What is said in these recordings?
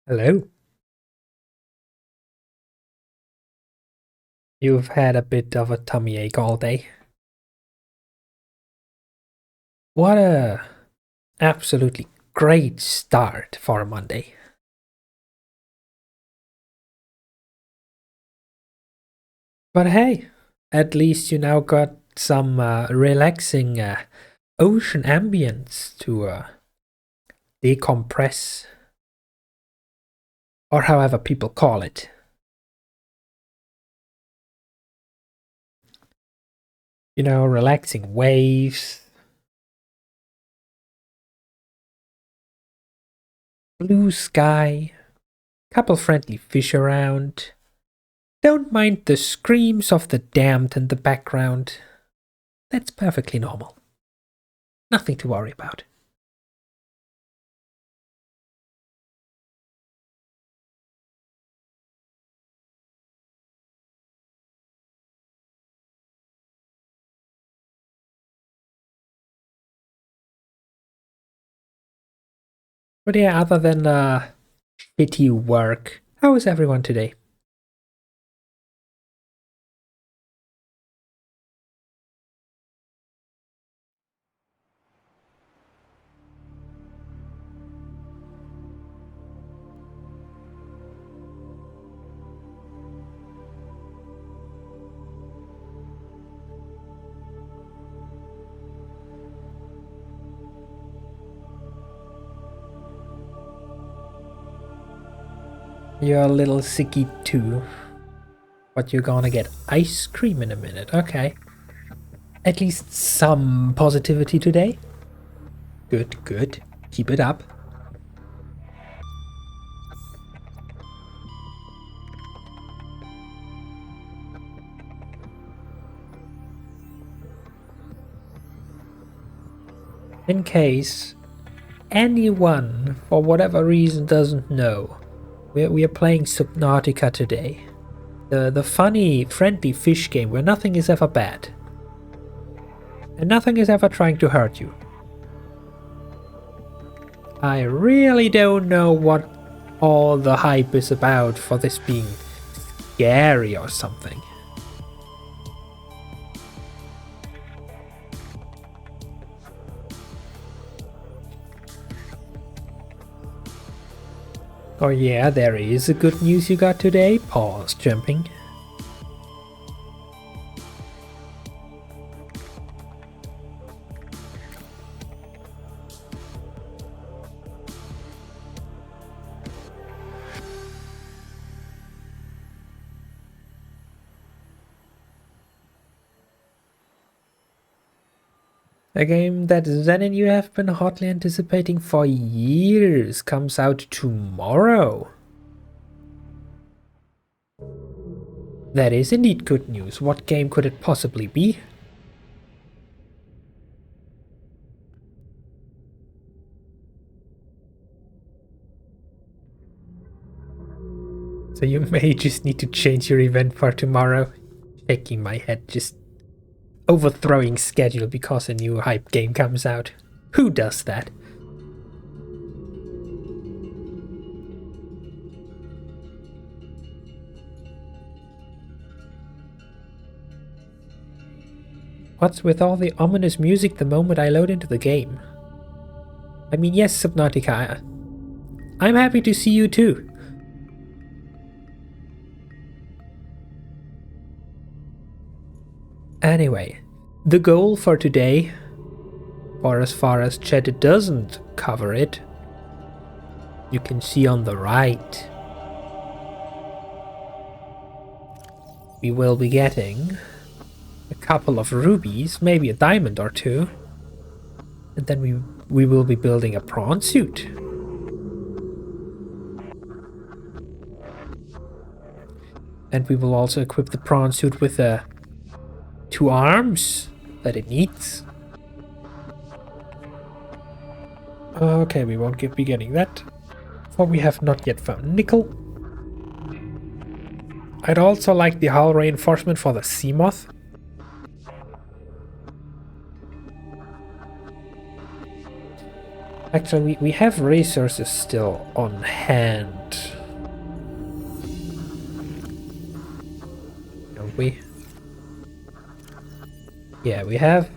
Hello. You've had a bit of a tummy ache all day. What a absolutely great start for a Monday. But hey, at least you now got some relaxing ocean ambience to decompress, or however people call it. You know, relaxing waves, blue sky, couple friendly fish around. Don't mind the screams of the damned in the background. That's perfectly normal. Nothing to worry about. But yeah, other than shitty work, how is everyone today? You're a little sicky too, but you're gonna get ice cream in a minute, okay. At least some positivity today. Good, good. Keep it up. In case anyone, for whatever reason, doesn't know, we are playing Subnautica today. The funny, friendly fish game where nothing is ever bad. And nothing is ever trying to hurt you. I really don't know what all the hype is about for this being scary or something. Oh yeah, there is a good news you got today. Pause jumping. A game that Zen and you have been hotly anticipating for years comes out tomorrow. That is indeed good news. What game could it possibly be? So you may just need to change your event for tomorrow. Shaking my head, just overthrowing schedule because a new hype game comes out. Who does that? What's with all the ominous music the moment I load into the game? I mean, yes, Subnautica, I'm happy to see you too. Anyway, the goal for today, or as far as chat doesn't cover it, you can see on the right. We will be getting a couple of rubies, maybe a diamond or two, and then we will be building a prawn suit. And we will also equip the prawn suit with the 2 arms that it needs. Okay, we won't be getting that, for we have not yet found nickel. I'd also like the hull reinforcement for the sea moth. Actually, we have resources still on hand. Don't we? Yeah, we have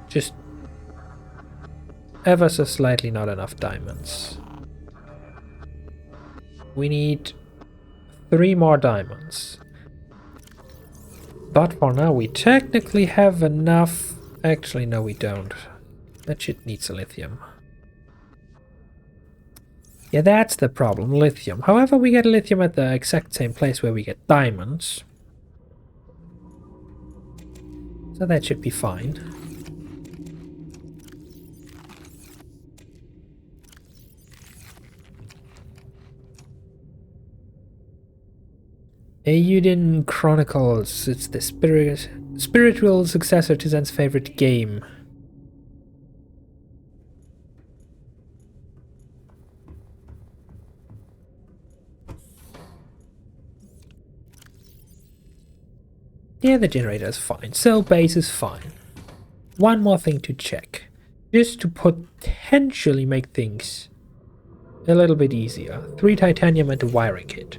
just ever so slightly not enough diamonds. We need 3 more diamonds. But for now we technically have enough. Actually, no, we don't. That shit needs a lithium. Yeah, that's the problem, lithium. However, we get lithium at the exact same place where we get diamonds. So that should be fine. Euden Chronicles. It's the spiritual successor to Zen's favorite game. Yeah, the generator is fine. Cell base is fine. One more thing to check. Just to potentially make things a little bit easier. 3 titanium and a wiring kit.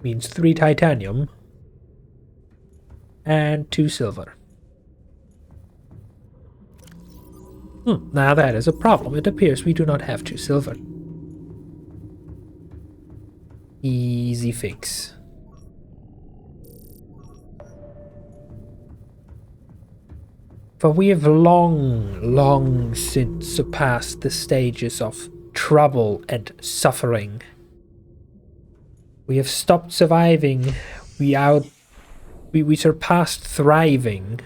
Means 3 titanium and 2 silver. Now that is a problem. It appears we do not have 2 silver. Easy fix. For we have long since surpassed the stages of trouble and suffering. We have stopped surviving. We surpassed thriving.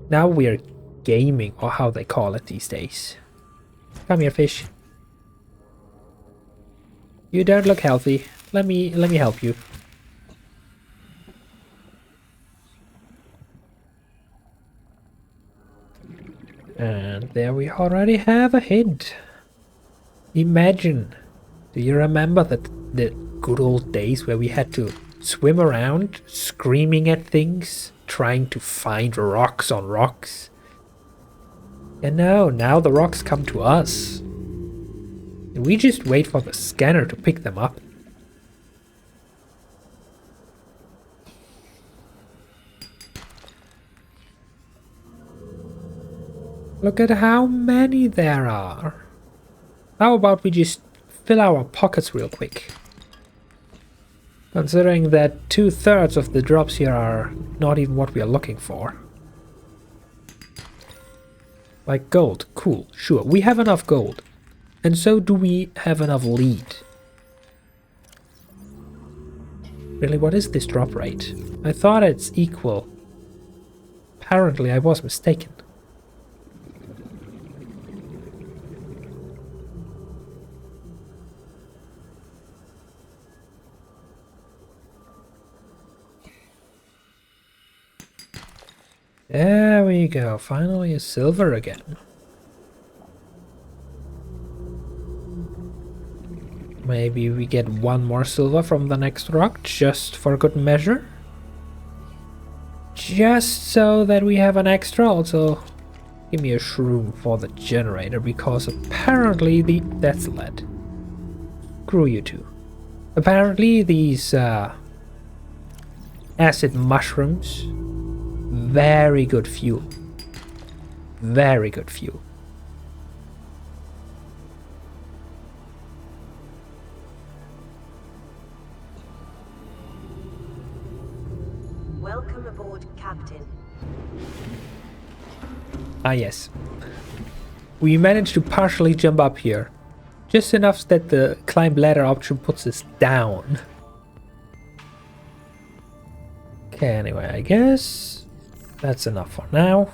Now we're gaming, or how they call it these days. Come here, fish. You don't look healthy. Let me help you. And there we already have a hint. Imagine. Do you remember the good old days where we had to swim around, screaming at things, trying to find rocks on rocks? And now the rocks come to us. And we just wait for the scanner to pick them up. Look at how many there are. How about we just fill our pockets real quick? Considering that 2/3 of the drops here are not even what we are looking for. Like gold, cool, sure, we have enough gold. And so do we have enough lead. Really, what is this drop rate? I thought it's equal. Apparently I was mistaken. There we go, finally a silver again. Maybe we get 1 more silver from the next rock, just for good measure. Just so that we have an extra. Also, give me a shroom for the generator, because apparently that's lead. Screw you two. Apparently these acid mushrooms, very good fuel. Very good fuel. Welcome aboard, Captain. Ah yes. We managed to partially jump up here. Just enough that the climb ladder option puts us down. Okay, anyway, I guess that's enough for now.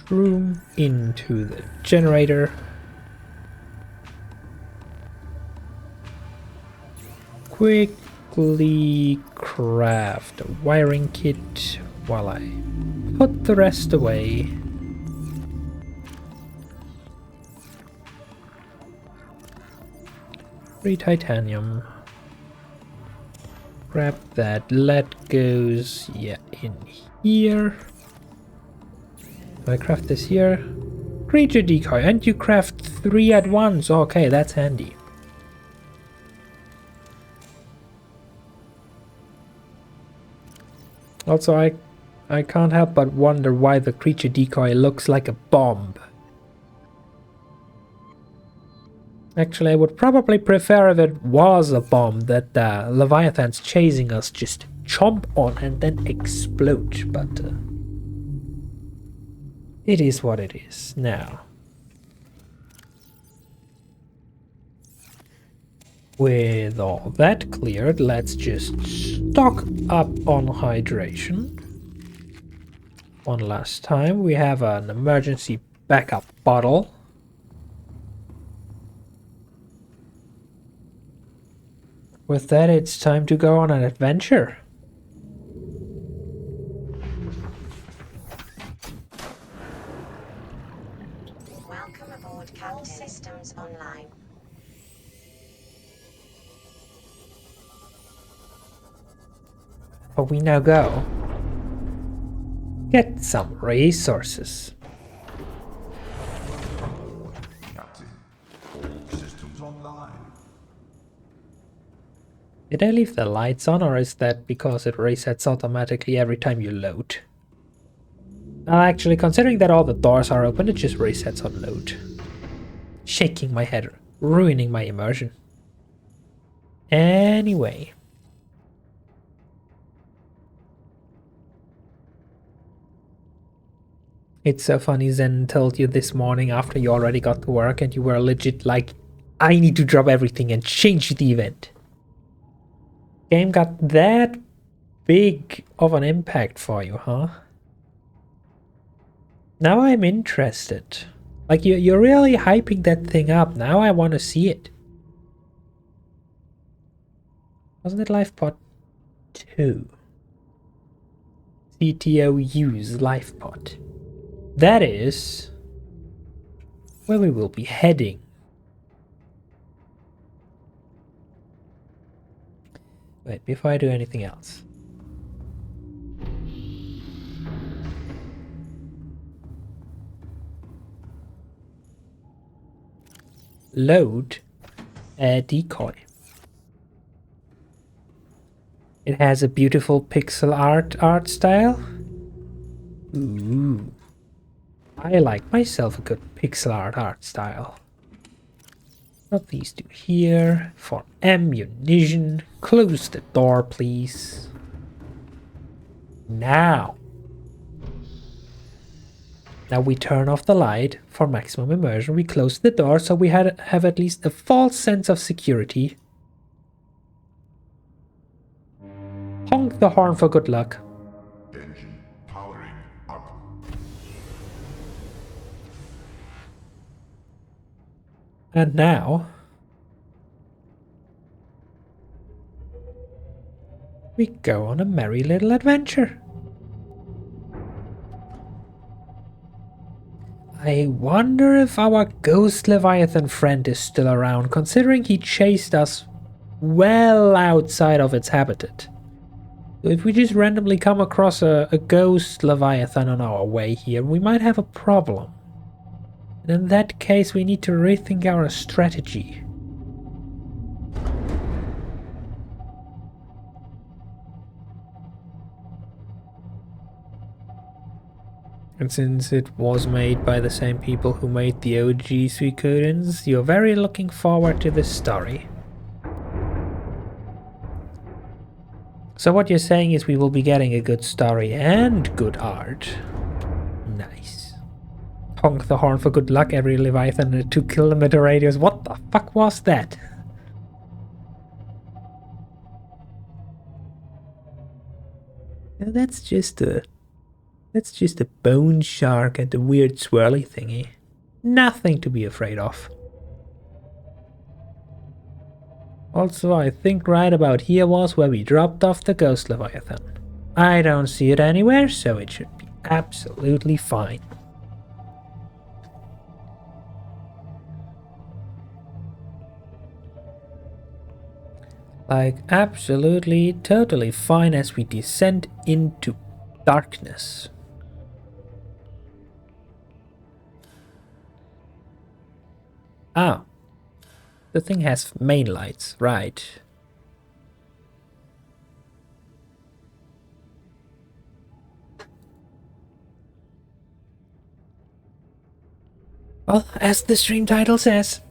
Room into the generator. Quickly craft a wiring kit while I put the rest away. Free titanium. Grab that. That goes, yeah, in here. Do I craft this here? Creature decoy, and you craft 3 at once. Okay, that's handy. Also, I can't help but wonder why the creature decoy looks like a bomb. Actually, I would probably prefer if it was a bomb that leviathans chasing us just chomp on and then explode, but it is what it is. Now, with all that cleared, let's just stock up on hydration. One last time, we have an emergency backup bottle. With that, it's time to go on an adventure. Welcome aboard, Captain. All systems online. But we now go get some resources. Captain, all systems online. Did I leave the lights on, or is that because it resets automatically every time you load? Actually, considering that all the doors are open, it just resets on load. Shaking my head, ruining my immersion. Anyway. It's so funny, Zen told you this morning after you already got to work and you were legit like, I need to drop everything and change the event. Game got that big of an impact for you, huh? Now I'm interested. Like, you're really hyping that thing up. Now I want to see it. Wasn't it LifePod 2? CTOU's LifePod. That is where we will be heading. Wait, before I do anything else. Load a decoy. It has a beautiful pixel art style. Ooh. I like myself a good pixel art style. Put these two here for ammunition. Close the door, please. Now we turn off the light for maximum immersion. We close the door so we have at least a false sense of security. Honk the horn for good luck. Engine powering up. And now we go on a merry little adventure. I wonder if our ghost Leviathan friend is still around, considering he chased us well outside of its habitat. If we just randomly come across a ghost Leviathan on our way here, we might have a problem. And in that case, we need to rethink our strategy. And since it was made by the same people who made the OG Suikoudens, you're very looking forward to this story. So what you're saying is we will be getting a good story and good art. Nice. Honk the horn for good luck, every Leviathan in a 2-kilometer radius. What the fuck was that? That's just a bone shark and a weird swirly thingy. Nothing to be afraid of. Also, I think right about here was where we dropped off the ghost Leviathan. I don't see it anywhere, so it should be absolutely fine. Like, absolutely, totally fine as we descend into darkness. Ah, the thing has main lights, right. Well, as the stream title says,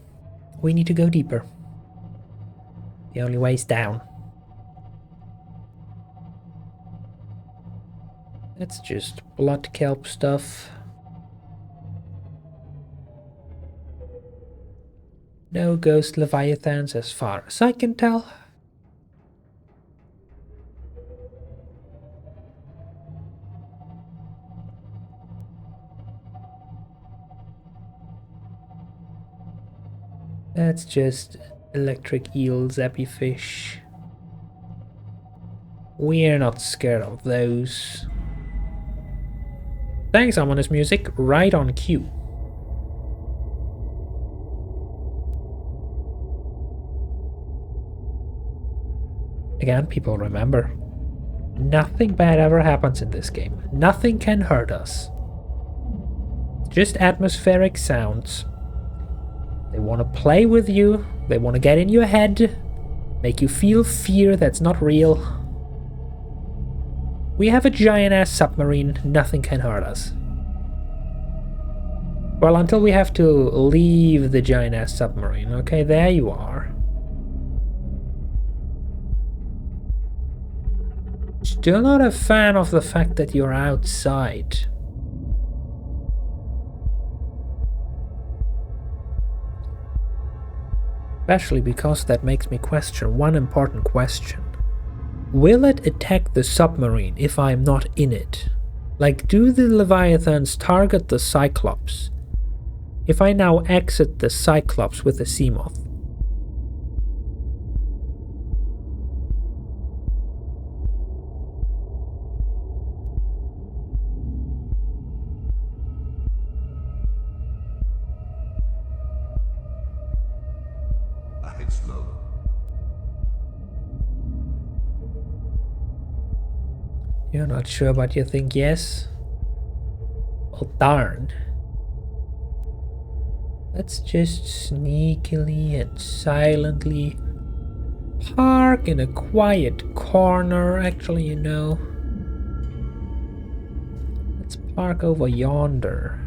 we need to go deeper. The only way is down. That's just blood kelp stuff. No ghost leviathans as far as I can tell. That's just electric eel zappy fish. We're not scared of those. Thanks, ominous music, right on cue. Again, people remember, nothing bad ever happens in this game. Nothing can hurt us. Just atmospheric sounds. They want to play with you, they want to get in your head, make you feel fear that's not real. We have a giant-ass submarine, nothing can hurt us. Well, until we have to leave the giant-ass submarine. Okay, there you are. Still not a fan of the fact that you're outside. Especially because that makes me question one important question. Will it attack the submarine if I'm not in it? Like, do the leviathans target the Cyclops if I now exit the Cyclops with the Seamoth? Ahead slow. You're not sure, but you think yes? Well, darn. Let's just sneakily and silently park in a quiet corner. Actually, you know, let's park over yonder,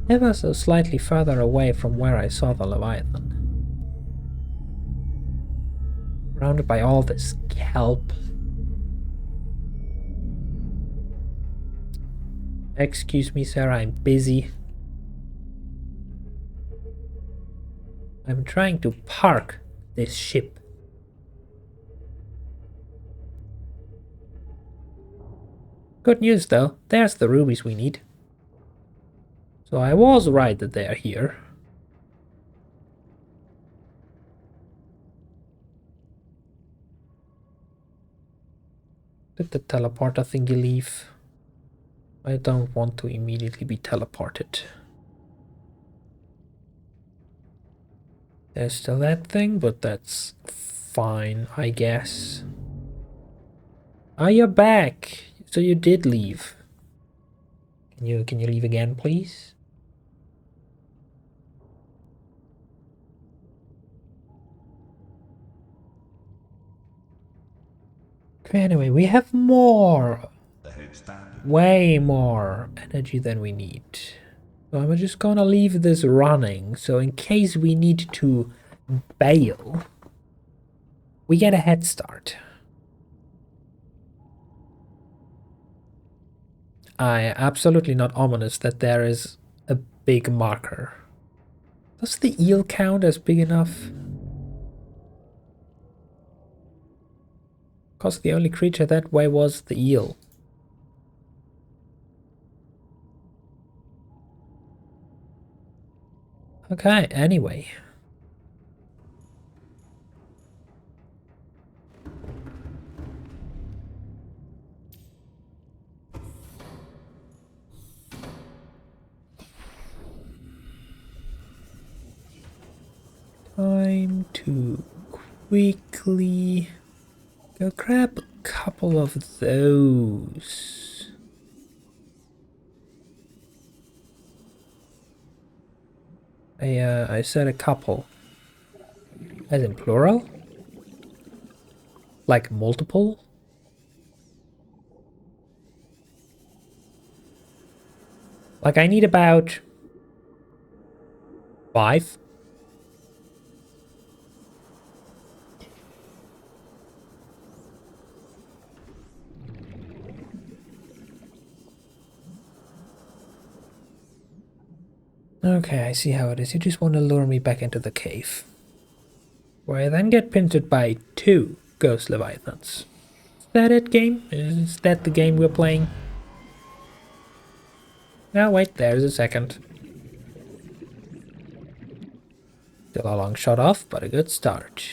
ever so slightly further away from where I saw the Leviathan. Surrounded by all this kelp. Excuse me, sir, I'm busy. I'm trying to park this ship. Good news though, there's the rubies we need. So I was right that they are here. Did the teleporter thingy leave? I don't want to immediately be teleported. There's still that thing, but that's fine, I guess. Ah, you're back. So you did leave. Can you leave again, please? Okay, anyway, we have more. Way more energy than we need. So I'm just gonna leave this running, so in case we need to bail, we get a head start. Absolutely not ominous that there is a big marker. Does the eel count as big enough? Because the only creature that way was the eel. Okay, anyway. Time to quickly go grab a couple of those. I said a couple. As in plural? Like multiple? Like I need about 5. Okay, I see how it is. You just want to lure me back into the cave, where I then get pincered by 2 ghost leviathans. Is that it, game? Is that the game we're playing? Oh wait, there's a second. Still a long shot off, but a good start.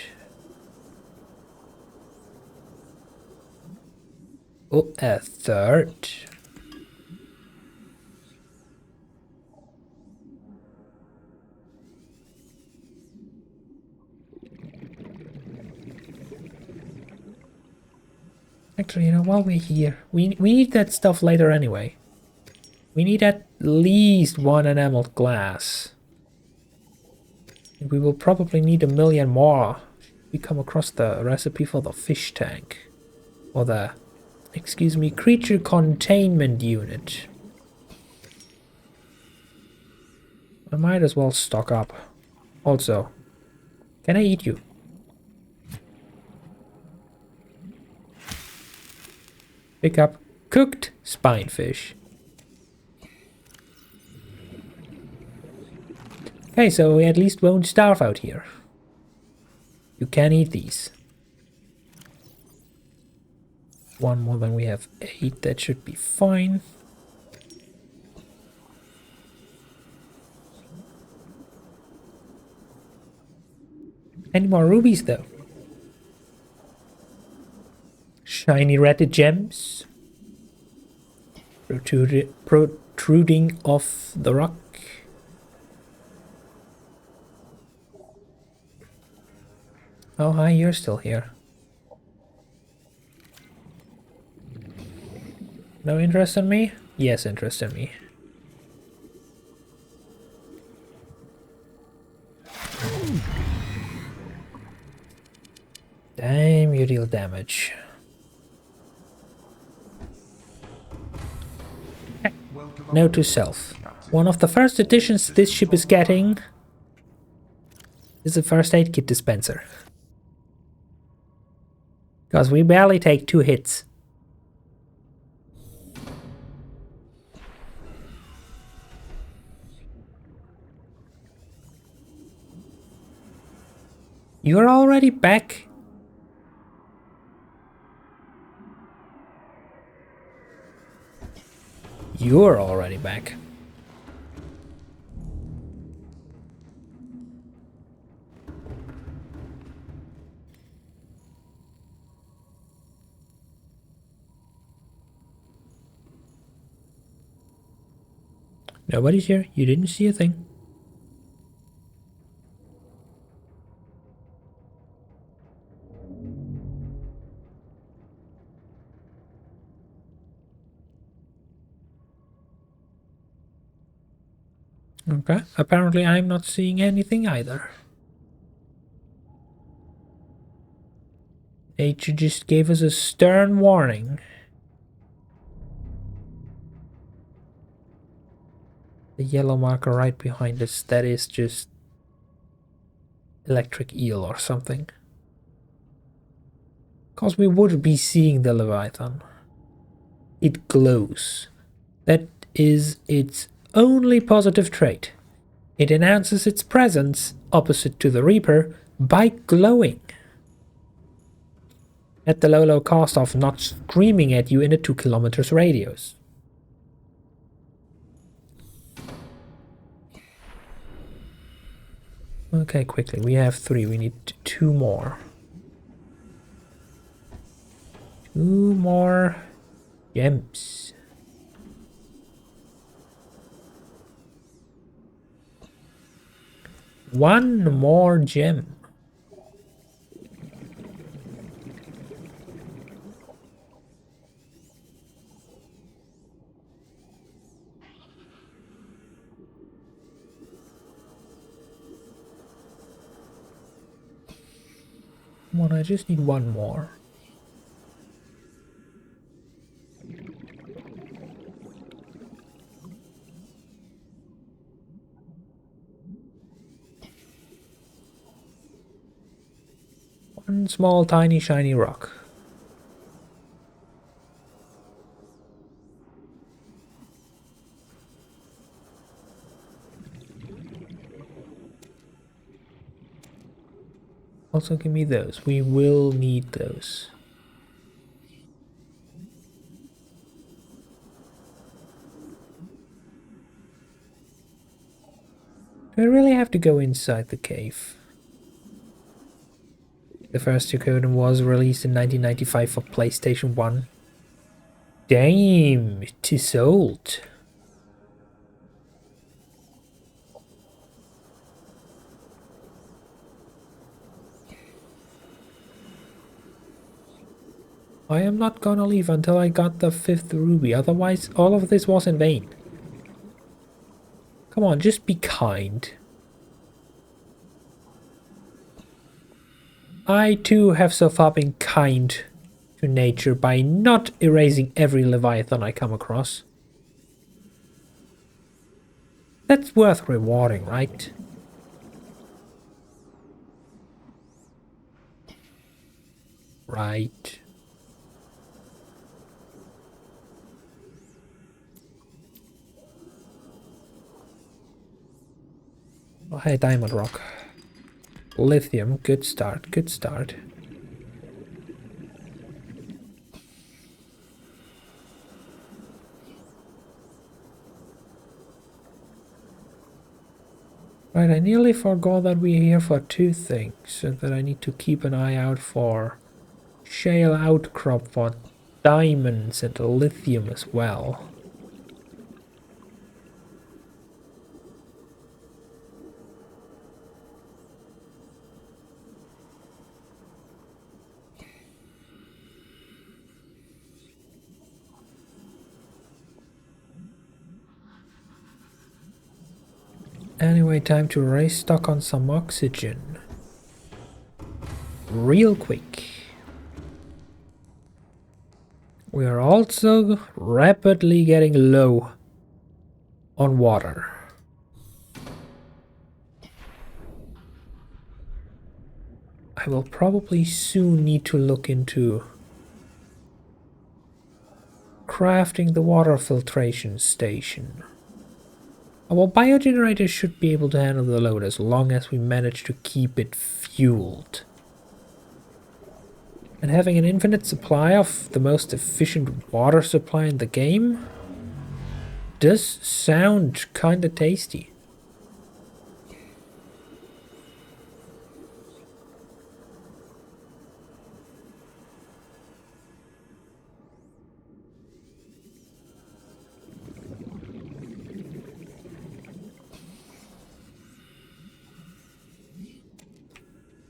Oh, a third. Actually, you know, while we're here, we need that stuff later anyway. We need at least 1 enameled glass. And we will probably need 1,000,000 more if we come across the recipe for the fish tank. Or the, excuse me, creature containment unit. I might as well stock up. Also, can I eat you? Pick up cooked spinefish. Okay, so we at least won't starve out here. You can eat these. 1 more than we have 8, that should be fine. Any more rubies though? Shiny red gems protruding off the rock. Oh hi, you're still here. No interest in me? Yes, interest in me. Damn, you deal damage. Note to self. One of the first additions this ship is getting is a first aid kit dispenser. Because we barely take 2 hits. You're already back? You're already back. Nobody's here. You didn't see a thing. Okay, apparently I'm not seeing anything either. H just gave us a stern warning. The yellow marker right behind us, that is just electric eel or something. Because we would be seeing the Leviathan. It glows. That is its only positive trait. It announces its presence opposite to the Reaper by glowing. At the low cost of not screaming at you in a 2 kilometers radius. Okay, quickly. We have 3. We need 2 more. 2 more gems. One more gem. Come on, I just need one more. One small, tiny, shiny rock. Also give me those. We will need those. Do I really have to go inside the cave? The first Suikoden was released in 1995 for PlayStation 1. Damn, it is old. I am not gonna leave until I got the 5th ruby, otherwise all of this was in vain. Come on, just be kind. I too have so far been kind to nature by not erasing every leviathan I come across. That's worth rewarding, right? Right. Oh, hey, diamond rock. Lithium, good start, good start. Right, I nearly forgot that we're here for two things, and that I need to keep an eye out for shale outcrop for diamonds and lithium as well. Anyway, time to restock on some oxygen. Real quick. We are also rapidly getting low on water. I will probably soon need to look into crafting the water filtration station. Our biogenerator should be able to handle the load as long as we manage to keep it fueled. And having an infinite supply of the most efficient water supply in the game does sound kinda tasty.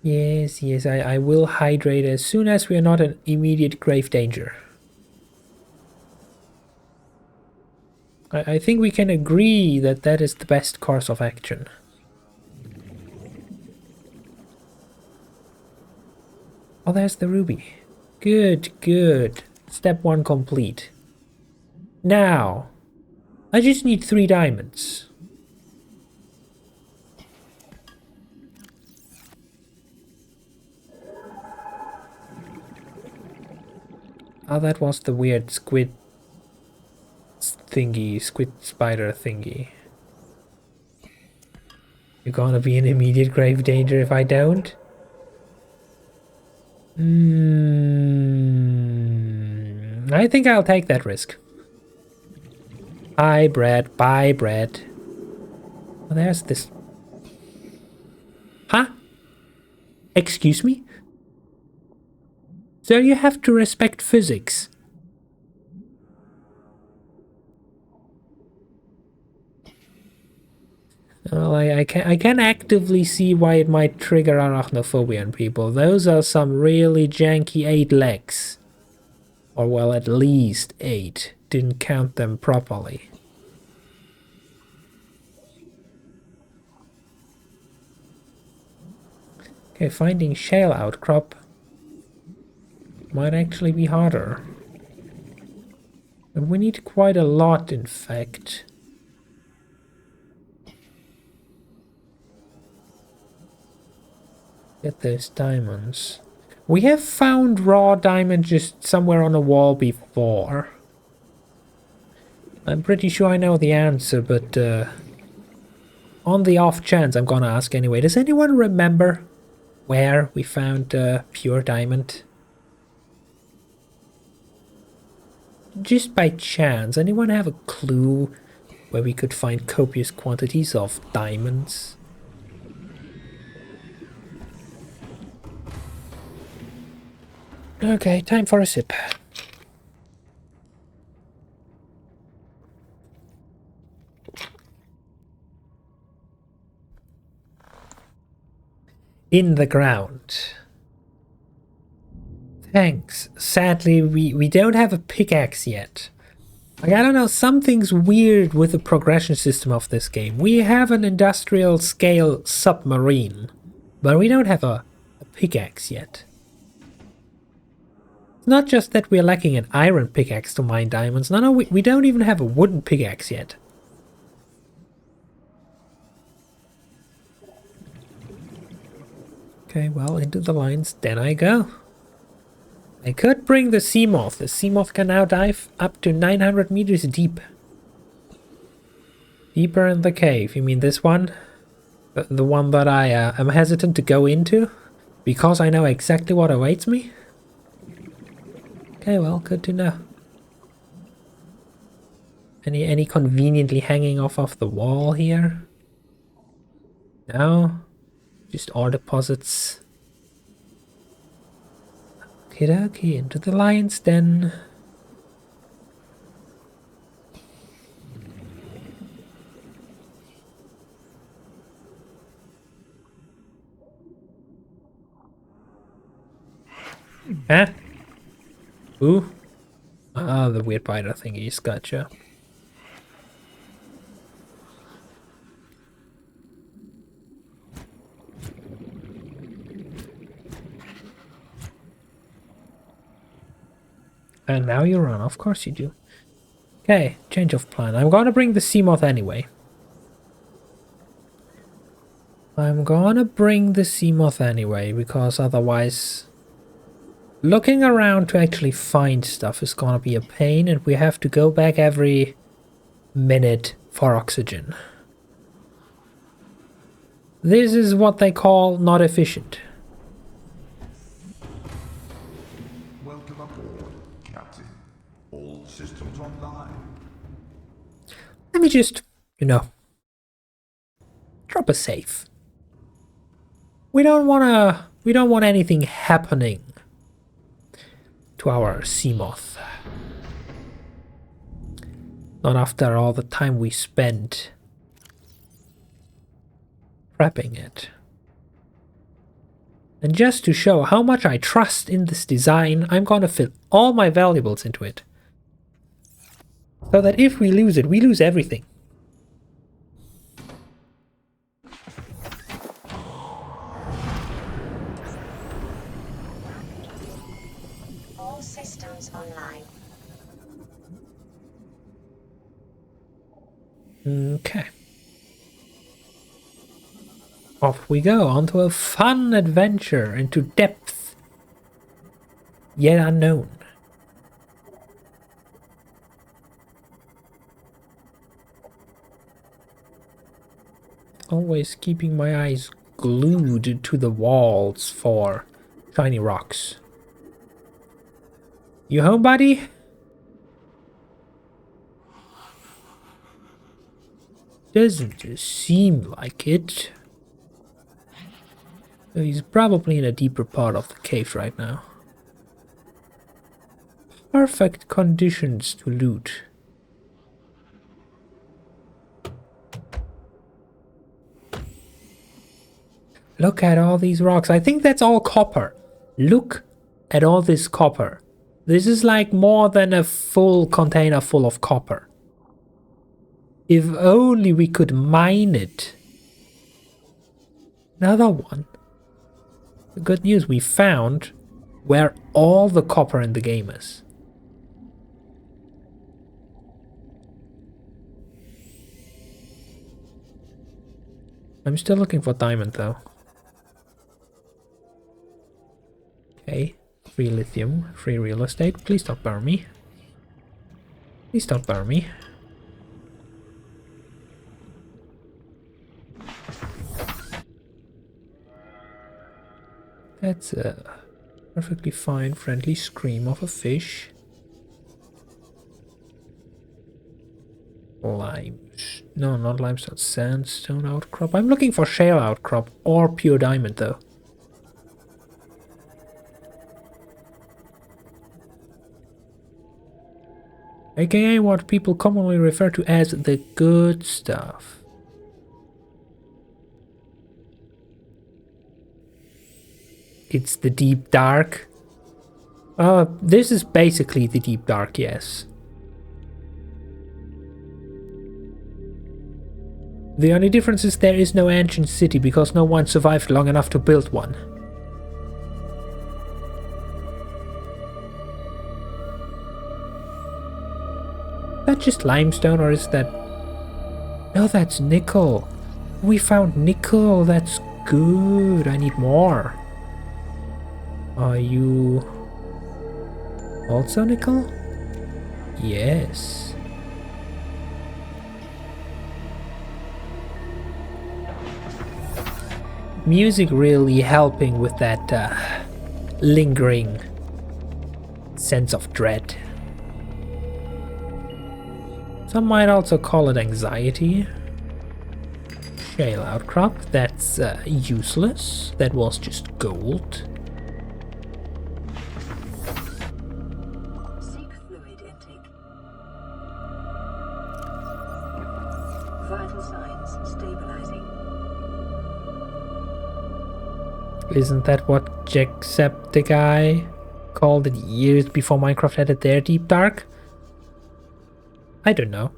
Yes, yes, I will hydrate as soon as we are not in immediate grave danger. I think we can agree that that is the best course of action. Oh, there's the ruby. Good, good. Step 1 complete. Now, I just need 3 diamonds. Oh, that was the weird squid thingy, squid spider thingy. You're gonna be in immediate grave danger if I don't? I think I'll take that risk. Bye, bread. Bye, bread. Oh, there's this. Huh? Excuse me? So you have to respect physics. Well, I can actively see why it might trigger arachnophobia in people. Those are some really janky 8 legs. Or well, at least 8. Didn't count them properly. Okay, finding shale outcrop might actually be harder. And we need quite a lot, in fact. Get those diamonds. We have found raw diamonds just somewhere on a wall before. I'm pretty sure I know the answer, but on the off chance I'm gonna ask anyway. Does anyone remember where we found pure diamond? Just by chance, anyone have a clue where we could find copious quantities of diamonds? Okay, time for a sip. In the ground. Thanks. Sadly, we don't have a pickaxe yet. Like, I don't know, something's weird with the progression system of this game. We have an industrial scale submarine, but we don't have a pickaxe yet. It's not just that we're lacking an iron pickaxe to mine diamonds. No, we don't even have a wooden pickaxe yet. Okay, well, into the lines, then I go. I could bring the Seamoth. The Seamoth can now dive up to 900 meters deep. Deeper in the cave. You mean this one? The one that I am hesitant to go into? Because I know exactly what awaits me? Okay, well, good to know. Any conveniently hanging off of the wall here? No? Just ore deposits. Okie dokie, into the lion's den. Huh? Ooh. Ah, the weird biter thingies, gotcha. And now you run, of course you do. Okay, change of plan. I'm gonna bring the Seamoth anyway. Because otherwise looking around to actually find stuff is gonna be a pain, and we have to go back every minute for oxygen. This is what they call not efficient. Welcome aboard, Captain. All systems online. Let me just, drop a save. We don't want anything happening to our Seamoth. Not after all the time we spent prepping it. And just to show how much I trust in this design, I'm gonna fill all my valuables into it. So that if we lose it, we lose everything. All systems online. Okay. Off we go, onto a fun adventure into depth yet unknown. Always keeping my eyes glued to the walls for shiny rocks. You home, buddy? Doesn't seem like it. He's probably in a deeper part of the cave right now. Perfect conditions to loot. Look at all these rocks. I think that's all copper. Look at all this copper. This is like more than a full container full of copper. If only we could mine it. Another one. The good news, we found where all the copper in the game is. I'm still looking for diamond though. Okay, free lithium, free real estate. Please don't burn me. Please don't burn me. That's a perfectly fine, friendly scream of a fish. No, not limestone, sandstone outcrop. I'm looking for shale outcrop or pure diamond though. AKA what people commonly refer to as the good stuff. It's the deep dark. This is basically the deep dark, yes. The only difference is there is no ancient city because no one survived long enough to build one. Is that just limestone or is that... No, that's nickel. We found nickel, that's good. I need more. Are you also nickel? Yes. Music really helping with that lingering sense of dread. Some might also call it anxiety. Shale outcrop, that's useless. That was just gold. Seek fluid intake. Vital signs stabilizing. Isn't that what Jacksepticeye called it years before Minecraft added their deep dark? I don't know.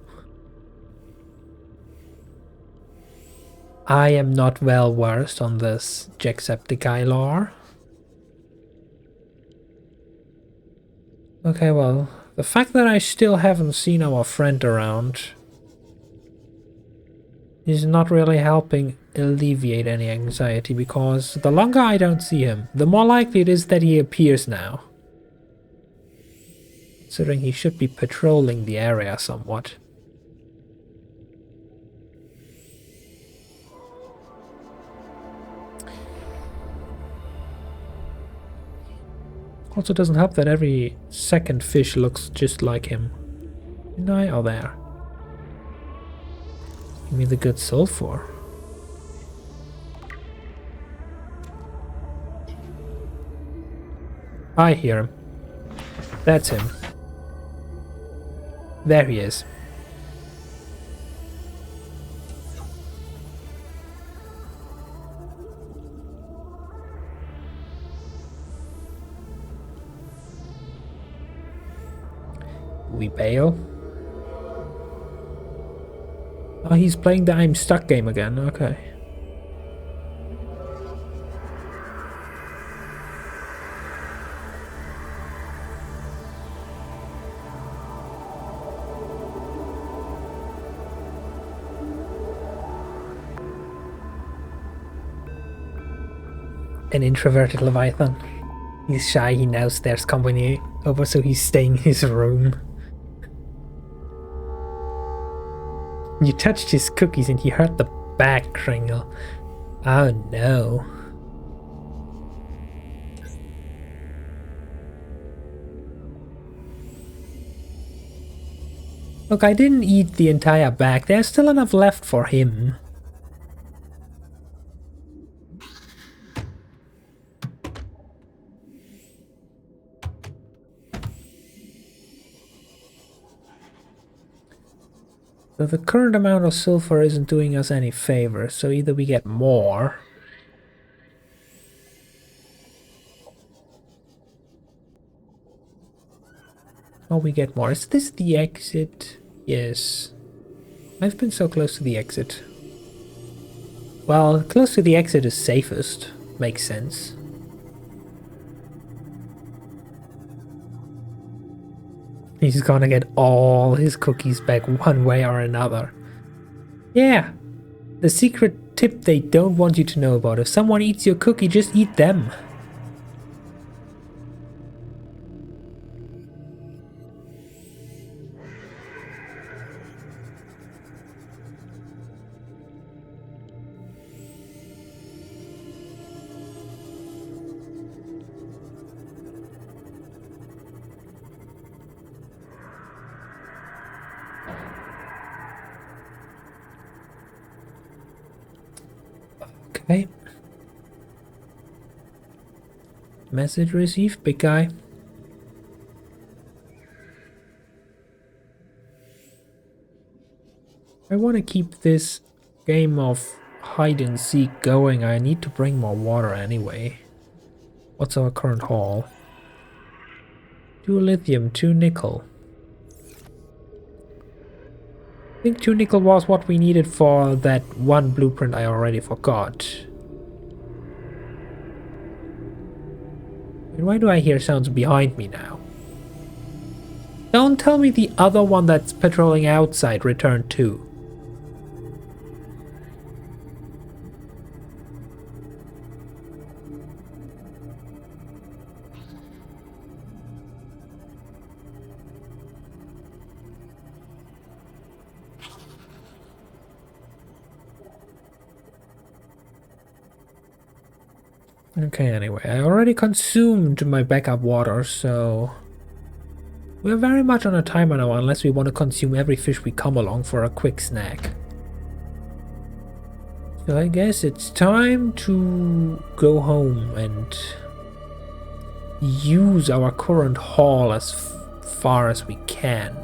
I am not well versed on this Jacksepticeye lore. Okay, well, the fact that I still haven't seen our friend around is not really helping alleviate any anxiety, because the longer I don't see him, the more likely it is that he appears now. Considering he should be patrolling the area somewhat. Also doesn't help that every second fish looks just like him. No, oh there. Give me the good sulfur. I hear him. That's him. There he is. We bail. Oh, he's playing the I'm stuck game again. Okay. An introverted leviathan. He's shy, he now stares company over, so he's staying in his room. You touched his cookies and he hurt the back, Kringle. Oh no. Look, I didn't eat the entire bag. There's still enough left for him. So the current amount of sulfur isn't doing us any favor, so either we get more, or we get more. Is this the exit? Yes. I've been so close to the exit. Well, close to the exit is safest. Makes sense. He's gonna get all his cookies back one way or another. Yeah, the secret tip they don't want you to know about. If someone eats your cookie, just eat them. Okay. Message received, big guy. I want to keep this game of hide and seek going. I need to bring more water anyway. What's our current haul? 2 lithium, 2 nickel. I think 2 nickel was what we needed for that one blueprint I already forgot. And why do I hear sounds behind me now? Don't tell me the other one that's patrolling outside returned too. Okay, anyway, I already consumed my backup water, so we're very much on a timer now, unless we want to consume every fish we come along for a quick snack. So I guess it's time to go home and use our current haul as far as we can.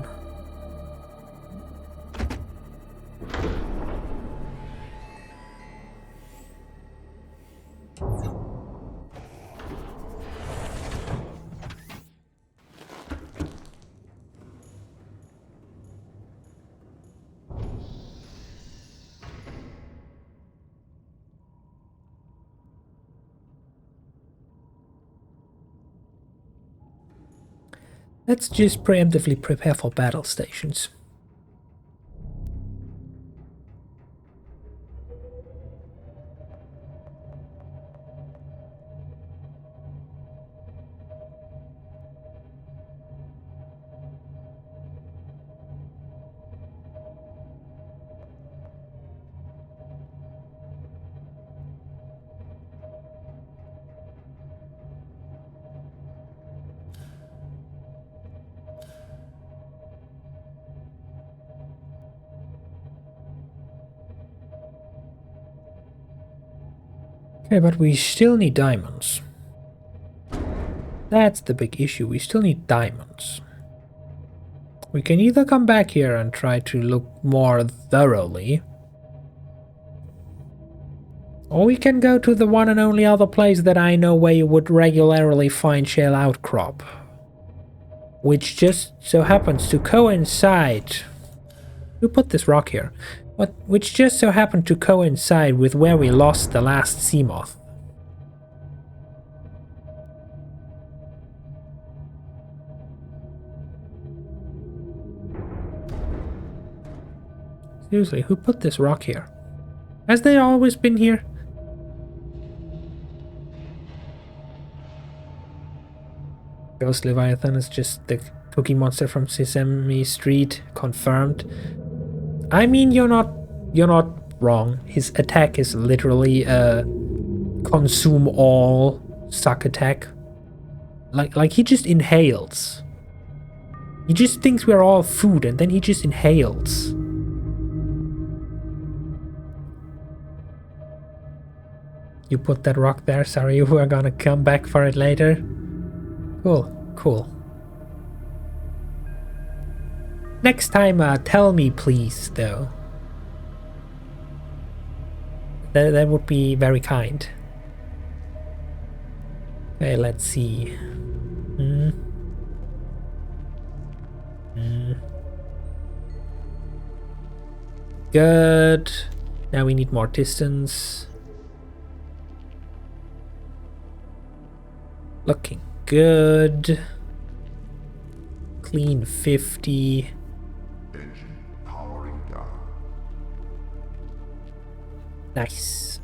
Let's just preemptively prepare for battle stations. Okay, but we still need diamonds. That's the big issue, we still need diamonds. We can either come back here and try to look more thoroughly, or we can go to the one and only other place that I know where you would regularly find shale outcrop, which just so happens to coincide. Who put this rock here? Which just so happened to coincide with where we lost the last Seamoth. Seriously, who put this rock here? Has they always been here? Ghost Leviathan is just the cookie monster from Sesame Street, confirmed. I mean, you're not wrong. His attack is literally a consume all suck attack. Like he just inhales. He just thinks we're all food and then he just inhales. You put that rock there, sorry, we're gonna come back for it later. Cool. Next time, tell me please, though. That would be very kind. Okay, let's see. Good. Now we need more distance. Looking good. clean 50. Engine powering down. Nice.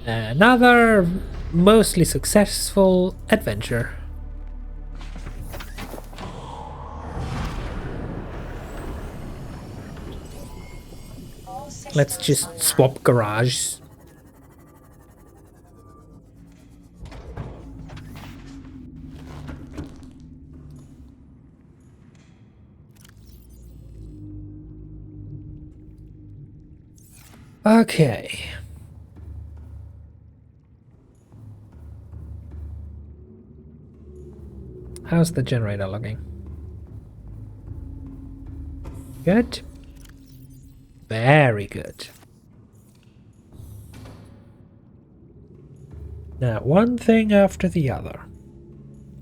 Another mostly successful adventure. All systems Let's just online. swap garages. Okay. How's the generator looking? Good. Very good. Now, one thing after the other.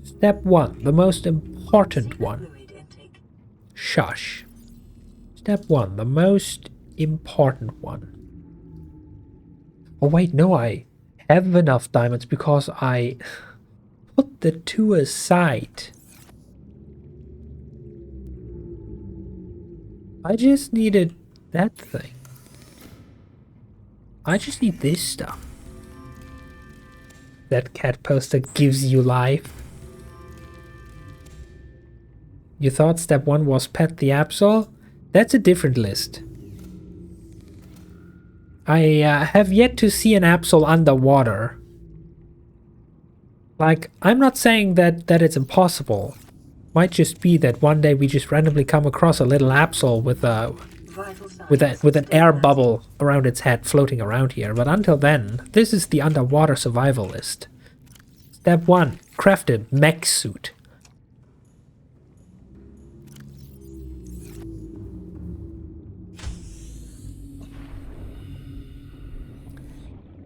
Step 1, the most important one. Fluid intake. Shush. Step 1, the most important one. Oh wait, no, I have enough diamonds because I put the 2 aside. I just needed that thing. I just need this stuff. That cat poster gives you life. You thought step 1 was pet the Absol? That's a different list. I have yet to see an Absol underwater. Like, I'm not saying that it's impossible. Might just be that one day we just randomly come across a little Absol with Vital signs with an air stabilizing. bubble around its head floating around here. But until then, this is the underwater survival list. Step 1, craft a mech suit.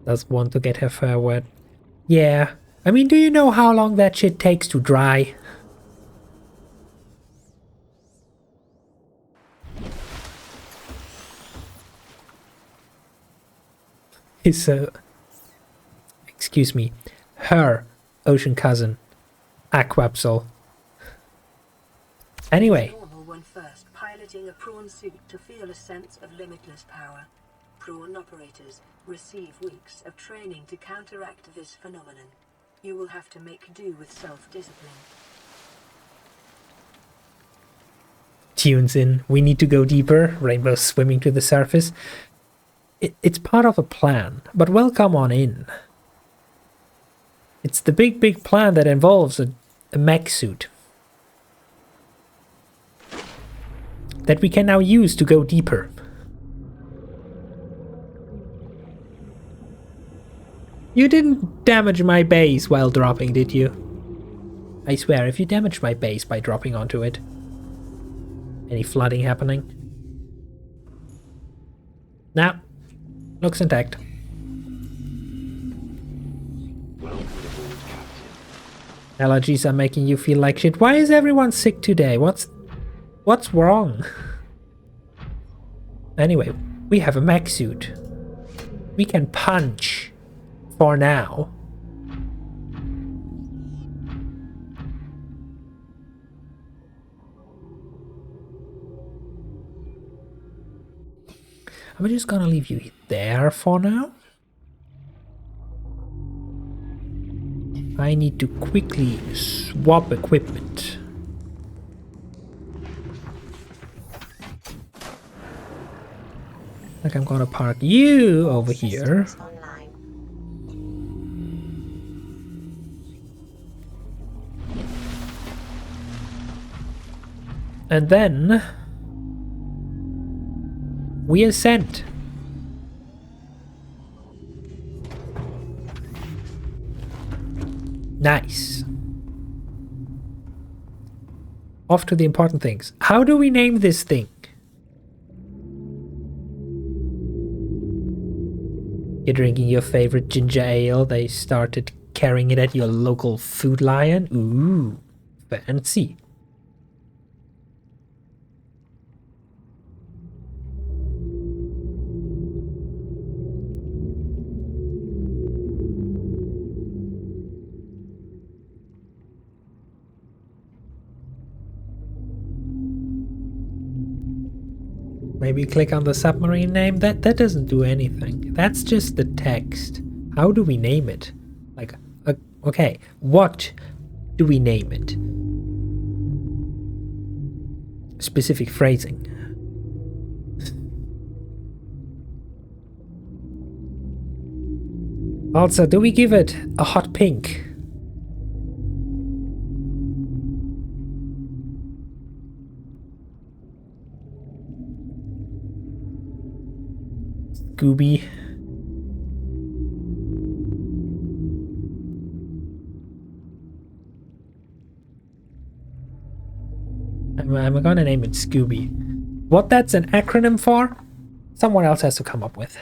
Does want to get her fur wet. Yeah. I mean, do you know how long that shit takes to dry? His, excuse me, her ocean cousin, Aquapsol. Anyway, Normal one first, piloting a prawn suit to feel a sense of limitless power. Prawn operators receive weeks of training to counteract this phenomenon. You will have to make do with self-discipline. tunes in, we need to go deeper, Rainbow swimming to the surface. It's part of a plan, but welcome on in. It's the big plan that involves a mech suit that we can now use to go deeper. You didn't damage my base while dropping, did you? I swear, if you damaged my base by dropping onto it. Any flooding happening? Nah. Looks intact. Allergies are making you feel like shit. Why is everyone sick today? What's wrong? Anyway, we have a mech suit. We can punch. For now. I'm just gonna leave you there for now. I need to quickly swap equipment. Like I'm gonna park you over here. Systems online. And then we ascend. Nice. Off to the important things. How do we name this thing? You're drinking your favorite ginger ale. They started carrying it at your local Food Lion. Ooh, fancy. Maybe click on the submarine name. That doesn't do anything. That's just the text. How do we name it? Like, okay, what do we name it? Specific phrasing. Also, do we give it a hot pink? Scooby. I'm gonna name it Scooby. What that's an acronym for, someone else has to come up with.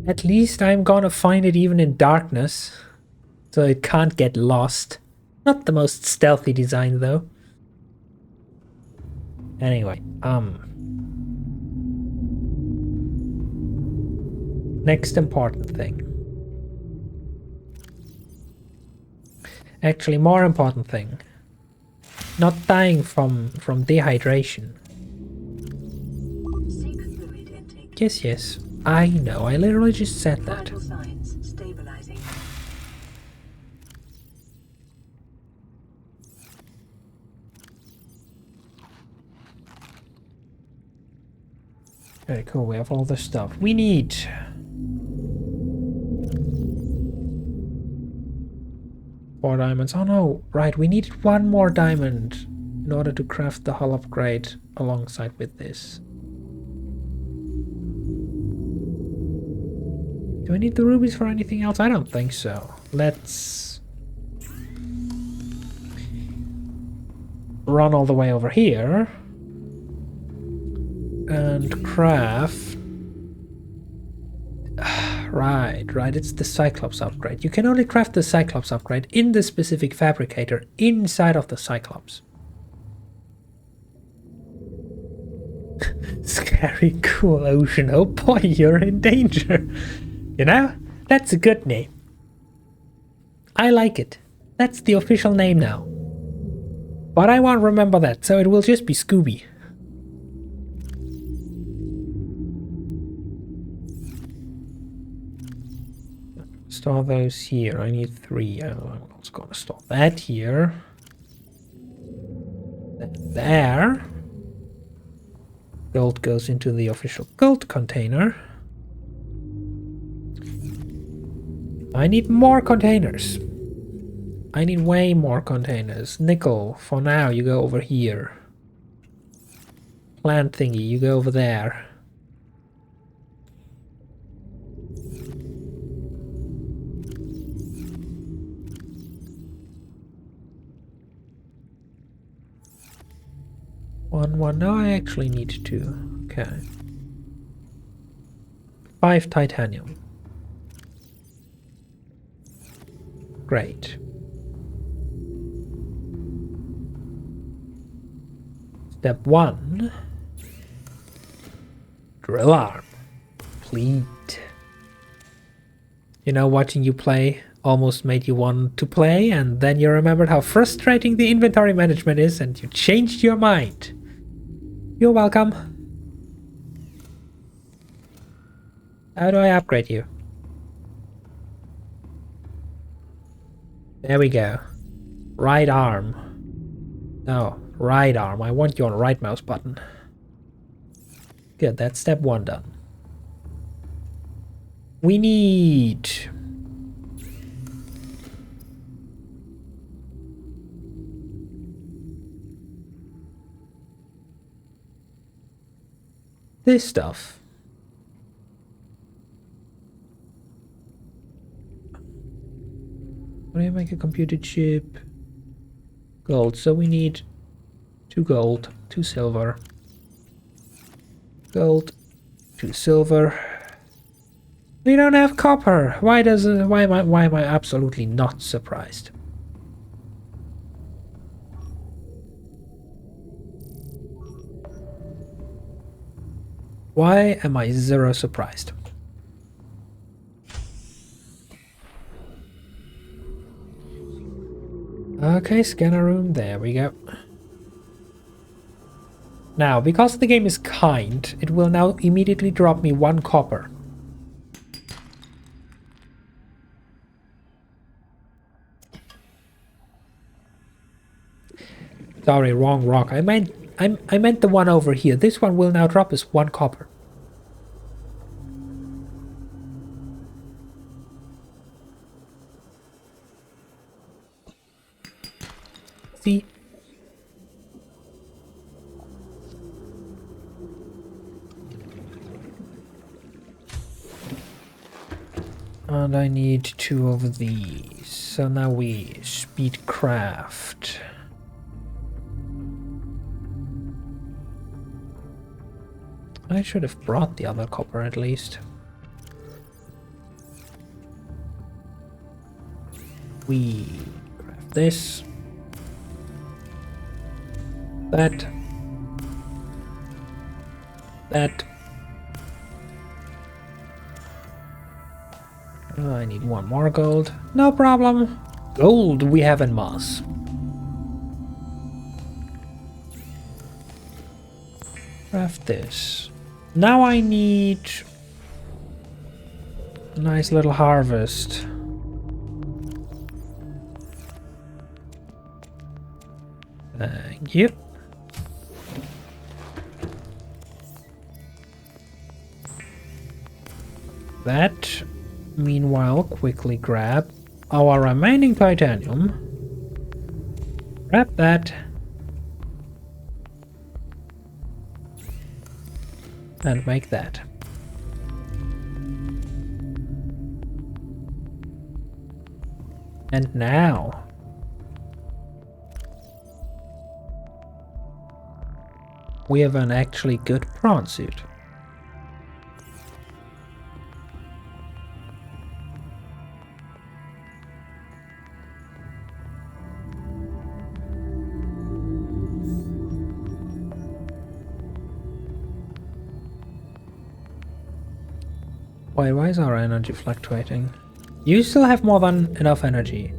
At least I'm gonna find it even in darkness, so it can't get lost. Not the most stealthy design though. Anyway, next important thing. Actually, more important thing. Not dying from dehydration. Seek fluid intake. Yes, I know. I literally just said that. Vital signs stabilizing. Very cool. We have all the stuff we need. Four diamonds. Oh no, right. We needed one more diamond in order to craft the hull upgrade alongside with this. Do I need the rubies for anything else? I don't think so. Let's run all the way over here and craft. Right, it's the Cyclops upgrade. You can only craft the Cyclops upgrade in the specific fabricator inside of the Cyclops. Scary cool ocean. Oh boy, you're in danger. You know, that's a good name. I like it. That's the official name now. But I won't remember that, so it will just be Scooby. Store those here. I need 3. I'm also gonna store that here. Then there. Gold goes into the official gold container. I need more containers. I need way more containers. Nickel, for now, you go over here. Plant thingy, you go over there. One. No, I actually need 2. Okay. 5 titanium. Great. Step 1. Drill arm. Complete. You know, watching you play almost made you want to play, and then you remembered how frustrating the inventory management is, and you changed your mind. You're welcome. How do I upgrade you? There we go. Right arm. No, right arm. I want you on right mouse button. Good, that's step 1 done. We need... this stuff. How do you make a computer chip? Gold, so we need 2 gold, 2 silver. Gold, 2 silver. We don't have copper. Why am I absolutely not surprised? Why am I zero surprised? Okay, scanner room, there we go. Now, because the game is kind, it will now immediately drop me 1 copper. Sorry, wrong rock. I meant the one over here. This one will now drop us 1 copper. See? And I need 2 of these. So now we speed craft. I should have brought the other copper at least. We craft this. That. I need 1 more gold. No problem. Gold we have in mass. Craft this. Now I need a nice little harvest. Thank you. That, meanwhile, quickly grab our remaining titanium. Grab that. And make that. And now we have an actually good prawn suit. Why is our energy fluctuating? You still have more than enough energy.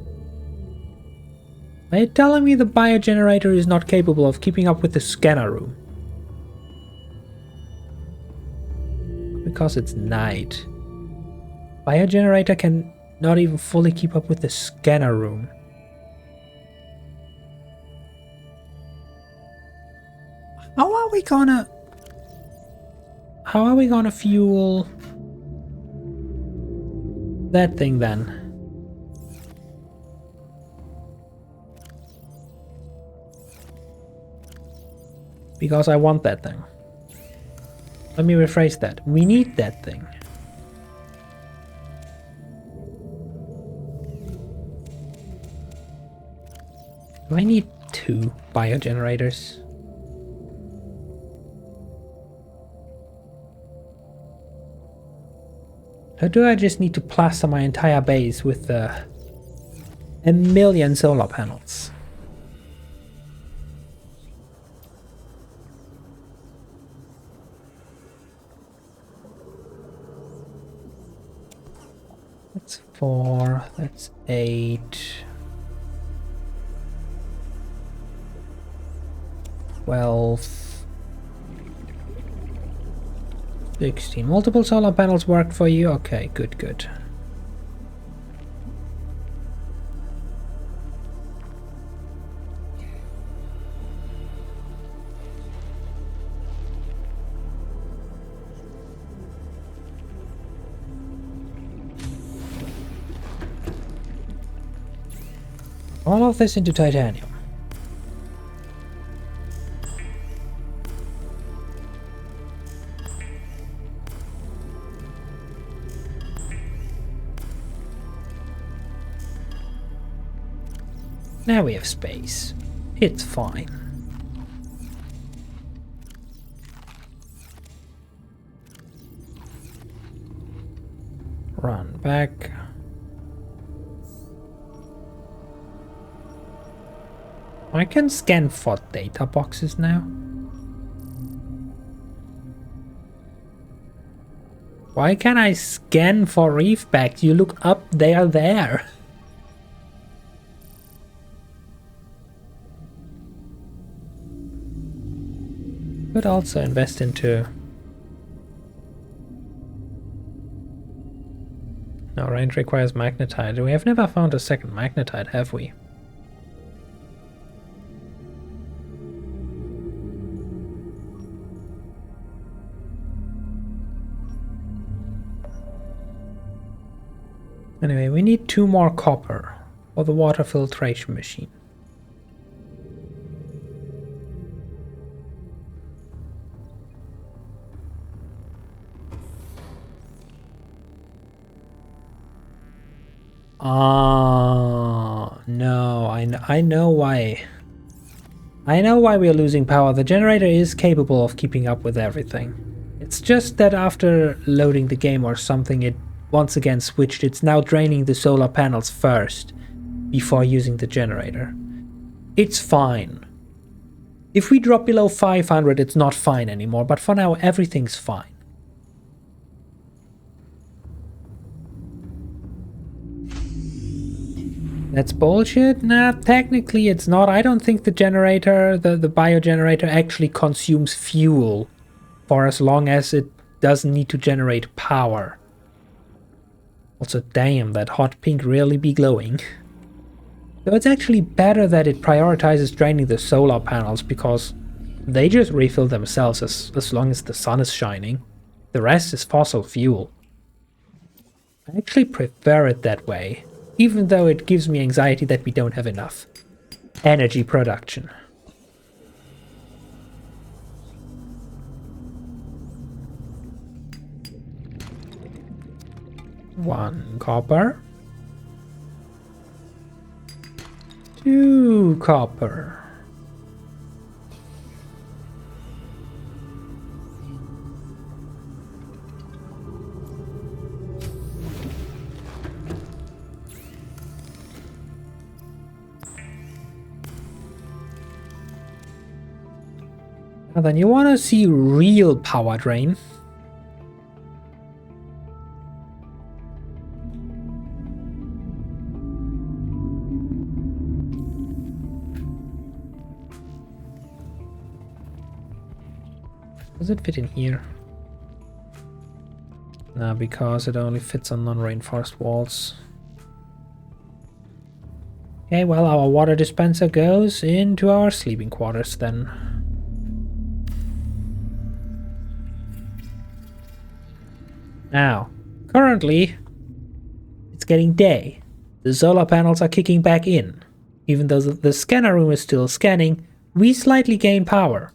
Are you telling me the biogenerator is not capable of keeping up with the scanner room? Because it's night. Biogenerator can not even fully keep up with the scanner room. How are we gonna fuel that thing then? Because I want that thing. Let me rephrase that. We need that thing. Do I need 2 biogenerators? Or do I just need to plaster my entire base with a million solar panels? That's 4, that's 8. 12. 16. Multiple solar panels worked for you? Okay, good. All of this into titanium. Now we have space. It's fine. Run back. I can scan for data boxes now. Why can't I scan for reef packs? You look up, they are there. Could also invest into... No, range requires magnetite. We have never found a second magnetite, have we? Anyway, we need 2 more copper for the water filtration machine. No, I know why. I know why we are losing power. The generator is capable of keeping up with everything. It's just that after loading the game or something, it once again switched. It's now draining the solar panels first before using the generator. It's fine. If we drop below 500, it's not fine anymore, but for now everything's fine. That's bullshit? Nah, technically it's not. I don't think the generator, the biogenerator actually consumes fuel for as long as it doesn't need to generate power. Also, damn, that hot pink really be glowing. So it's actually better that it prioritizes draining the solar panels, because they just refill themselves as long as the sun is shining. The rest is fossil fuel. I actually prefer it that way, even though it gives me anxiety that we don't have enough energy production. One copper. 2 copper. Now then, you want to see real power drain. Does it fit in here? No, because it only fits on non-reinforced walls. Okay, well, our water dispenser goes into our sleeping quarters then. Now, currently, it's getting day. The solar panels are kicking back in. Even though the scanner room is still scanning, we slightly gain power.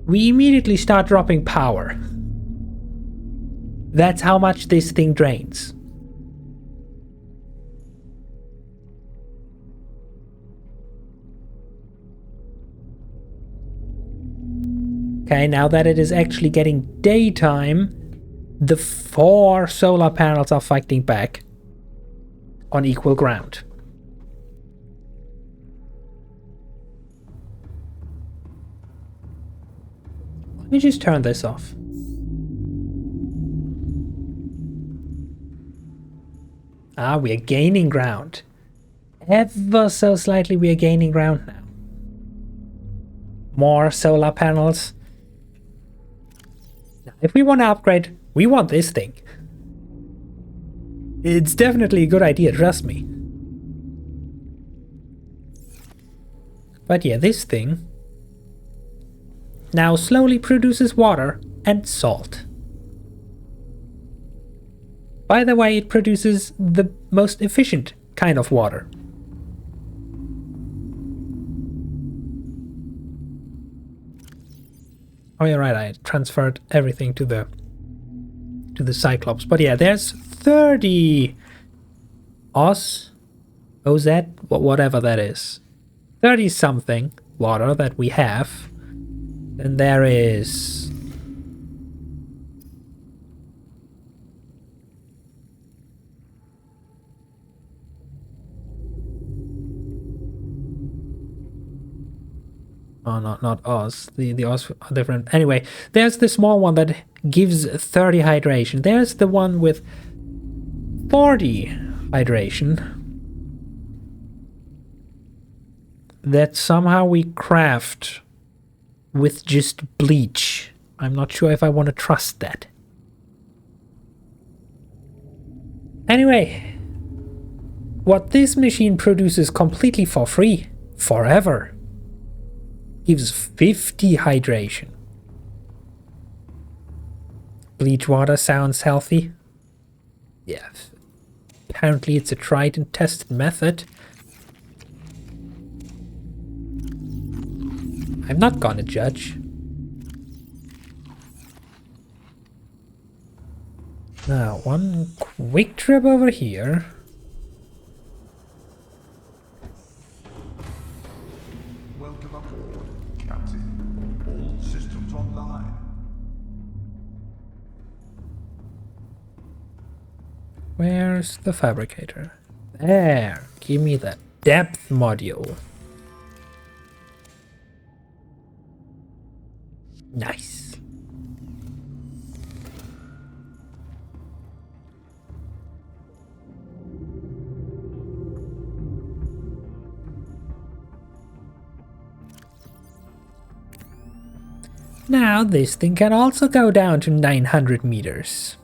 We immediately start dropping power. That's how much this thing drains. Okay, now that it is actually getting daytime, the 4 solar panels are fighting back on equal ground. Let me just turn this off. Ah, we are gaining ground. Ever so slightly we are gaining ground now. More solar panels. Now, if we want to upgrade, we want this thing. It's definitely a good idea, trust me. But yeah, this thing now slowly produces water and salt. By the way, it produces the most efficient kind of water. Oh yeah, right, I transferred everything to the Cyclops. But yeah, there's 30 OZ, whatever that is. 30 something water that we have. Then there is Oh, not Oz. The Oz are different. Anyway, there's the small one that gives 30 hydration. There's the one with 40 hydration. That somehow we craft with just bleach. I'm not sure if I want to trust that. Anyway, what this machine produces completely for free, forever, gives 50 hydration. Bleach water sounds healthy. Yeah, apparently it's a tried and tested method. I'm not gonna judge. Now, one quick trip over here. Welcome aboard, Captain. All systems online. Where's the fabricator? There. Give me the depth module. Nice. Now this thing can also go down to 900 meters.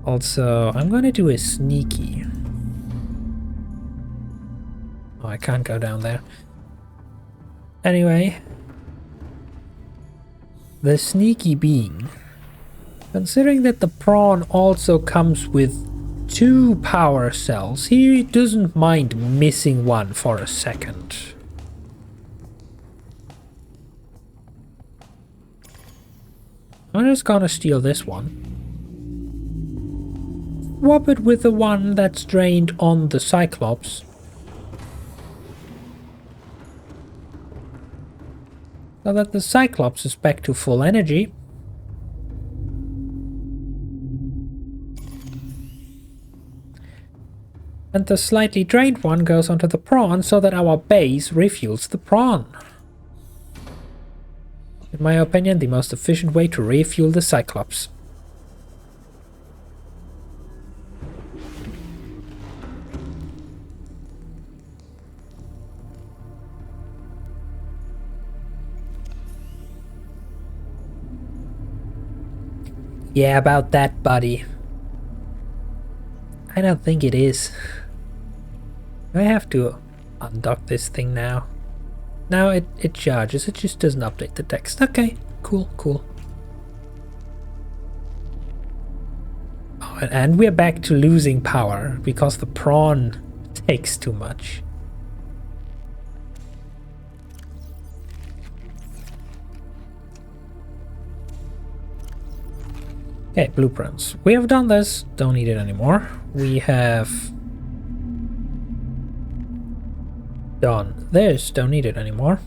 Also, I'm gonna do a sneaky. Oh, I can't go down there. Anyway, the sneaky being, considering that the prawn also comes with 2 power cells, he doesn't mind missing one for a second. I'm just gonna steal this one. Swap it with the one that's drained on the Cyclops. So that the Cyclops is back to full energy. And the slightly drained one goes onto the prawn so that our base refuels the prawn. In my opinion, the most efficient way to refuel the Cyclops. Yeah, about that, buddy. I don't think it is. Do I have to undock this thing now? Now it charges, it just doesn't update the text. Okay, cool. Oh, and we're back to losing power because the prawn takes too much. Okay, blueprints. We have done this, don't need it anymore. We have done this, don't need it anymore.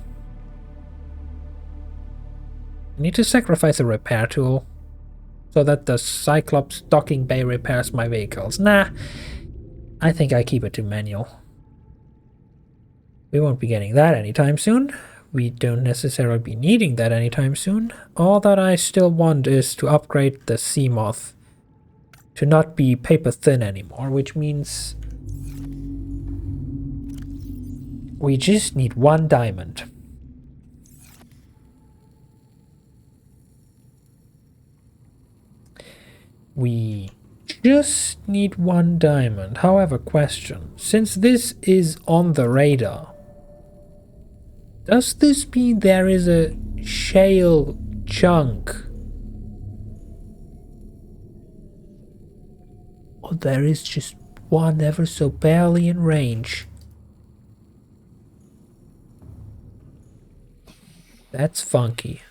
I need to sacrifice a repair tool so that the Cyclops docking bay repairs my vehicles. Nah, I think I keep it to manual. We won't be getting that anytime soon. We don't necessarily be needing that anytime soon. All that I still want is to upgrade the Seamoth to not be paper thin anymore, which means we just need 1 diamond. We just need 1 diamond. However, question, since this is on the radar, does this mean there is a shale chunk? Or there is just one ever so barely in range? That's funky.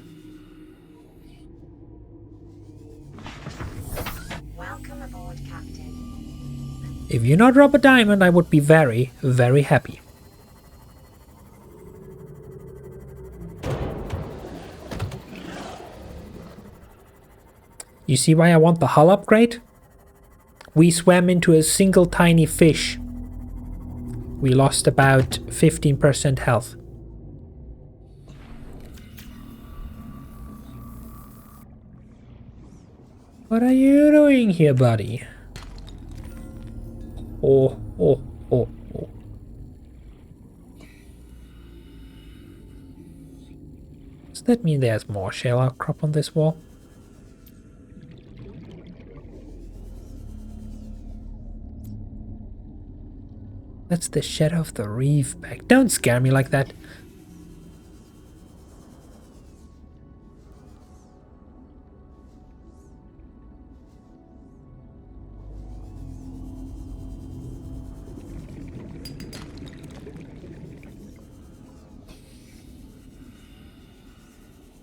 Welcome aboard, Captain. If you not drop a diamond, I would be very, very happy. You see why I want the hull upgrade? We swam into a single tiny fish. We lost about 15% health. What are you doing here, buddy? Oh, oh, oh, oh. Does that mean there's more shell outcrop on this wall? That's the shadow of the reef back. Don't scare me like that.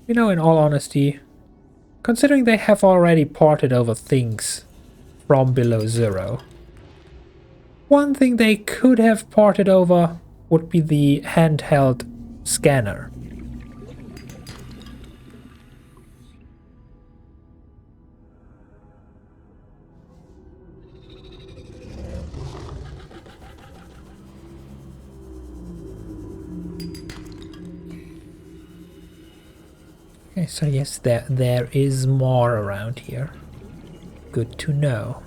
You know, in all honesty, considering they have already ported over things from below zero, one thing they could have ported over would be the handheld scanner. Okay, so yes, there is more around here. Good to know.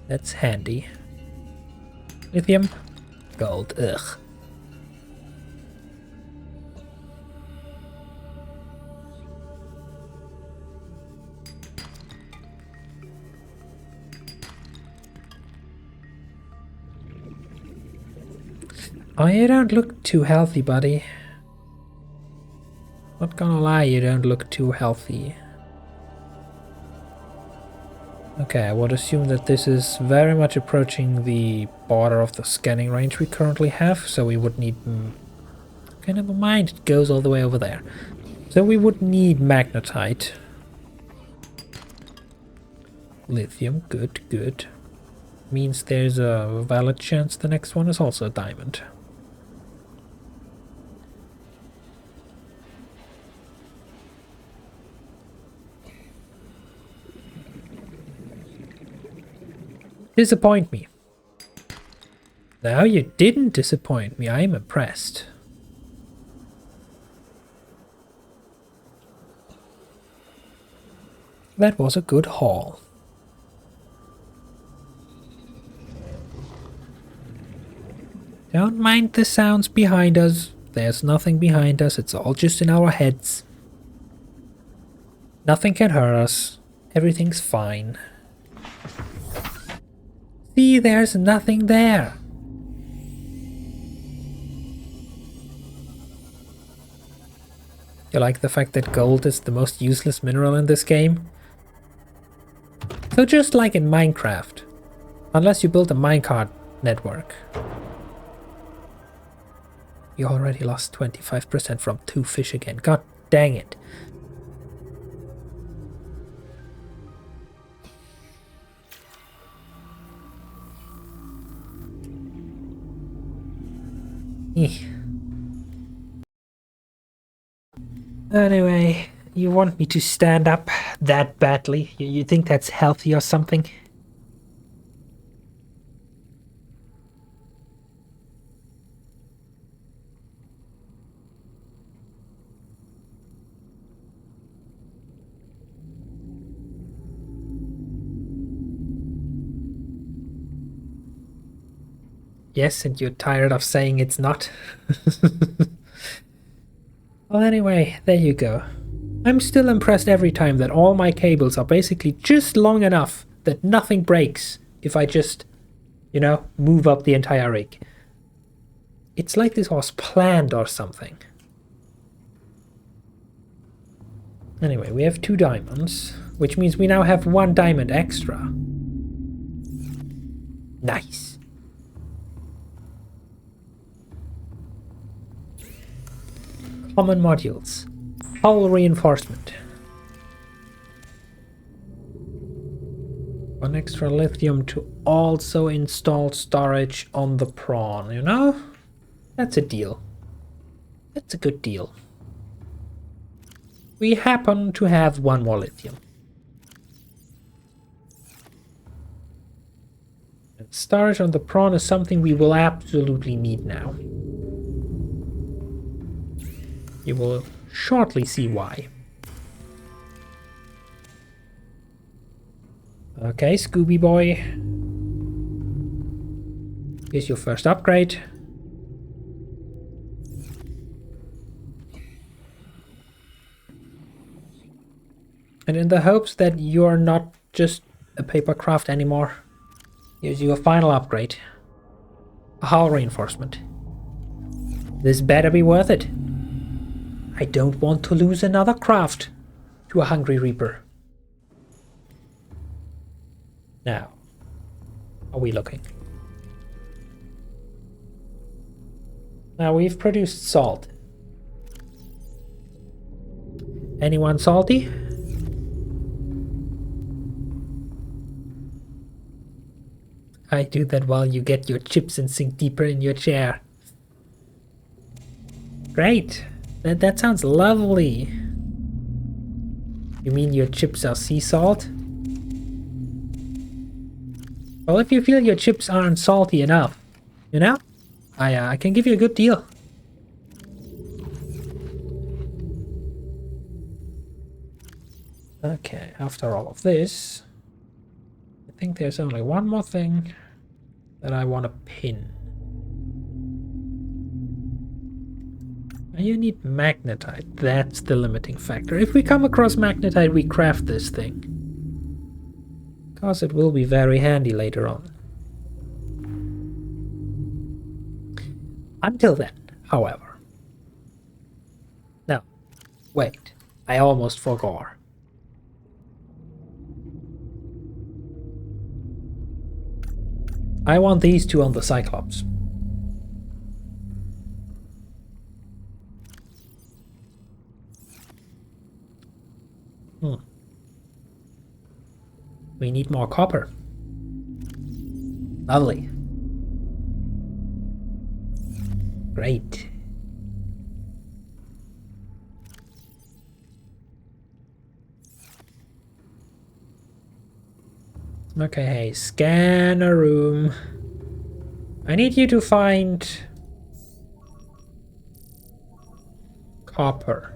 That's handy. Lithium? Gold, ugh. Oh, you don't look too healthy, buddy. Not gonna lie, you don't look too healthy. Okay, I would assume that this is very much approaching the border of the scanning range we currently have, so we would need... Okay, never mind, it goes all the way over there. So we would need magnetite. Lithium, good, good. Means there's a valid chance the next one is also a diamond. Disappoint me. No, you didn't disappoint me. I'm impressed. That was a good haul. Don't mind the sounds behind us. There's nothing behind us. It's all just in our heads. Nothing can hurt us. Everything's fine. See, there's nothing there. You like the fact that gold is the most useless mineral in this game? So just like in Minecraft, unless you build a minecart network. You already lost 25% from 2 fish again. God dang it. Anyway, you want me to stand up that badly? You think that's healthy or something? Yes, and you're tired of saying it's not? Well, anyway, there you go. I'm still impressed every time that all my cables are basically just long enough that nothing breaks if I just, you know, move up the entire rig. It's like this was planned or something. Anyway, we have 2 diamonds, which means we now have 1 diamond extra. Nice. Common modules. Hull reinforcement. 1 extra lithium to also install storage on the prawn, you know? That's a deal. That's a good deal. We happen to have 1 more lithium. Storage on the prawn is something we will absolutely need now. You will shortly see why. Okay, Scooby boy. Here's your first upgrade. And in the hopes that you're not just a paper craft anymore, here's your final upgrade. A hull reinforcement. This better be worth it. I don't want to lose another craft to a hungry reaper. Now, how are we looking? Now we've produced salt. Anyone salty? I do that while you get your chips and sink deeper in your chair. Great. That sounds lovely. You mean your chips are sea salt? Well, if you feel your chips aren't salty enough, you know, I can give you a good deal. Okay, after all of this, I think there's only one more thing that I want to pin. You need magnetite. That's the limiting factor. If we come across magnetite, we craft this thing. Because it will be very handy later on. Until then, however. No. Wait. I almost forgot. I want these two on the Cyclops. We need more copper. Lovely. Great. Okay, hey, scan a room. I need you to find copper.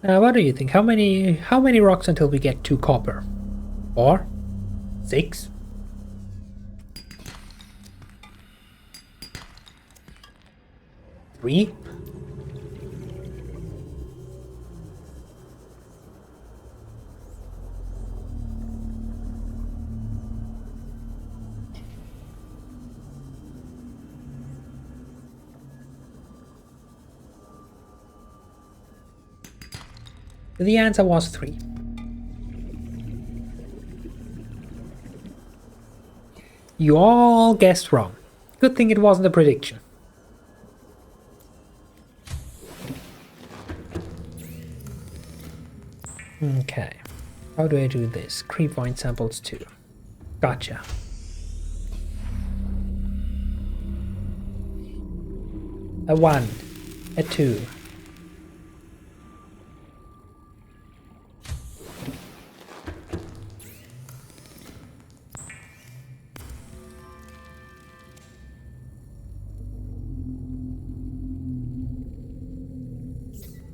What do you think? How many rocks until we get 2 copper? 4? 6? Three? The answer was 3. You all guessed wrong. Good thing it wasn't a prediction. Okay. How do I do this? Creep vine samples 2. Gotcha. A 1. A 2.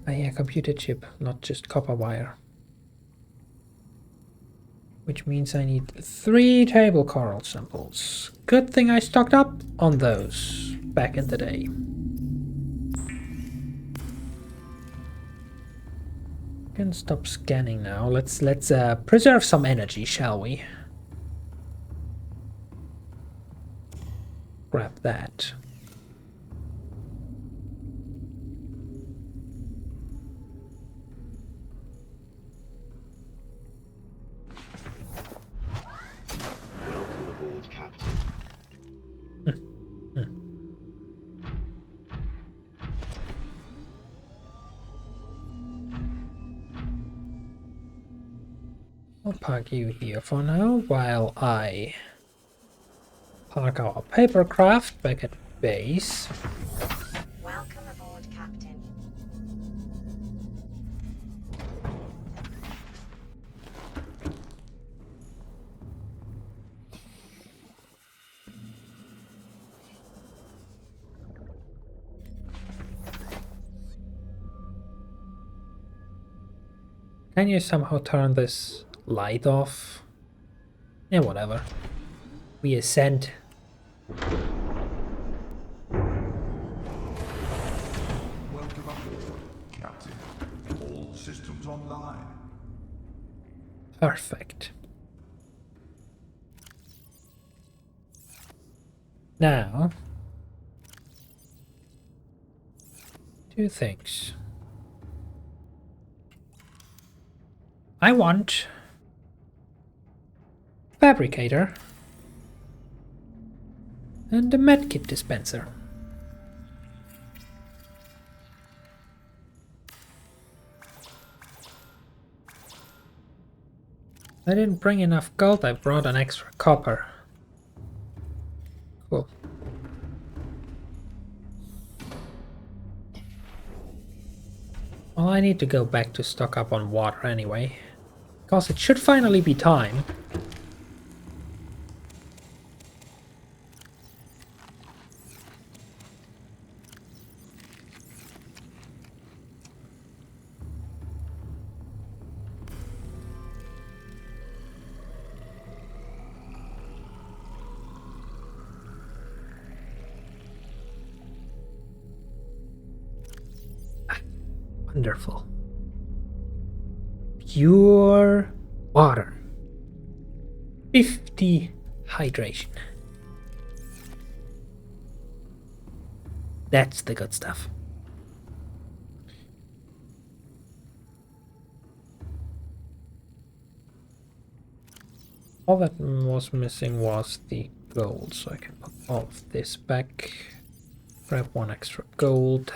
A computer chip, not just copper wire. Which means I need 3 table coral samples. Good thing I stocked up on those back in the day. Can stop scanning now. Let's preserve some energy, shall we? Grab that. I'll park you here for now while I park our papercraft back at base. Welcome aboard, Captain. Can you somehow turn this light off? Yeah, whatever. We ascend. Welcome aboard, Captain. All systems online. Perfect. Now, two things. I want fabricator and a medkit dispenser. I didn't bring enough gold, I brought an extra copper. Cool. Well, I need to go back to stock up on water anyway, because it should finally be time. Wonderful. Pure water. 50 hydration. That's the good stuff. All that was missing was the gold, so I can put all of this back. Grab one extra gold.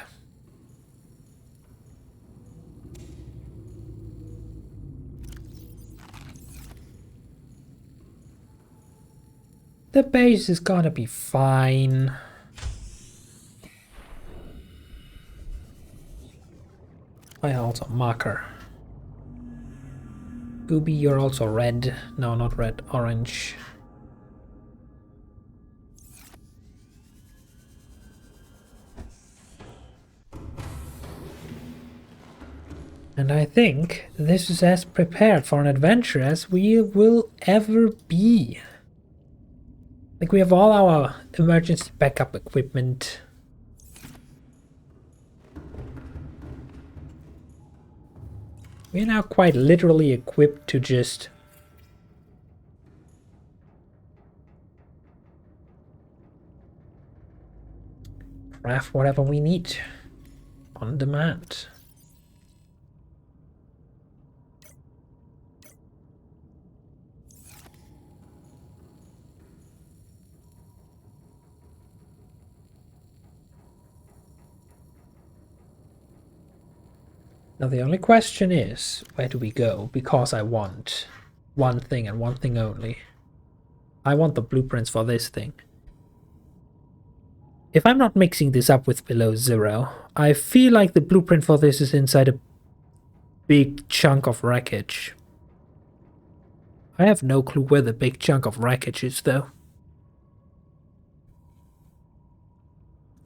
The base is gonna be fine. I also marker. Gooby, you're also red. No, not red, orange. And I think this is as prepared for an adventure as we will ever be. Like, we have all our emergency backup equipment. We're now quite literally equipped to just craft whatever we need on demand. Now the only question is, where do we go? Because I want one thing and one thing only. I want the blueprints for this thing. If I'm not mixing this up with below zero, I feel like the blueprint for this is inside a big chunk of wreckage. I have no clue where the big chunk of wreckage is, though.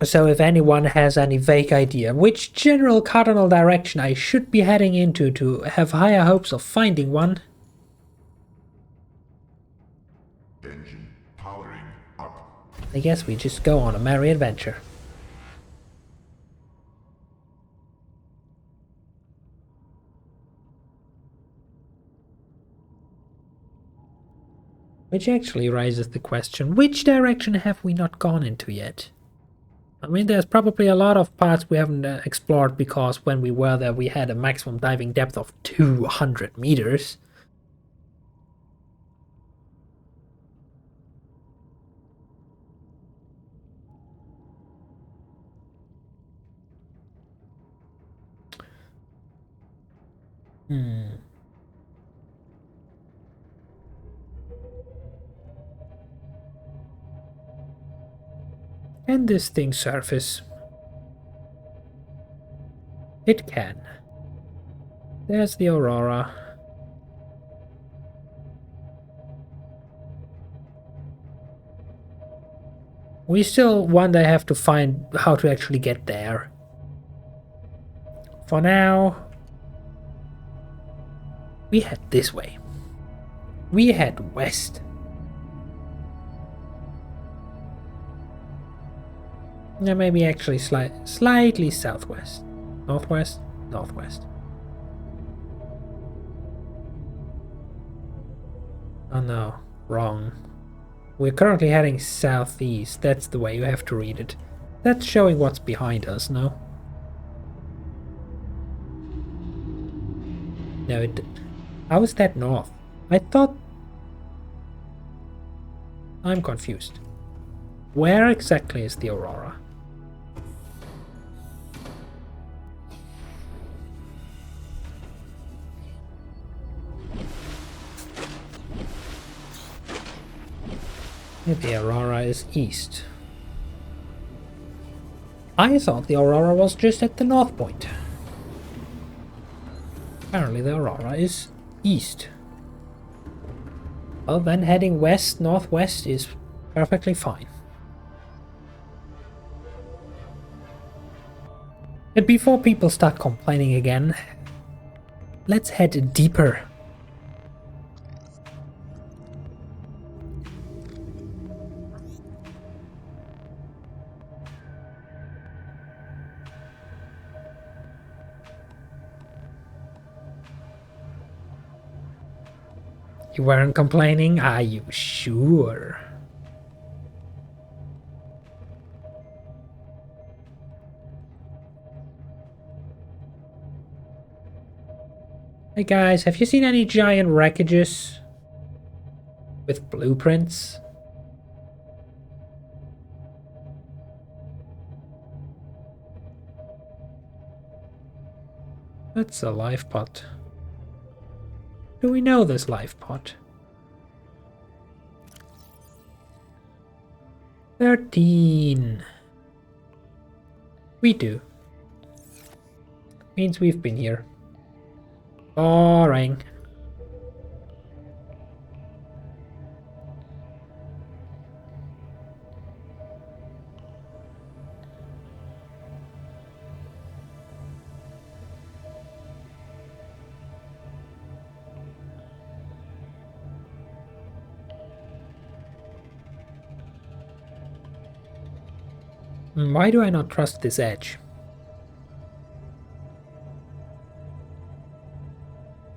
So if anyone has any vague idea which general cardinal direction I should be heading into to have higher hopes of finding one, Engine powering up. I guess we just go on a merry adventure. Which actually raises the question, which direction have we not gone into yet? I mean, there's probably a lot of parts we haven't explored because when we were there we had a maximum diving depth of 200 meters. Can this thing surface? It can. There's the Aurora. We still one day have to find how to actually get there. For now, we head this way. We head west. Yeah, maybe actually slightly southwest. Northwest? Northwest. Oh no, wrong. We're currently heading southeast. That's the way you have to read it. That's showing what's behind us, no? No, how is that north? I thought... I'm confused. Where exactly is the Aurora? The Aurora is east. I thought the Aurora was just at the north point. Apparently the Aurora is east. Well, then heading west, northwest is perfectly fine. And before people start complaining again, let's head deeper. You weren't complaining? Are you sure? Hey guys, have you seen any giant wreckages with blueprints? That's a life pod. Do we know this life pod? 13. We do. Means we've been here. Boring. Why do I not trust this edge?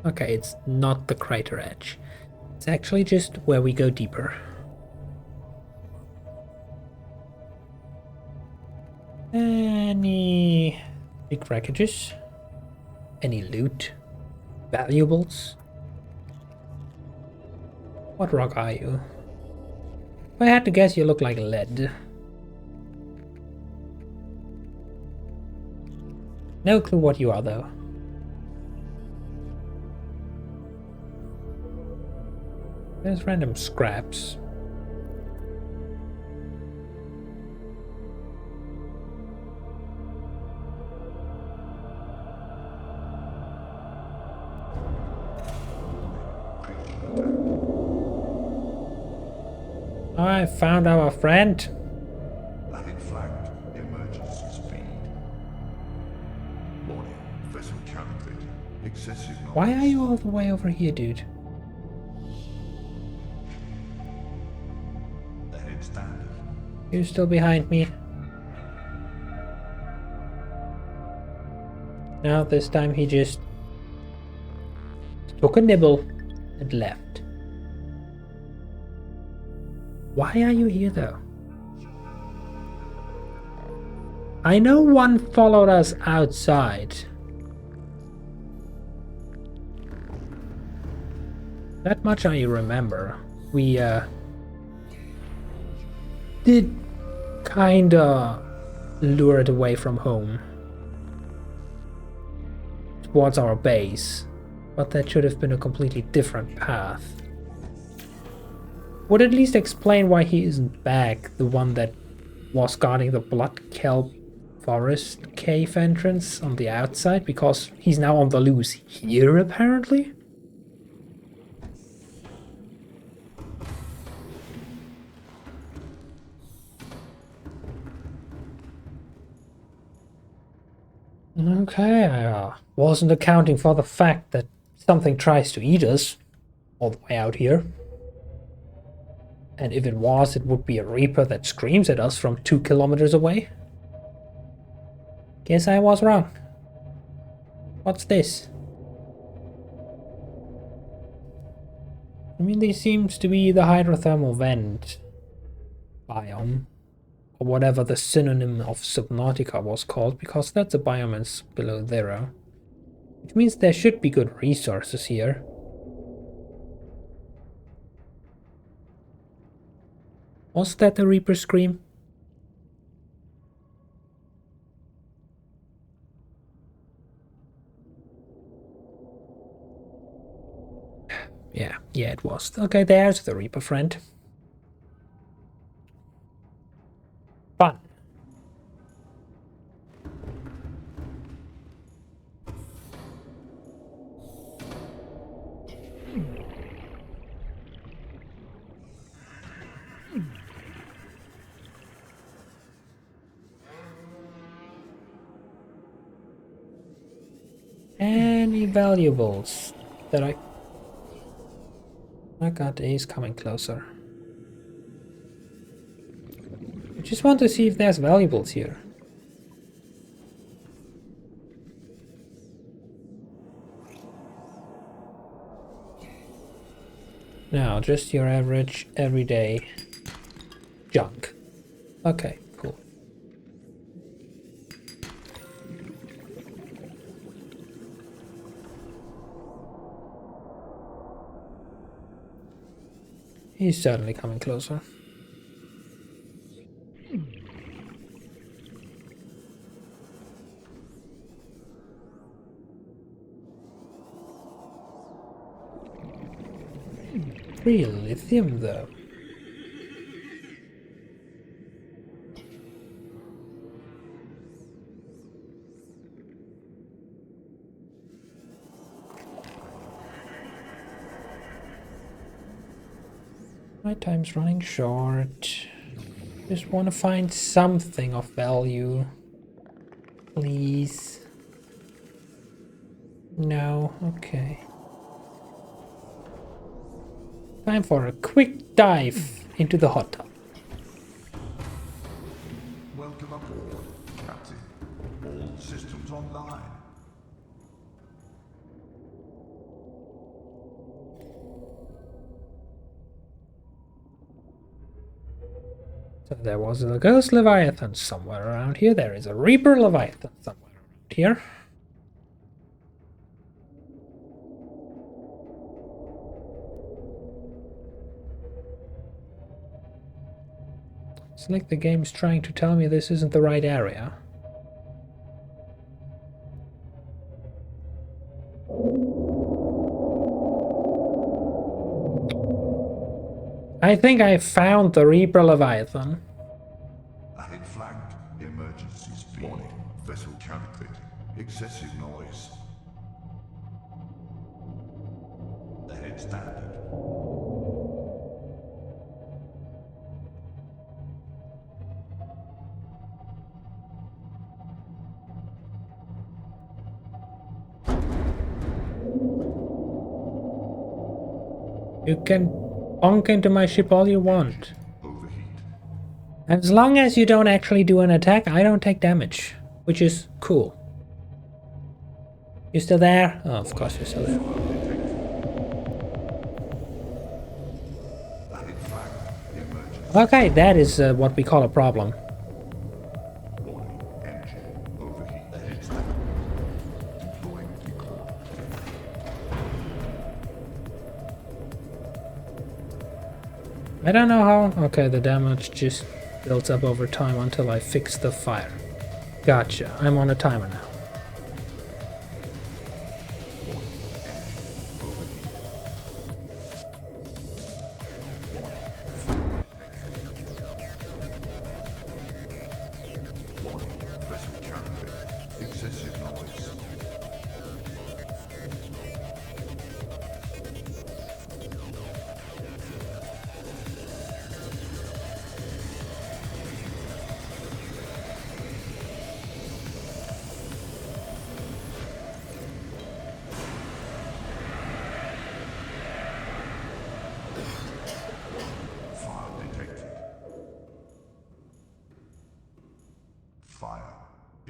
Okay, it's not the crater edge. It's actually just where we go deeper. Any big wreckages? Any loot? Valuables? What rock are you? If I had to guess, you look like lead. No clue what you are, though. There's random scraps. I found our friend. Landing flagged. Emergency speed. Warning. Vessel counterfeit. Excessive noise. Why are you all the way over here, dude? The head standard. You're still behind me. Now this time he just took a nibble and left. Why are you here though? I know one followed us outside. That much I remember. We did kinda lure it away from home towards our base, but that should have been a completely different path. Would at least explain why he isn't back, the one that was guarding the blood kelp forest cave entrance on the outside, because he's now on the loose here apparently. Okay, I wasn't accounting for the fact that something tries to eat us all the way out here. And if it was, it would be a Reaper that screams at us from 2 kilometers away. Guess I was wrong. What's this? I mean, this seems to be the hydrothermal vent biome, or whatever the synonym of Subnautica was called, because that's a biome is below zero. Which means there should be good resources here. Was that the Reaper scream? Yeah, it was. Okay, there's the Reaper friend. Fun. Any valuables that I... My god, he's coming closer. I just want to see if there's valuables here. No, just your average, everyday junk. Okay, cool. He's certainly coming closer. Real lithium, though. My time's running short. Just want to find something of value. Please. No, okay. Time for a quick dive into the hot tub. Welcome aboard, Captain. All systems online. So there was a ghost leviathan somewhere around here. There is a Reaper leviathan somewhere around here. It's like the game's trying to tell me this isn't the right area. I think I found the Reaper leviathan. Ahead flagged. Emergency speed. Warning. Vessel counterfeit. Excessive noise. Ahead standard. You can bonk into my ship all you want. Overheat. As long as you don't actually do an attack, I don't take damage. Which is cool. You still there? Oh, of course you're still there. Ahead flagged. Emergency. Okay, that is what we call a problem. Warning. Engine. Overheat. Ahead standard. Deploying decoy. I don't know how... Okay, the damage just builds up over time until I fix the fire. Gotcha, I'm on a timer now.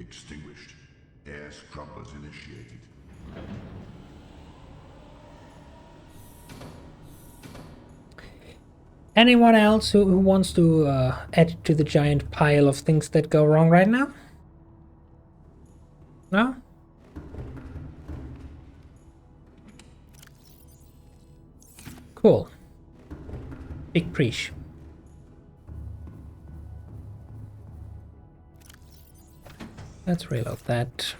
Extinguished. Air scrubbers initiated. Anyone else who wants to add to the giant pile of things that go wrong right now? No? Cool. Big preach. Let's reload that.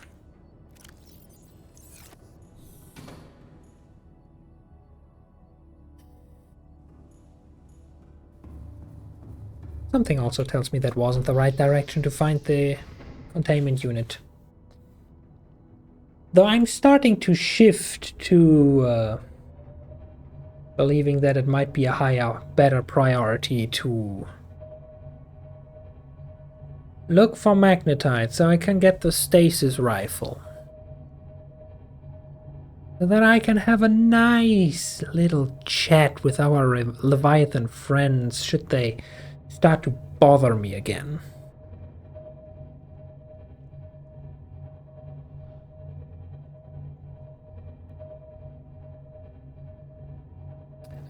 Something also tells me that wasn't the right direction to find the containment unit. Though I'm starting to shift to believing that it might be a higher, better priority to look for magnetite so I can get the stasis rifle. So that I can have a nice little chat with our Leviathan friends should they start to bother me again.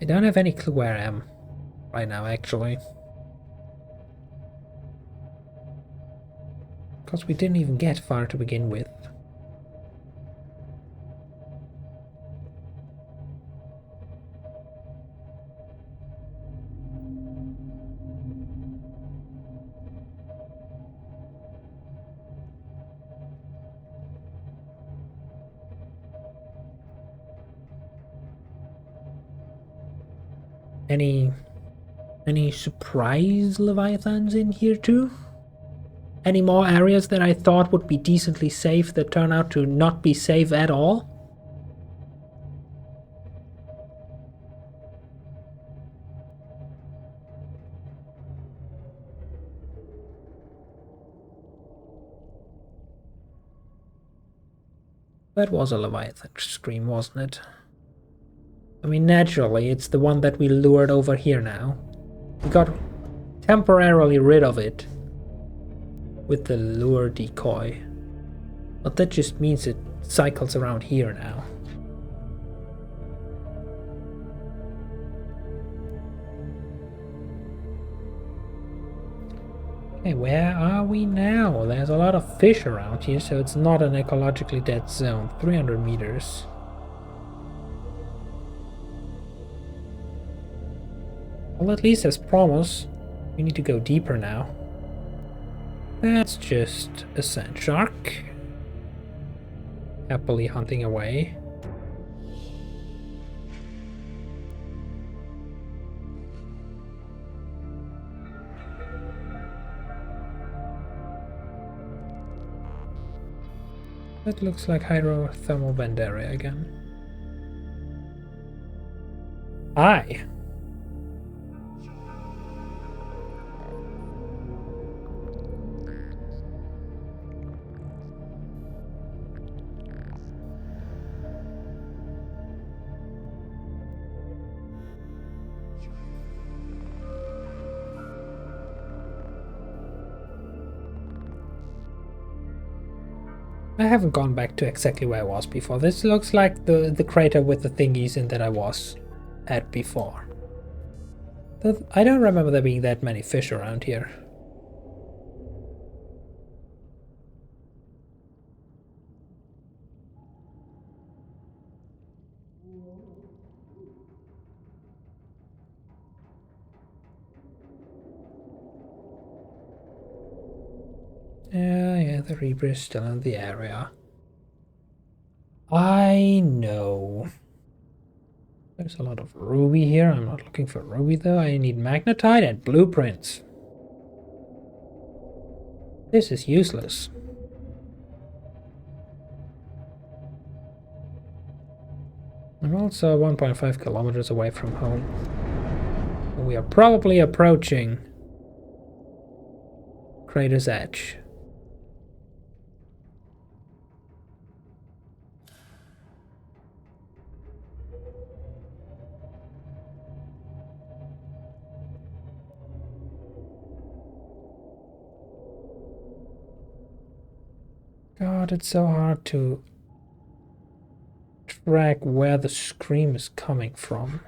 I don't have any clue where I am right now, actually. Because we didn't even get far to begin with. Any surprise leviathans in here too? Any more areas that I thought would be decently safe that turn out to not be safe at all? That was a leviathan scream, wasn't it? I mean, naturally, it's the one that we lured over here now. We got temporarily rid of it with the lure decoy. But that just means it cycles around here now. Okay, where are we now? There's a lot of fish around here, so it's not an ecologically dead zone. 300 meters. Well, at least as promised, we need to go deeper now. That's just a sand shark. Happily hunting away. That looks like hydrothermal vent area again. Hi. I haven't gone back to exactly where I was before. This looks like the crater with the thingies in that I was at before. I don't remember there being that many fish around here. Yeah, the Reaper is still in the area. I know. There's a lot of ruby here. I'm not looking for ruby though. I need magnetite and blueprints. This is useless. I'm also 1.5 kilometers away from home. We are probably approaching Crater's Edge. God, it's so hard to track where the scream is coming from.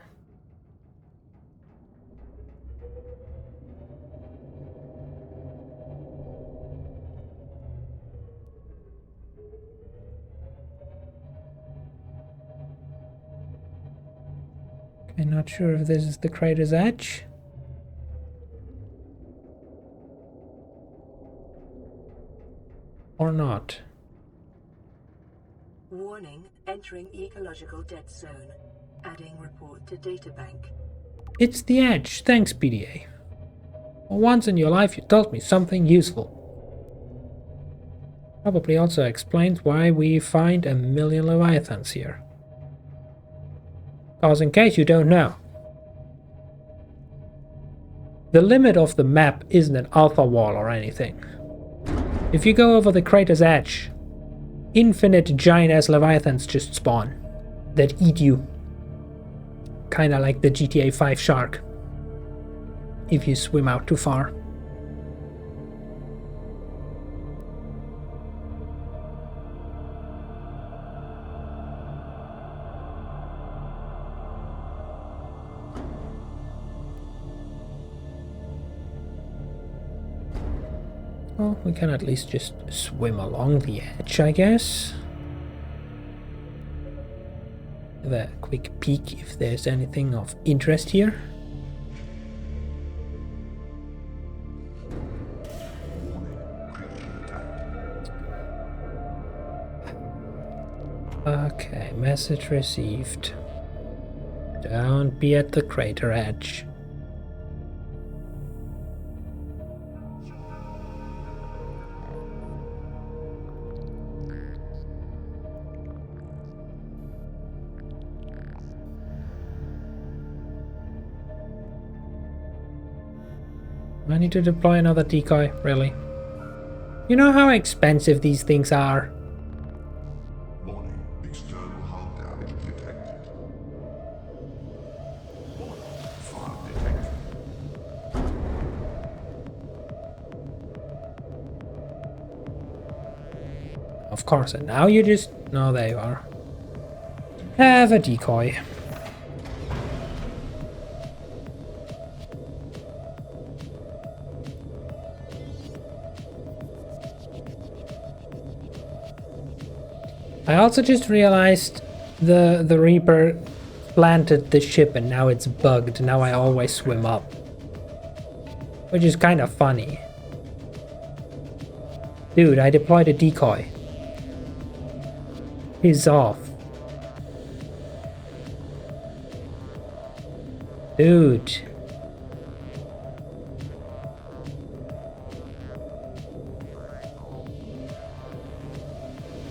Okay, not sure if this is the crater's edge. Or not. Warning, entering ecological dead zone. Adding report to databank. It's the edge. Thanks, PDA. For once in your life you told me something useful. Probably also explains why we find a million leviathans here. Cause in case you don't know, the limit of the map isn't an alpha wall or anything. If you go over the crater's edge, infinite giant-ass leviathans just spawn that eat you. Kinda like the GTA 5 shark. If you swim out too far. Well, we can at least just swim along the edge, I guess. Have a quick peek if there's anything of interest here. Okay, message received. Don't be at the crater edge. I need to deploy another decoy, really. You know how expensive these things are? Warning, external hull damage detected. Warning, fire detected. Of course, and now you just... No, there you are. Have a decoy. I also just realized the Reaper planted the ship and now it's bugged. Now I always swim up. Which is kind of funny. Dude, I deployed a decoy. He's off. Dude.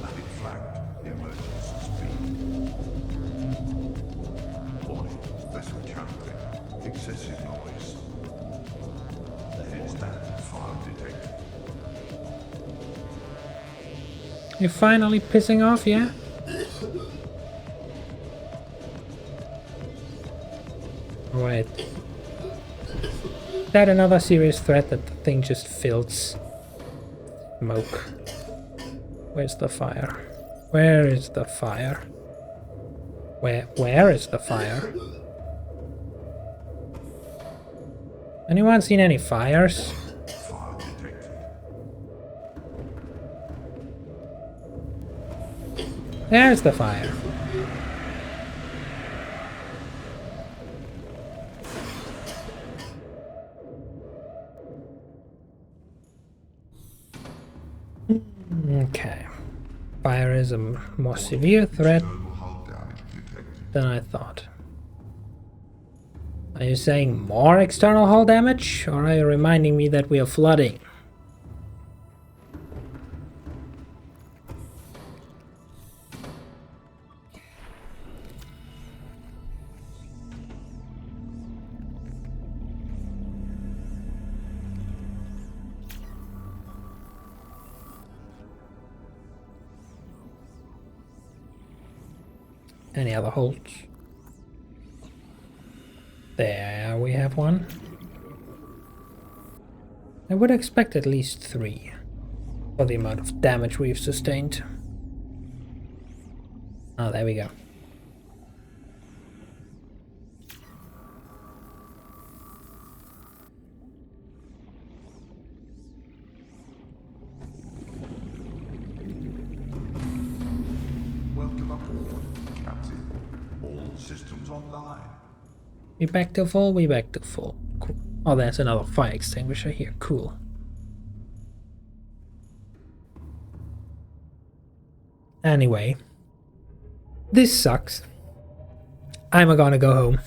Landing flagged. Emergency speed. Warning, vessel channeling. Excessive noise. Standard fire detected. You're finally pissing off, yeah? Wait. Is that another serious threat that the thing just fills smoke? Where's the fire? Where is the fire? Where is the fire? Anyone seen any fires? Fire detected. There's the fire. Okay. Fire is a more severe threat External hull damage detected. than I thought. Are you saying more external hull damage, or are you reminding me that we are flooding? Any other holes? There we have one. I would expect at least 3. for the amount of damage we've sustained. Oh, there we go. Welcome aboard, Captain. All systems online. We back to full, we back to full. Cool. Oh, there's another fire extinguisher here. Cool. Anyway, this sucks. I'm gonna go home.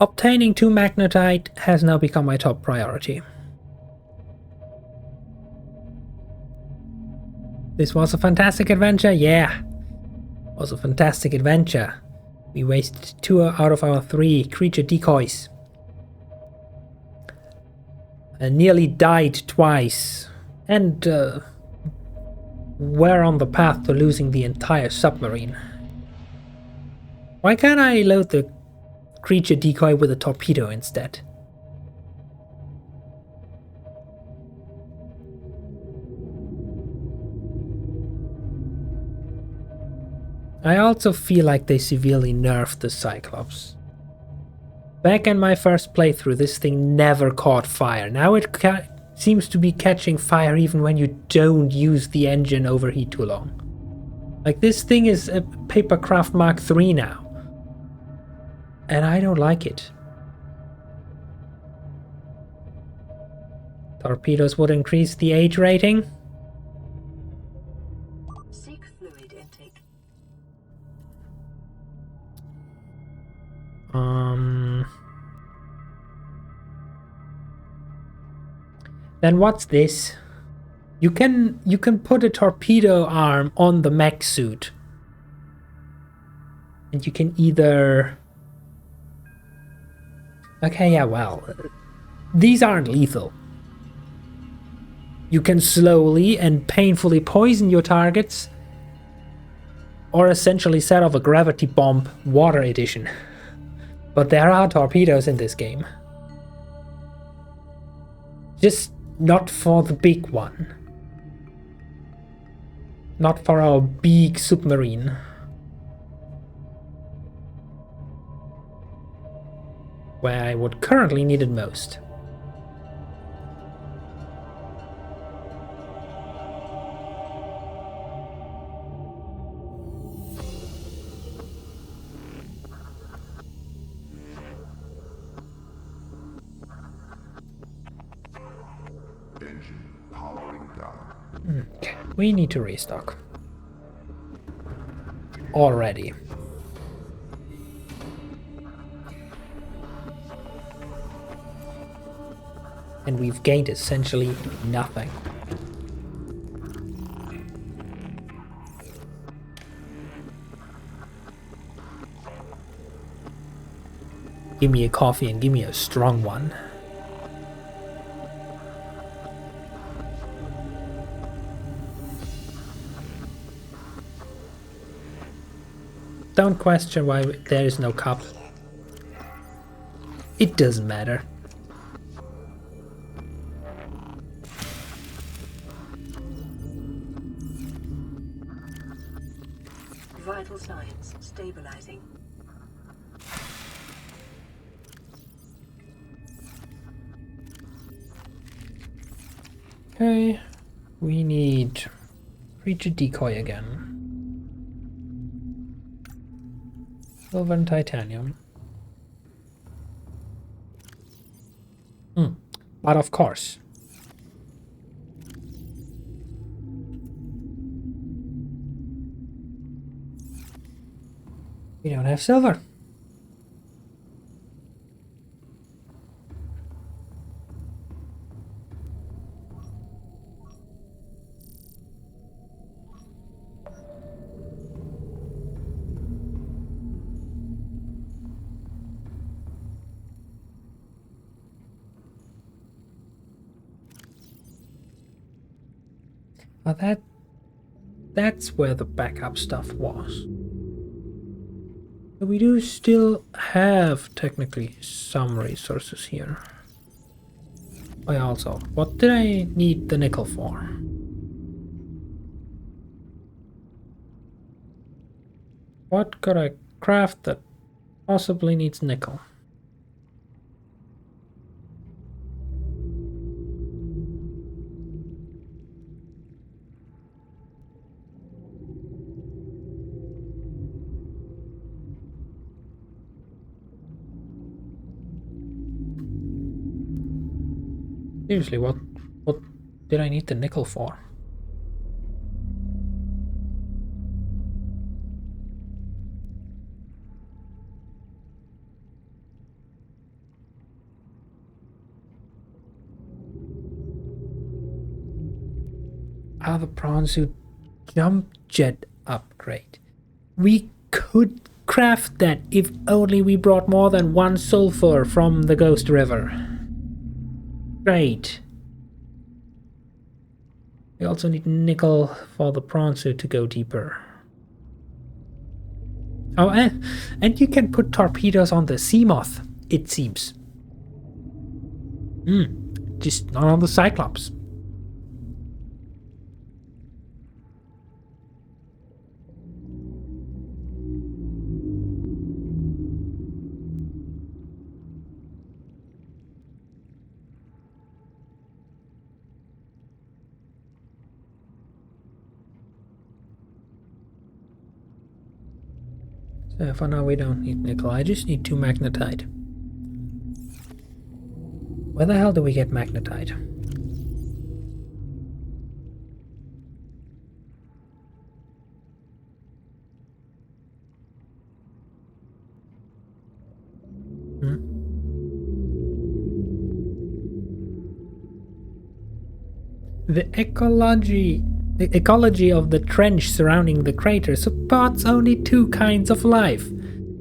Obtaining 2 magnetite has now become my top priority. This was a fantastic adventure, yeah. It was a fantastic adventure. We wasted 2 out of our 3 creature decoys. And nearly died twice. And we're on the path to losing the entire submarine. Why can't I load the creature decoy with a torpedo instead? I also feel like they severely nerfed the Cyclops. Back in my first playthrough, this thing never caught fire. Now it seems to be catching fire even when you don't use the engine overheat too long. Like, this thing is a Papercraft Mark III now. And I don't like it. Torpedoes would increase the age rating. Seek fluid intake. Then what's this? You can put a torpedo arm on the mech suit. And you can either... Okay, yeah, well, these aren't lethal. You can slowly and painfully poison your targets, or essentially set off a gravity bomb, water edition. But there are torpedoes in this game. Just not for the big one. Not for our big submarine. Where I would currently need it most. Engine powering down. Okay, we need to restock. Already. And we've gained essentially nothing. Give me a coffee and give me a strong one. Don't question why there is no cup. It doesn't matter. Vital signs stabilizing. Okay, we need creature decoy again. Silver and titanium. But of course. We don't have silver. Well, that's where the backup stuff was. But we do still have technically some resources here. Oh yeah, also, what did I need the nickel for? What could I craft that possibly needs nickel? Seriously, what did I need the nickel for? Ah, the prawn suit jump jet upgrade. We could craft that if only we brought more than one sulfur from the Ghost River. Great. We also need nickel for the prawn suit to go deeper. Oh, and you can put torpedoes on the Seamoth, it seems. Just not on the Cyclops. So for now we don't need nickel, I just need 2 magnetite. Where the hell do we get magnetite? The ecology of the trench surrounding the crater supports only 2 kinds of life,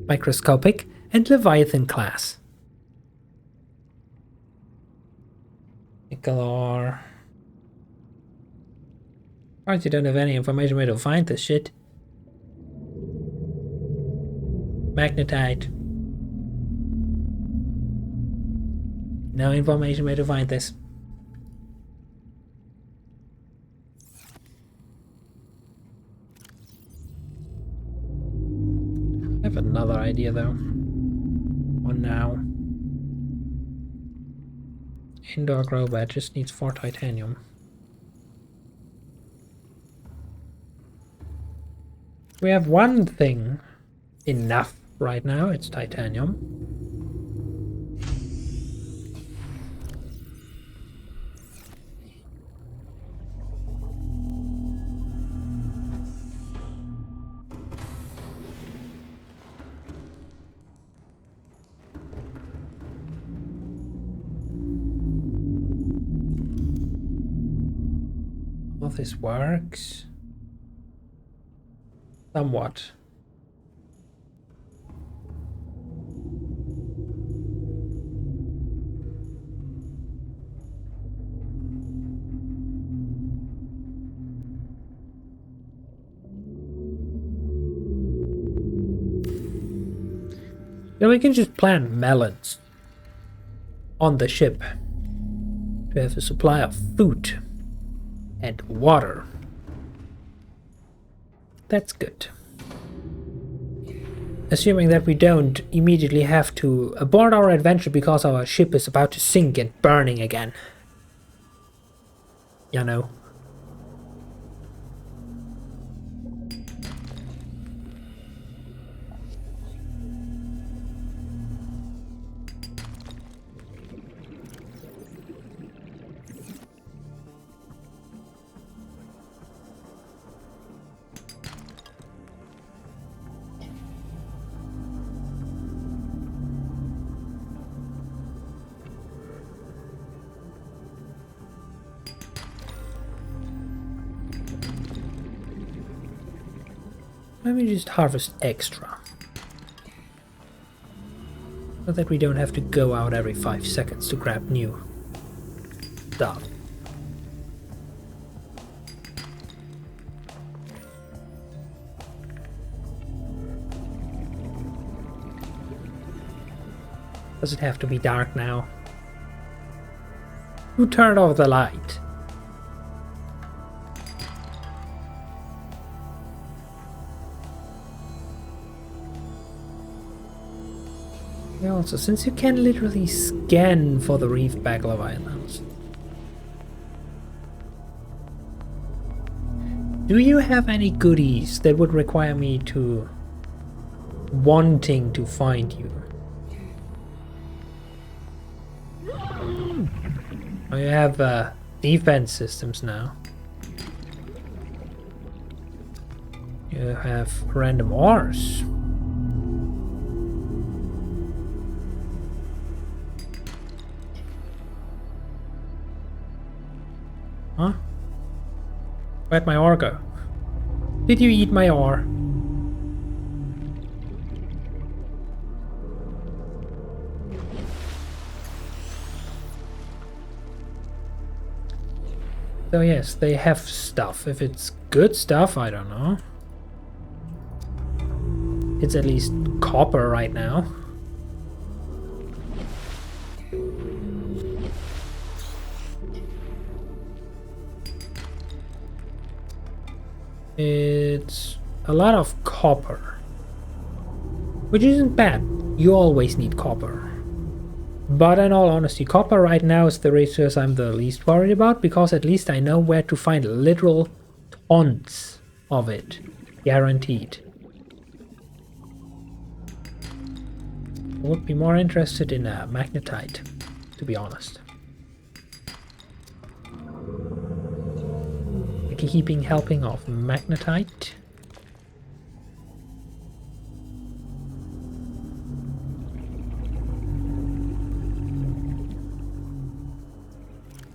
microscopic and leviathan class. Nickel ore. Of course you don't have any information where to find this shit. Magnetite. No information where to find this. I have another idea though. For now. Indoor grow bed just needs 4 titanium. We have one thing enough right now, it's titanium. Well, this works. Somewhat. Then we can just plant melons on the ship to have a supply of food and water. That's good. Assuming that we don't immediately have to abort our adventure because our ship is about to sink and burning again. You know. Let me just harvest extra. So that we don't have to go out every 5 seconds to grab new stuff. Does it have to be dark now? Who turned off the light? Yeah, also, since you can literally scan for the reef-back leviathans, do you have any goodies that would require me to wanting to find you? Oh, you have defense systems now. You have random ores. Huh? Where'd my ore go? Did you eat my ore? So yes, they have stuff. If it's good stuff, I don't know. It's at least copper right now. It's a lot of copper, which isn't bad. You always need copper. But in all honesty, copper right now is the resource I'm the least worried about, because at least I know where to find literal tons of it. Guaranteed. I would be more interested in magnetite, to be honest. Keeping helping of magnetite.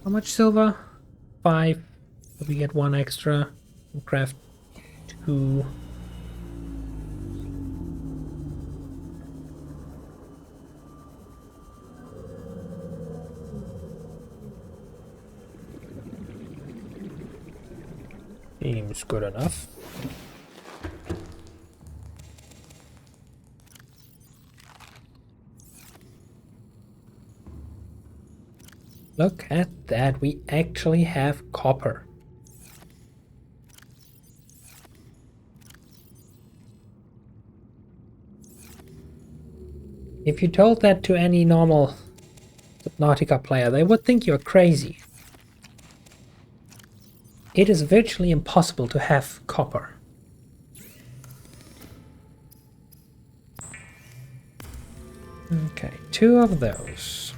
How much silver? 5. We get 1 extra. We'll craft 2. Seems good enough. Look at that, we actually have copper. If you told that to any normal Subnautica player, they would think you're crazy. It is virtually impossible to have copper. Okay, 2 of those.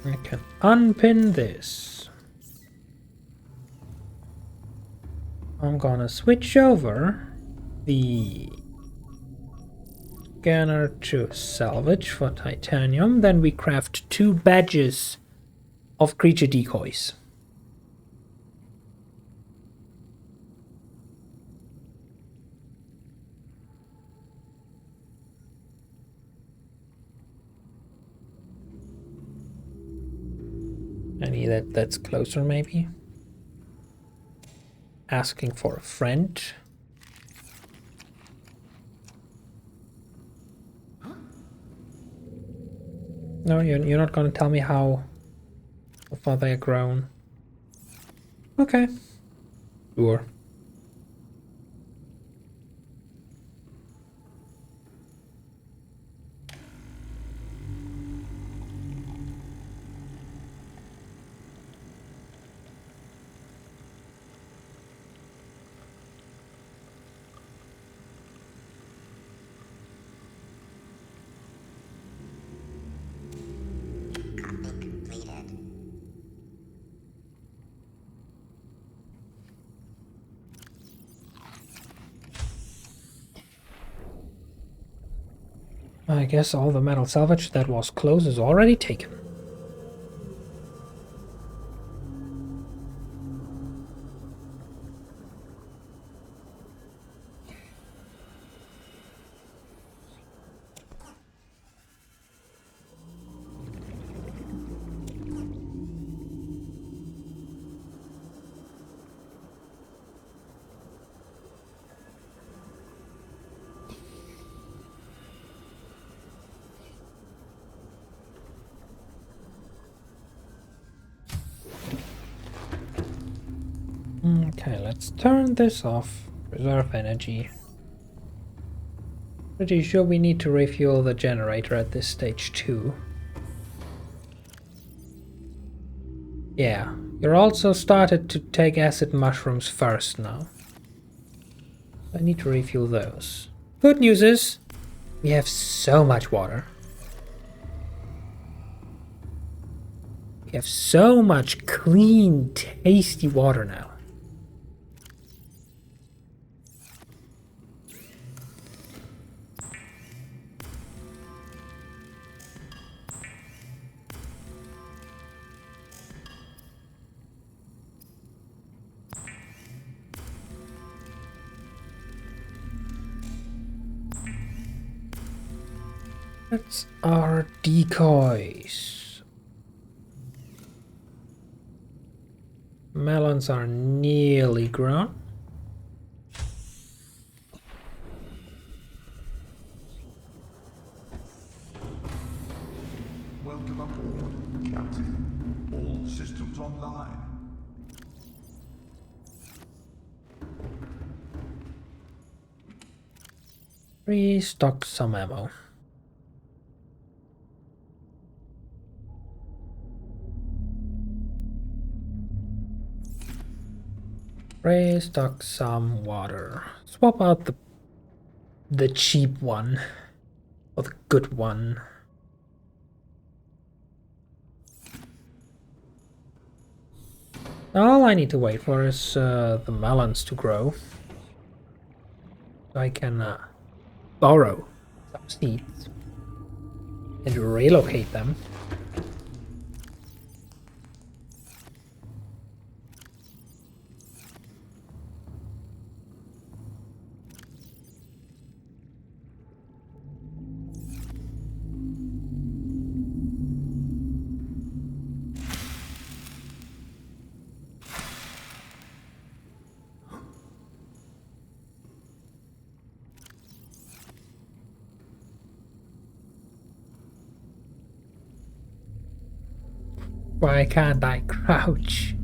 I can unpin this. I'm gonna switch over the scanner to salvage for titanium. Then we craft 2 badges of creature decoys. Any that's closer, maybe? Asking for a friend. No, you're not gonna tell me how far they are grown. Okay. Sure. I guess all the metal salvage that was close is already taken. Okay, let's turn this off. Reserve energy. Pretty sure we need to refuel the generator at this stage too. Yeah, you're also started to take acid mushrooms first now. I need to refuel those. Good news is, we have so much water. We have so much clean, tasty water now. That's our decoys. Melons are nearly grown. Welcome aboard, Captain. All systems online. Restock some ammo. Restock some water. Swap out the cheap one or the good one. All I need to wait for is the melons to grow. So I can borrow some seeds and relocate them. Why can't I crouch?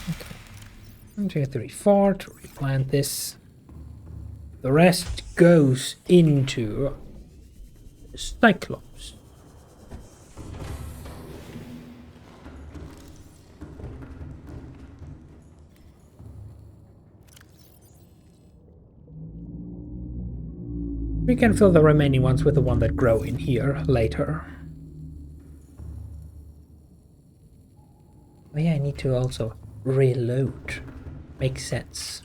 Okay. 1, 2, 3, 4 to replant this. The rest goes into Cyclops. We can fill the remaining ones with the one that grow in here later. Oh yeah, I need to also reload. Makes sense.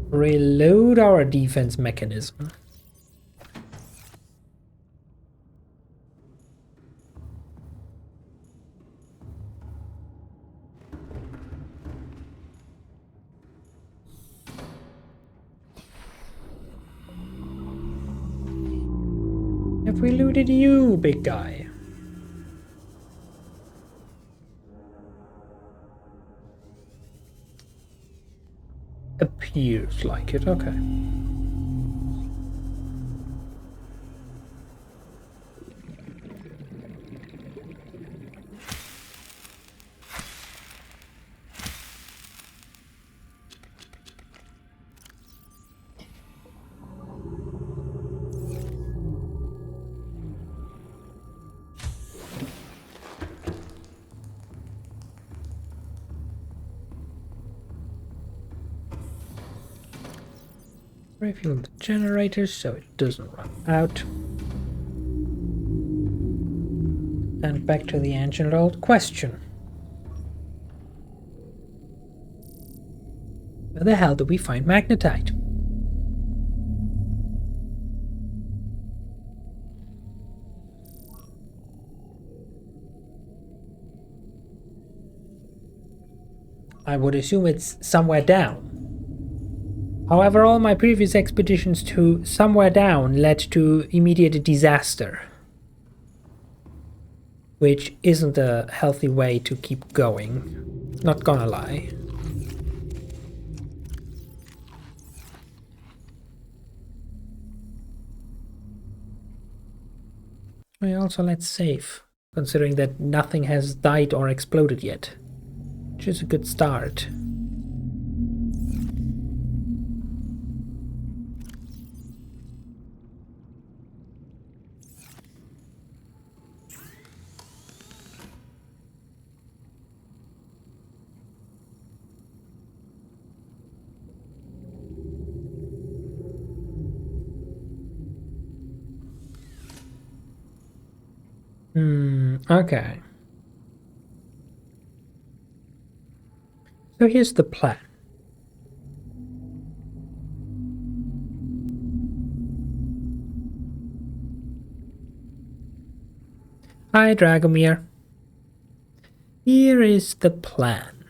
Reload our defense mechanism. Have we looted you, big guy? Appears like it, okay. Refuel the generators so it doesn't run out. And back to the ancient old question. Where the hell do we find magnetite? I would assume it's somewhere down. However, all my previous expeditions to somewhere down led to immediate disaster, which isn't a healthy way to keep going, not gonna lie. Also, let's save, considering that nothing has died or exploded yet, which is a good start. Okay. So here's the plan. Hi, Dragomir. Here is the plan.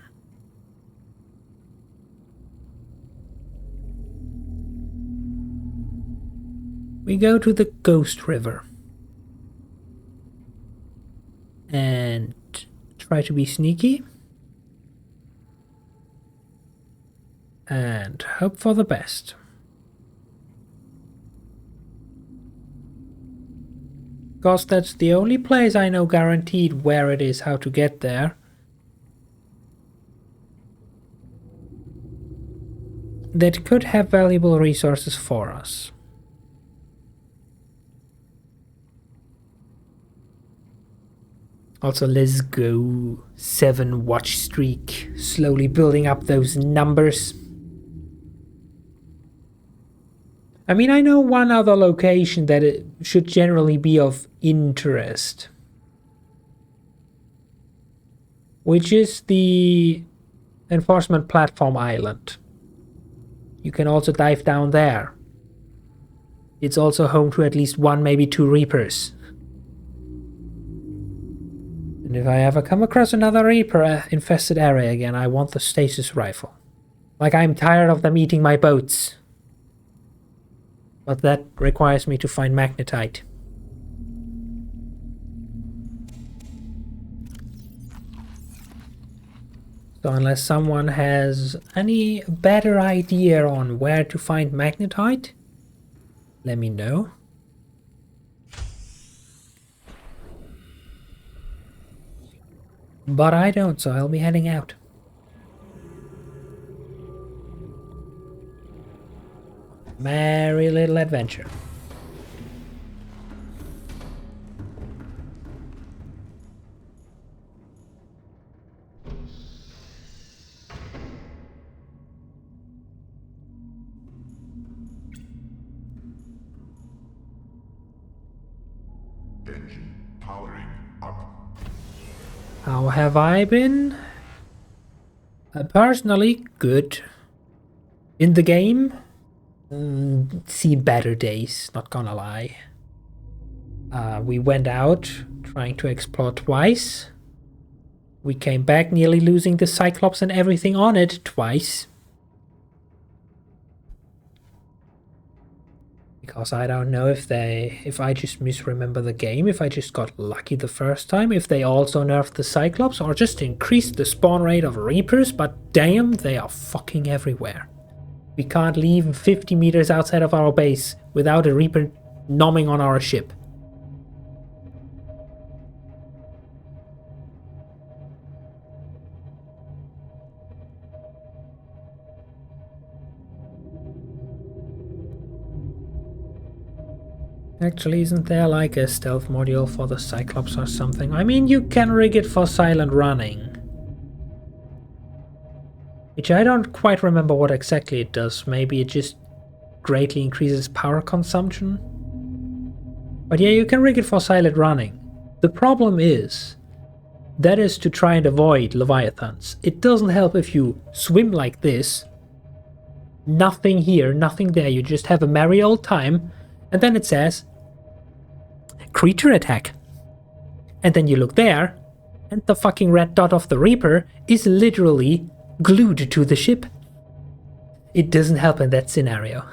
We go to the Ghost River and try to be sneaky and hope for the best. Because that's the only place I know guaranteed where it is, how to get there. That could have valuable resources for us. Also, let's go. 7 watch streak. Slowly building up those numbers. I mean, I know one other location that it should generally be of interest, which is the Enforcement Platform Island. You can also dive down there. It's also home to at least 1, maybe 2 Reapers. And if I ever come across another Reaper infested area again, I want the stasis rifle. Like, I'm tired of them eating my boats. But that requires me to find magnetite. So unless someone has any better idea on where to find magnetite, let me know. But I don't, so I'll be heading out. Merry little adventure. Engine powering up. How have I been? Personally, good. In the game, seen better days, not gonna lie. We went out trying to explore twice. We came back nearly losing the Cyclops and everything on it twice. Because I don't know if I just misremember the game, if I just got lucky the first time, if they also nerfed the Cyclops or just increased the spawn rate of Reapers, but damn, they are fucking everywhere. We can't leave 50 meters outside of our base without a Reaper nomming on our ship. Actually, isn't there like a stealth module for the Cyclops or something? I mean, you can rig it for silent running. Which I don't quite remember what exactly it does. Maybe it just greatly increases power consumption. But yeah, you can rig it for silent running. The problem is, that is to try and avoid leviathans. It doesn't help if you swim like this. Nothing here, nothing there, you just have a merry old time. And then it says, creature attack. And then you look there, and the fucking red dot of the Reaper is literally glued to the ship. It doesn't help in that scenario.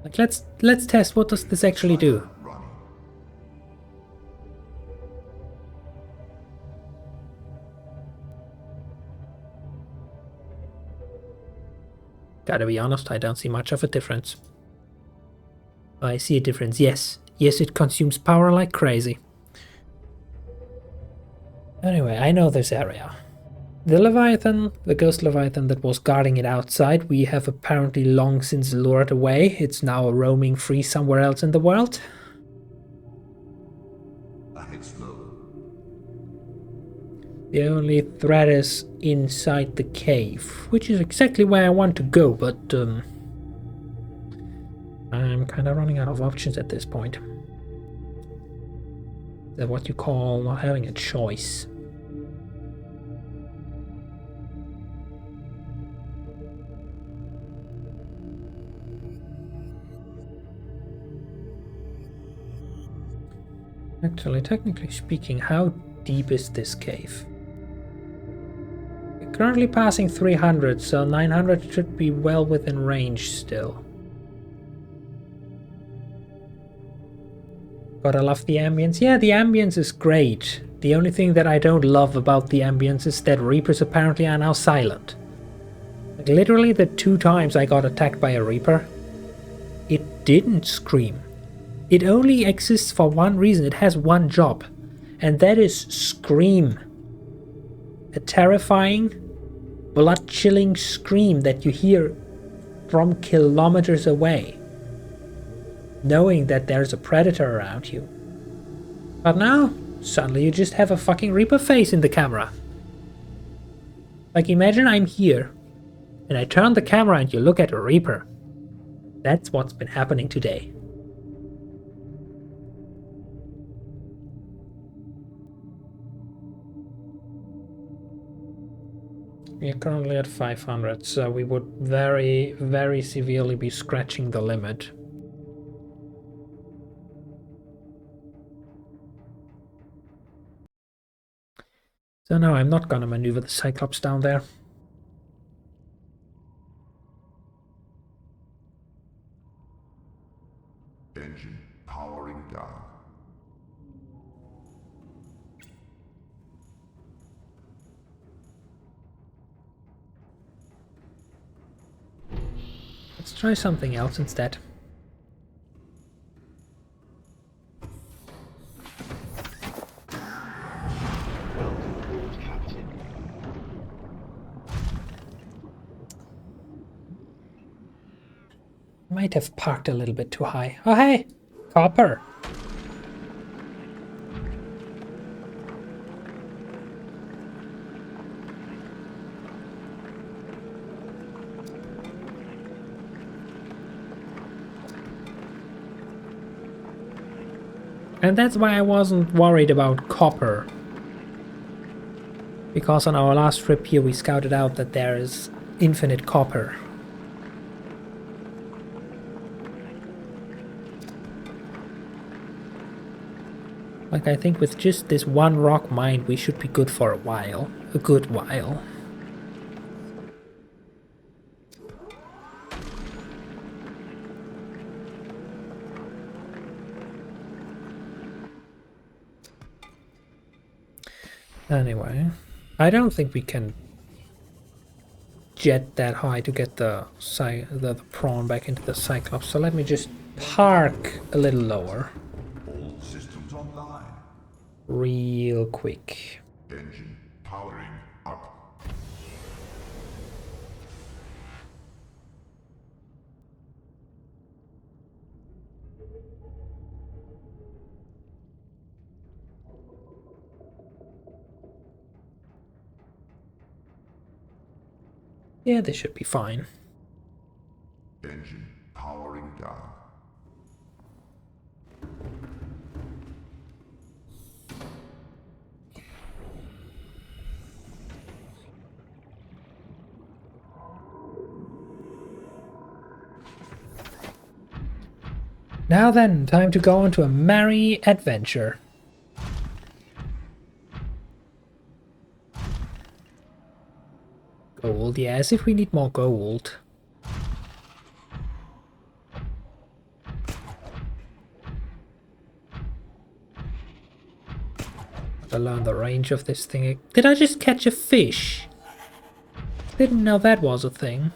Like, let's test, what does this actually do? Gotta be honest, I don't see much of a difference. I see a difference, yes. Yes, it consumes power like crazy. Anyway, I know this area. The Leviathan, the ghost Leviathan that was guarding it outside, we have apparently long since lured away. It's now roaming free somewhere else in the world. It's low. The only threat is inside the cave, which is exactly where I want to go, but I'm kind of running out of options at this point. Is that what you call not having a choice? Actually, technically speaking, how deep is this cave? We're currently passing 300, so 900 should be well within range still. Gotta love the ambience. Yeah, the ambience is great. The only thing that I don't love about the ambience is that Reapers apparently are now silent. Like literally the 2 times I got attacked by a Reaper, it didn't scream. It only exists for one reason, it has one job, and that is scream. A terrifying, blood-chilling scream that you hear from kilometers away, knowing that there's a predator around you. But now, suddenly you just have a fucking Reaper face in the camera. Like imagine I'm here, and I turn the camera and you look at a Reaper. That's what's been happening today. We are currently at 500, so we would very, very severely be scratching the limit. So no, I'm not gonna maneuver the Cyclops down there. Engine powering down. Let's try something else instead. Might have parked a little bit too high. Oh hey! Copper! And that's why I wasn't worried about copper. Because on our last trip here we scouted out that there is infinite copper. Like I think with just this one rock mine we should be good for a while. A good while. Anyway, I don't think we can jet that high to get the prawn back into the Cyclops, so let me just park a little lower. All systems online. Real quick. Engine powering up. Yeah, this should be fine. Engine powering down. Now then, time to go on to a merry adventure. Gold, yeah, as if we need more gold. Gotta learn the range of this thing. Did I just catch a fish? Didn't know that was a thing.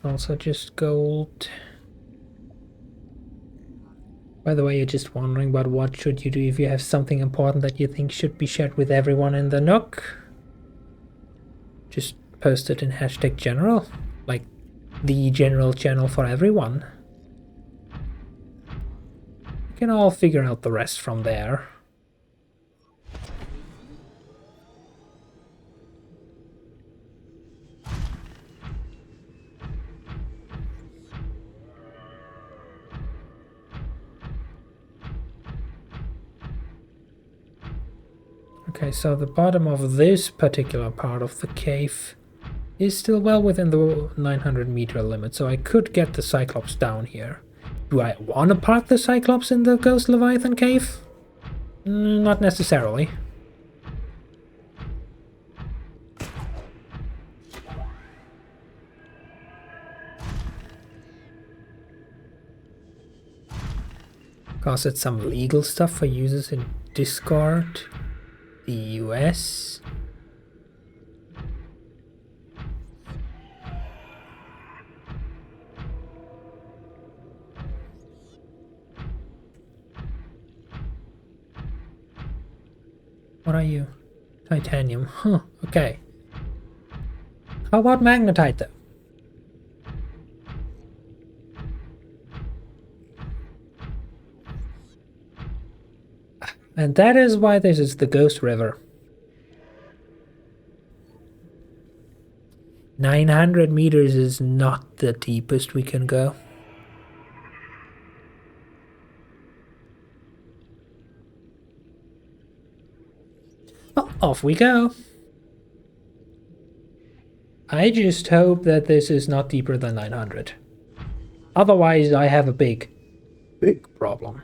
Also just gold. By the way, you're just wondering about what should you do if you have something important that you think should be shared with everyone in the Nook. Just post it in hashtag general, like the general channel for everyone. You can all figure out the rest from there. Okay, so the bottom of this particular part of the cave is still well within the 900 meter limit, so I could get the Cyclops down here. Do I want to park the Cyclops in the Ghost Leviathan cave? Not necessarily. Cause it's some legal stuff for users in Discord. The US. What are you? Titanium. Huh, okay. How about magnetite though? And that is why this is the Ghost River. 900 meters is not the deepest we can go. Well, off we go. I just hope that this is not deeper than 900. Otherwise, I have a big problem.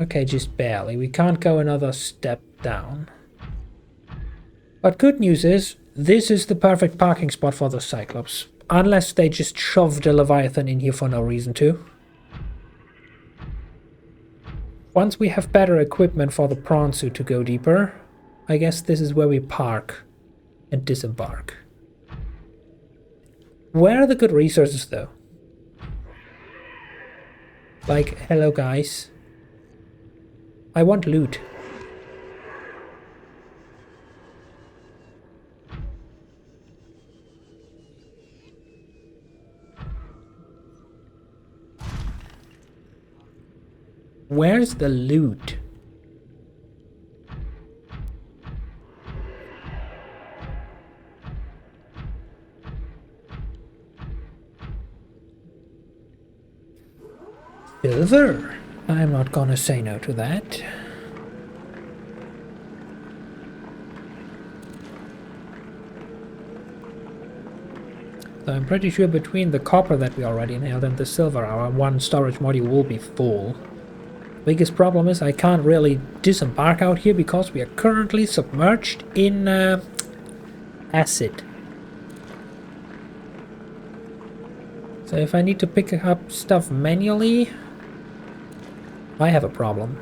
Okay, just barely. We can't go another step down. But good news is, this is the perfect parking spot for the Cyclops. Unless they just shoved a Leviathan in here for no reason to. Once we have better equipment for the prawn suit to go deeper, I guess this is where we park and disembark. Where are the good resources though? Like, hello guys. I want loot. Where's the loot? Silver. I'm not gonna say no to that. So I'm pretty sure between the copper that we already inhaled and the silver, our one storage module will be full. Biggest problem is I can't really disembark out here because we are currently submerged in acid. So if I need to pick up stuff manually, I have a problem.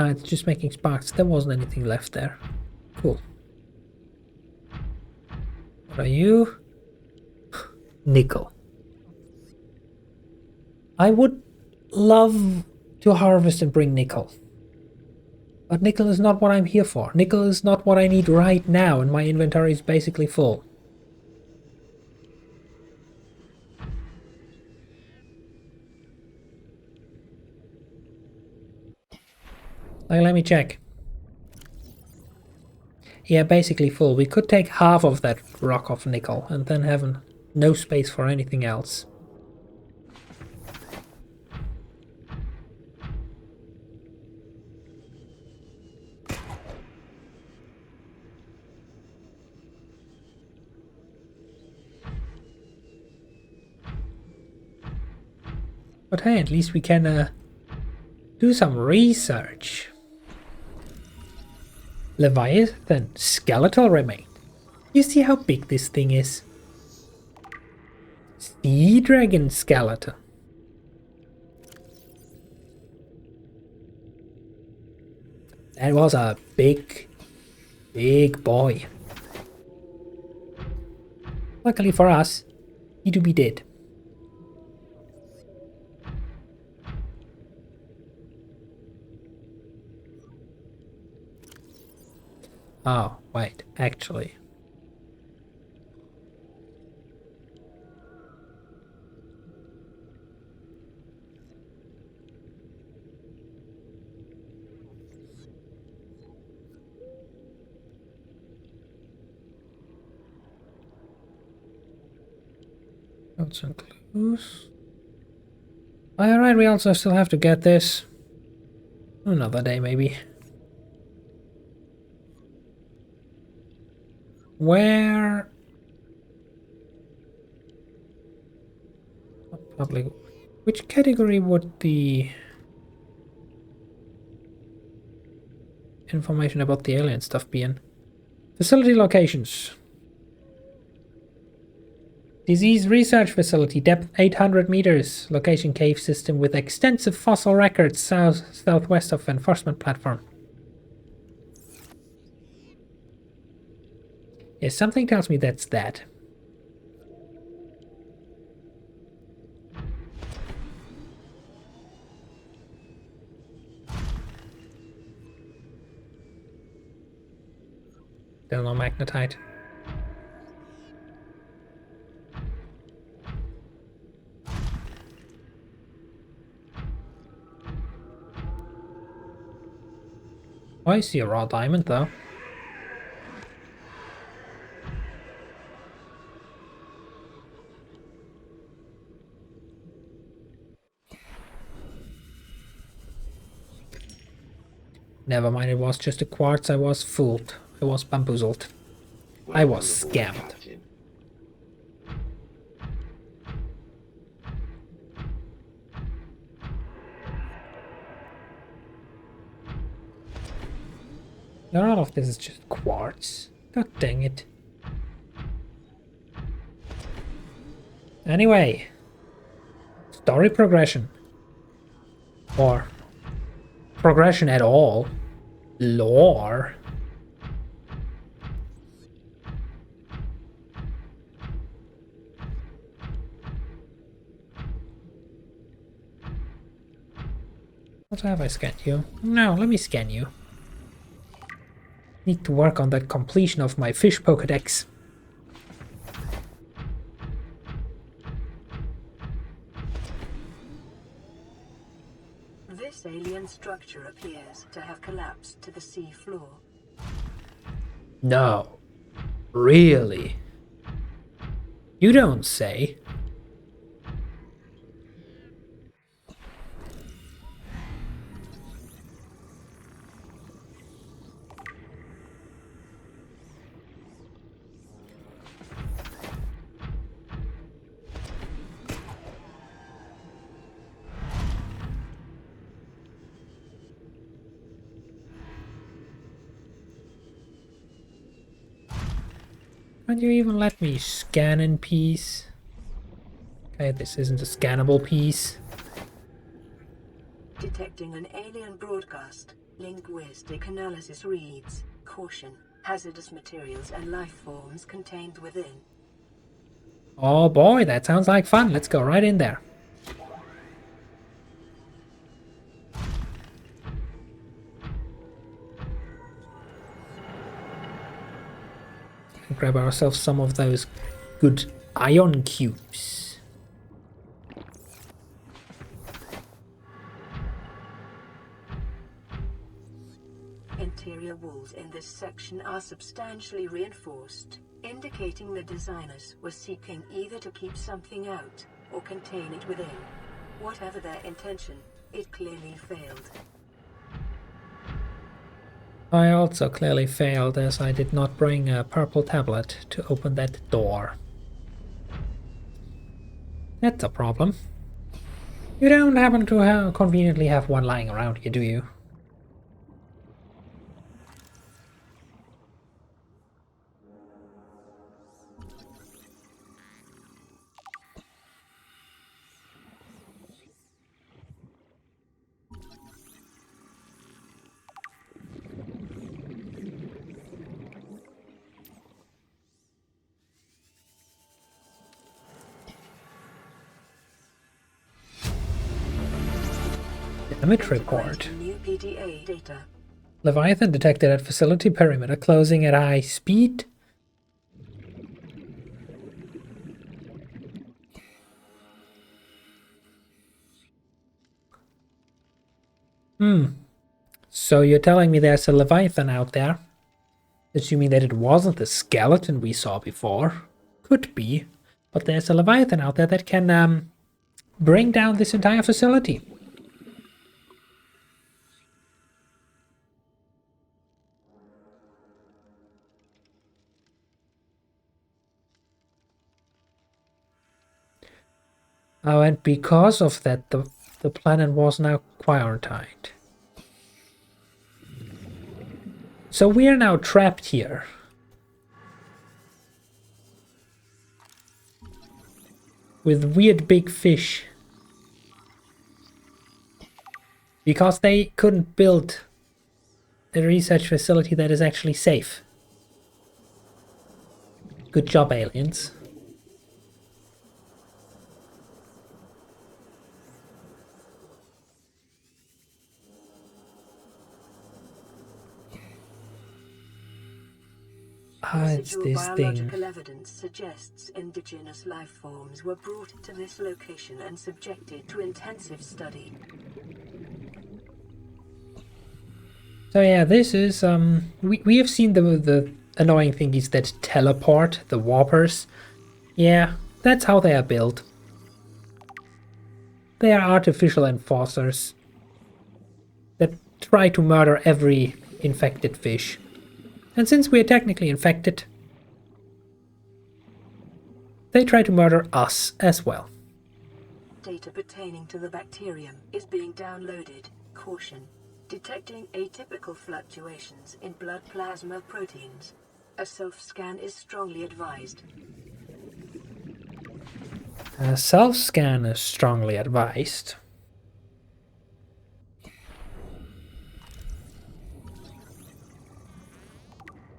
It's just making sparks. There wasn't anything left there. Cool. What are you? Nickel. I would love to harvest and bring nickel. But nickel is not what I'm here for. Nickel is not what I need right now, and my inventory is basically full. Let me check. Yeah, basically full. We could take half of that rock of nickel and then have no space for anything else. But hey, at least we can do some research. Leviathan skeletal remain. You see how big this thing is? Sea dragon skeleton. That was a big boy. Luckily for us, he to be dead. Oh, wait, actually. Notes and clues. Alright, we also still have to get this. Another day, maybe. Where? Public. Which category would the information about the alien stuff be in? Facility locations. Disease Research Facility, depth 800 meters. Location cave system with extensive fossil records southwest of enforcement platform. Yes, something tells me that's that. Still no magnetite. Oh, I see a raw diamond though. Never mind, it was just a quartz. I was fooled. I was bamboozled. I was scammed. Not all of this is just quartz. God dang it. Anyway. Story progression. Or progression at all. Lore. What have I scanned you? No, let me scan you. Need to work on the completion of my fish Pokédex. This alien structure appears to have collapsed to the sea floor. No. Really? You don't say. Can't you even let me scan in peace? Okay, this isn't a scannable piece. Detecting an alien broadcast. Linguistic analysis reads, caution, hazardous materials and life forms contained within. Oh boy, that sounds like fun. Let's go right in there. Grab ourselves some of those good ion cubes. Interior walls in this section are substantially reinforced, indicating the designers were seeking either to keep something out or contain it within. Whatever their intention, it clearly failed. I also clearly failed as I did not bring a purple tablet to open that door. That's a problem. You don't happen to conveniently have one lying around here, do you? Damage report. New PDA data. Leviathan detected at facility perimeter, closing at high speed. So you're telling me there's a Leviathan out there? Assuming that it wasn't the skeleton we saw before. Could be. But there's a Leviathan out there that can bring down this entire facility. Oh, and because of that, the planet was now quarantined. So we are now trapped here. With weird big fish. Because they couldn't build a research facility that is actually safe. Good job, aliens. It's Residual this biological thing. evidence suggests indigenous life forms were brought to this location and subjected to intensive study. So yeah, this is we have seen the annoying thingies that teleport, the warpers. Yeah, that's how they are built. They are artificial enforcers that try to murder every infected fish. And since we are technically infected, they try to murder us as well. Data pertaining to the bacterium is being downloaded. Caution. Detecting atypical fluctuations in blood plasma proteins. A self-scan is strongly advised. A self-scan is strongly advised.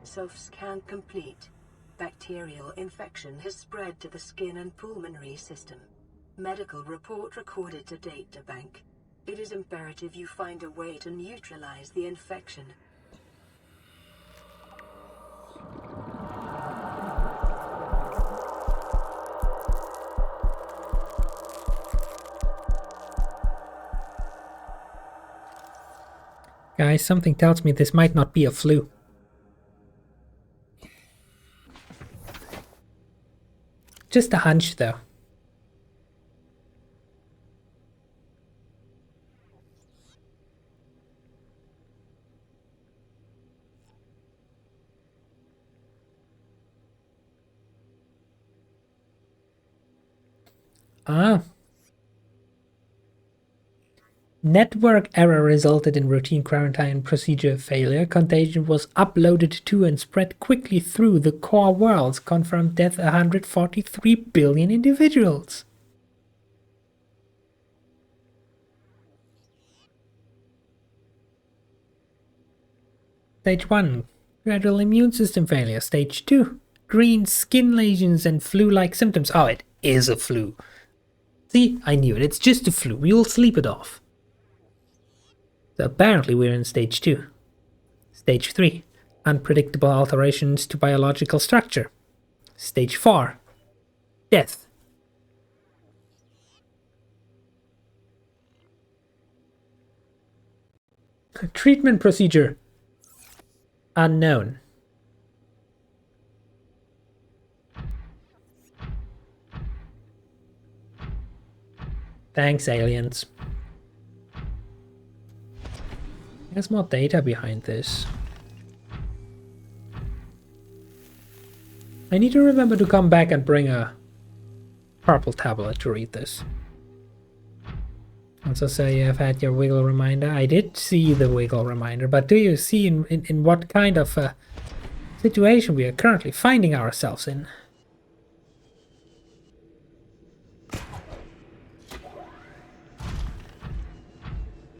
Self-scan complete. Bacterial infection has spread to the skin and pulmonary system. Medical report recorded to databank. It is imperative you find a way to neutralize the infection. Guys, something tells me this might not be a flu. Just a hunch, though. Network error resulted in routine quarantine procedure failure. Contagion was uploaded to and spread quickly through the core worlds. Confirmed death 143 billion individuals. Stage 1. Gradual immune system failure. Stage 2. Green skin lesions and flu-like symptoms. Oh, it is a flu. See, I knew it. It's just a flu. We will sleep it off. So apparently we're in stage 2. Stage 3. Unpredictable alterations to biological structure. Stage 4. Death. Treatment procedure. Unknown. Thanks, aliens. There's more data behind this. I need to remember to come back and bring a purple tablet to read this. Also, so you have had your wiggle reminder. I did see the wiggle reminder, but do you see in what kind of situation we are currently finding ourselves in?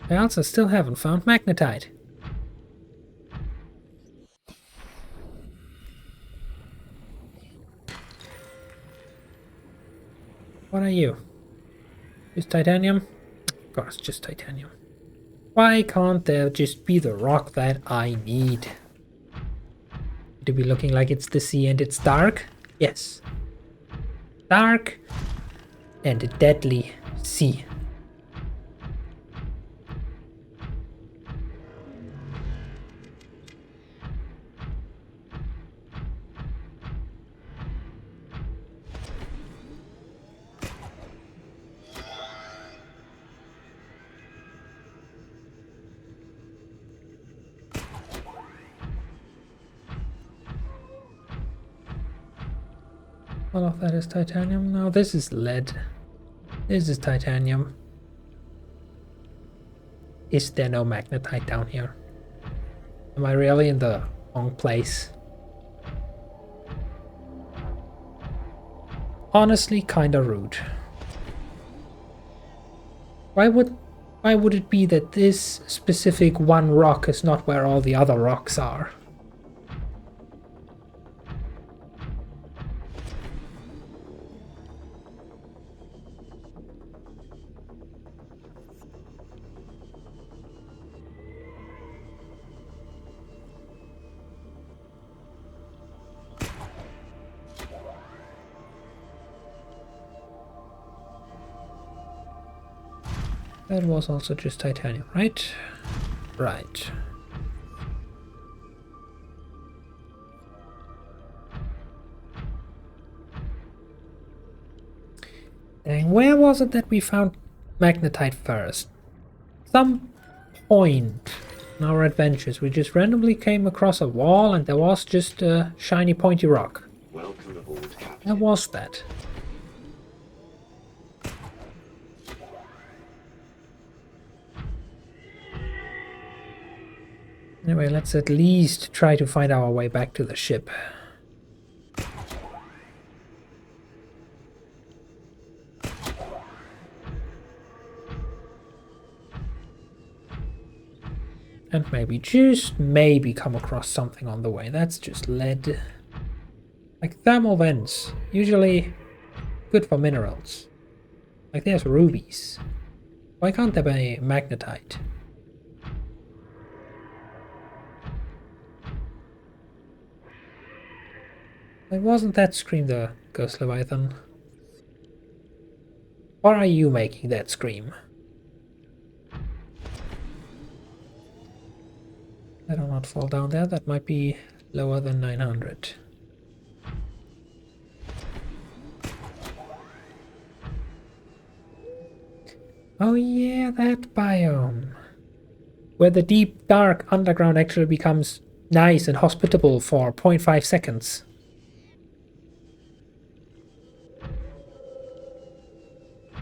I also still haven't found magnetite. What are you? Just titanium? Of course, just titanium. Why can't there just be the rock that I need? To be looking like it's the sea and it's dark? Yes. Dark and a deadly sea. All of that is titanium. No, this is lead. This is titanium. Is there no magnetite down here? Am I really in the wrong place? Honestly, kinda rude. Why would it be that this specific one rock is not where all the other rocks are? That was also just titanium, right? Right. Dang, where was it that we found magnetite first? Some point in our adventures, we just randomly came across a wall and there was just a shiny pointy rock. Welcome aboard, Captain. Where was that? Anyway, let's at least try to find our way back to the ship. And maybe, just maybe, come across something on the way. That's just lead. Like thermal vents, usually good for minerals. Like there's rubies. Why can't there be magnetite? Like, wasn't that scream the ghost leviathan? Or are you making that scream? I do not fall down there. That might be lower than 900. Oh yeah, that biome. Where the deep, dark underground actually becomes nice and hospitable for 0.5 seconds.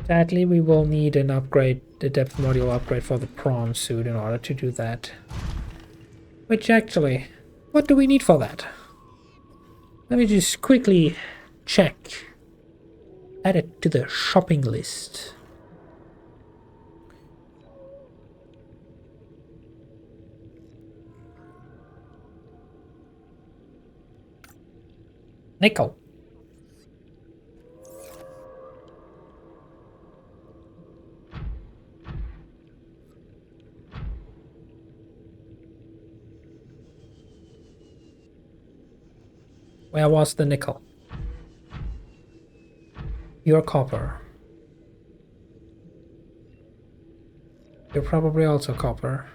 Sadly, we will need an upgrade, the depth module upgrade for the prawn suit in order to do that. Which actually, what do we need for that? Let me just quickly check. Add it to the shopping list. Nickel. Where was the nickel? You're copper. You're probably also copper.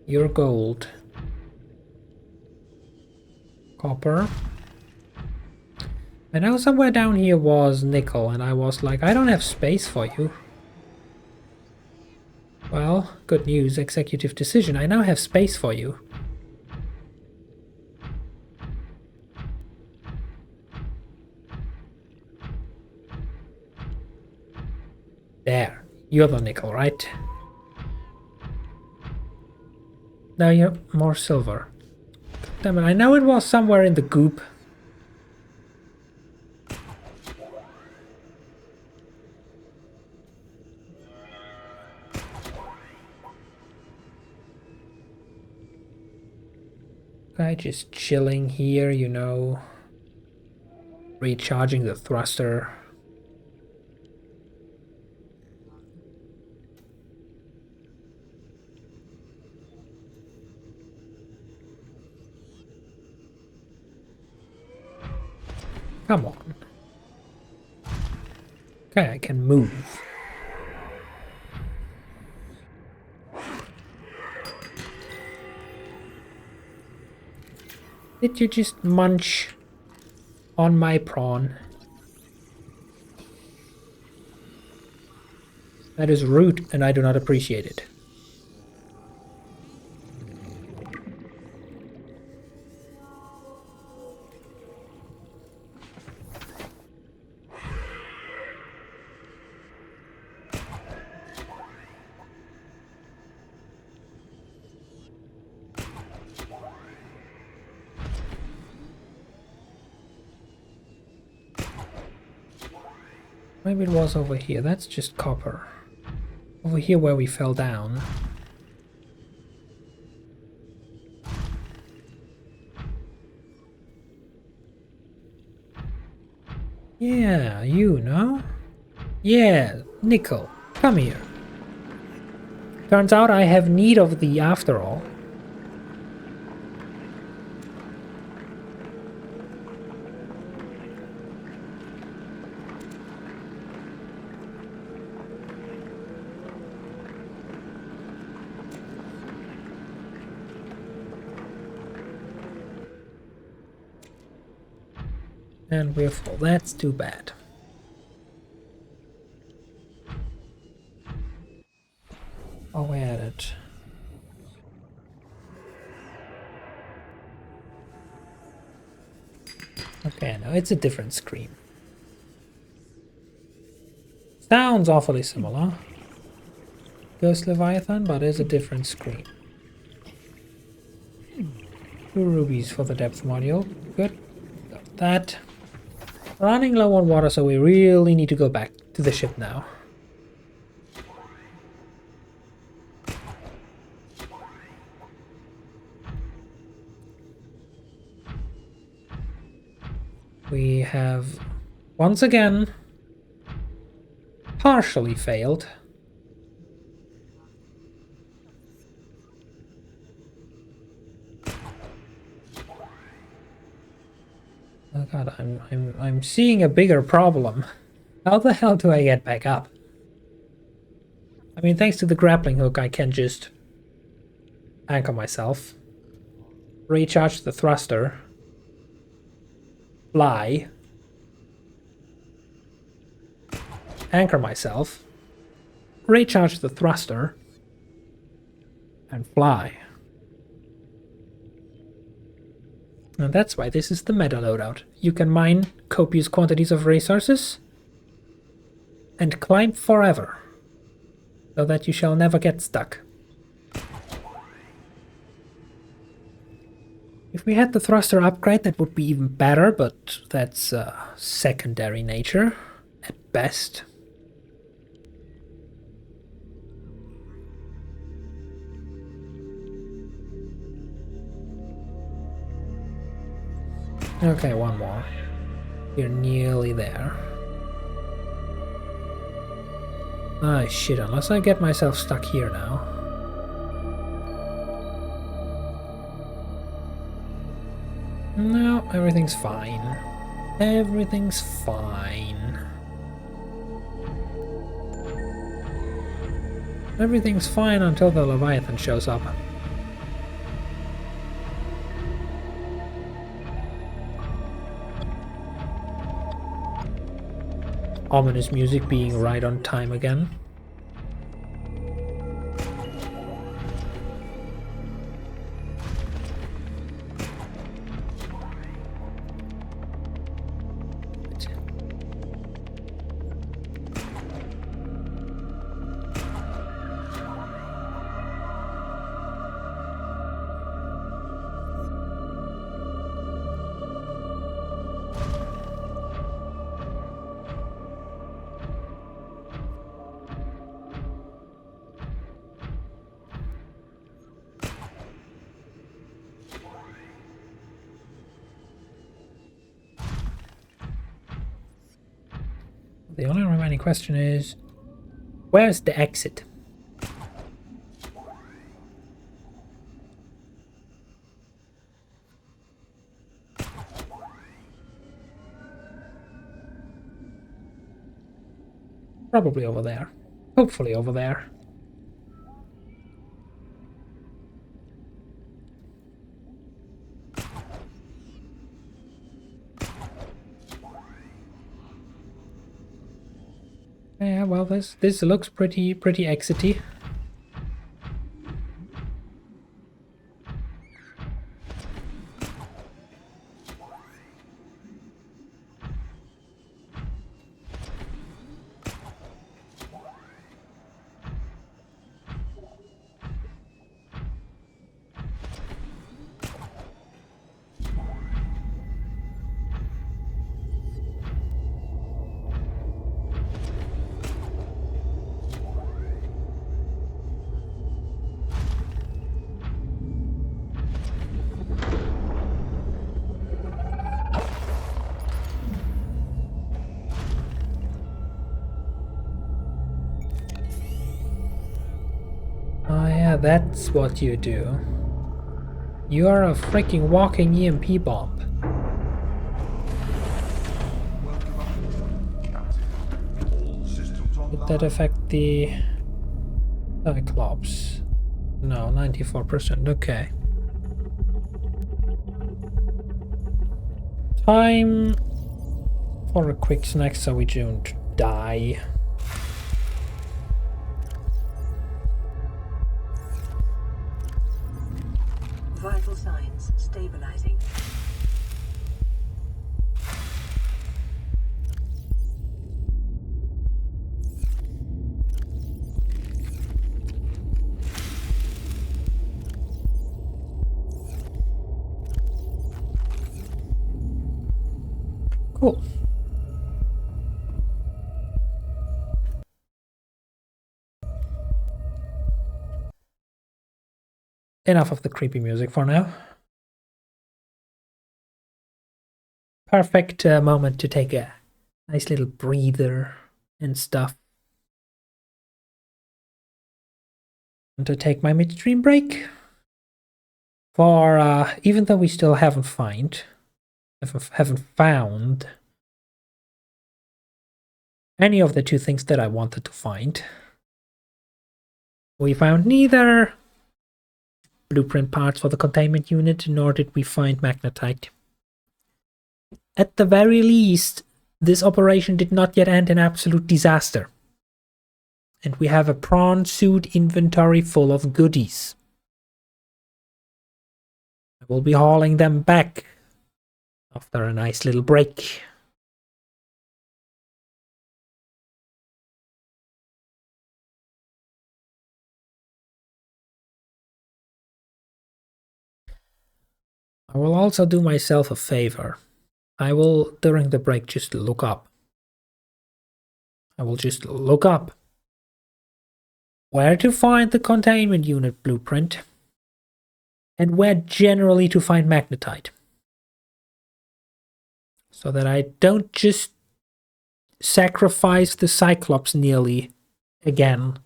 You're gold. Copper. I know somewhere down here was nickel, and I was like, I don't have space for you. Well, good news, executive decision. I now have space for you. There. You're the nickel, right? Now you're more silver. Damn it, I know it was somewhere in the goop. Guy just chilling here, you know. Recharging the thruster. Come on. Okay, I can move. Did you just munch on my prawn? That is rude, and I do not appreciate it. Maybe it was over here. That's just copper. Over here where we fell down. Yeah, you know? Yeah, nickel. Come here. Turns out I have need of thee after all. And we're full. That's too bad. Oh, we're at it. Okay, no, it's a different screen. Sounds awfully similar. Ghost Leviathan, but is a different screen. 2 rubies for the depth module. Good. Got that. Running low on water, so we really need to go back to the ship now. We have once again partially failed. Oh god, I'm seeing a bigger problem. How the hell do I get back up? I mean, thanks to the grappling hook, I can just anchor myself, recharge the thruster, fly, anchor myself, recharge the thruster, and fly. And that's why this is the meta loadout. You can mine copious quantities of resources and climb forever, so that you shall never get stuck. If we had the thruster upgrade, that would be even better, but that's secondary nature at best. Okay, one more. You're nearly there. Ah, shit, unless I get myself stuck here now. No, everything's fine. Everything's fine. Everything's fine until the Leviathan shows up. Ominous music being right on time again. The only remaining question is, where's the exit? Probably over there. Hopefully over there. Yeah, well, this looks pretty exity. Oh yeah, that's what you do. You are a freaking walking EMP bomb. All systems Did online. that affect the Cyclops? No, 94%. Okay. Time for a quick snack so we don't die. Vital signs stabilizing. Cool. Enough of the creepy music for now. Perfect moment to take a nice little breather and stuff. And to take my midstream break. For even though we still haven't found any of the two things that I wanted to find. We found neither blueprint parts for the containment unit, nor did we find magnetite. At the very least, this operation did not yet end in absolute disaster. And we have a prawn suit inventory full of goodies. I will be hauling them back after a nice little break. I will also do myself a favor. I will, during the break, just look up. I will just look up where to find the containment unit blueprint and where generally to find magnetite. So that I don't just sacrifice the Cyclops nearly again,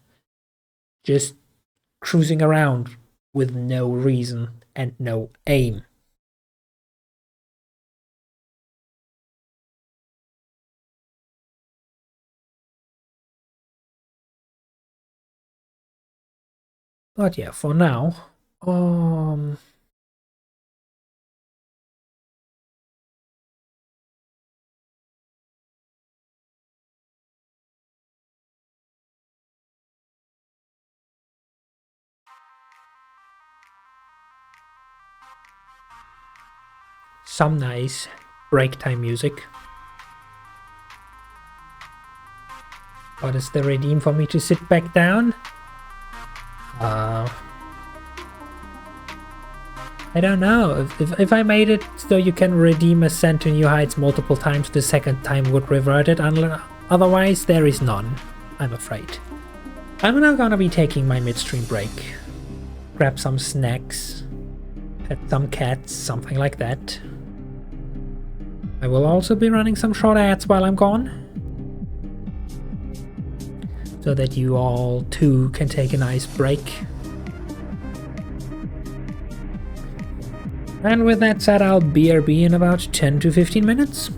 just cruising around with no reason and no aim. But yeah, for now, some nice break time music. What is the redeem for me to sit back down? I don't know. If I made it so you can redeem ascent to new heights multiple times, the second time would revert it. Otherwise, there is none, I'm afraid. I'm now gonna be taking my midstream break. Grab some snacks, pet some cats, something like that. I will also be running some short ads while I'm gone. so that you all too can take a nice break. And with that said, I'll BRB in about 10 to 15 minutes.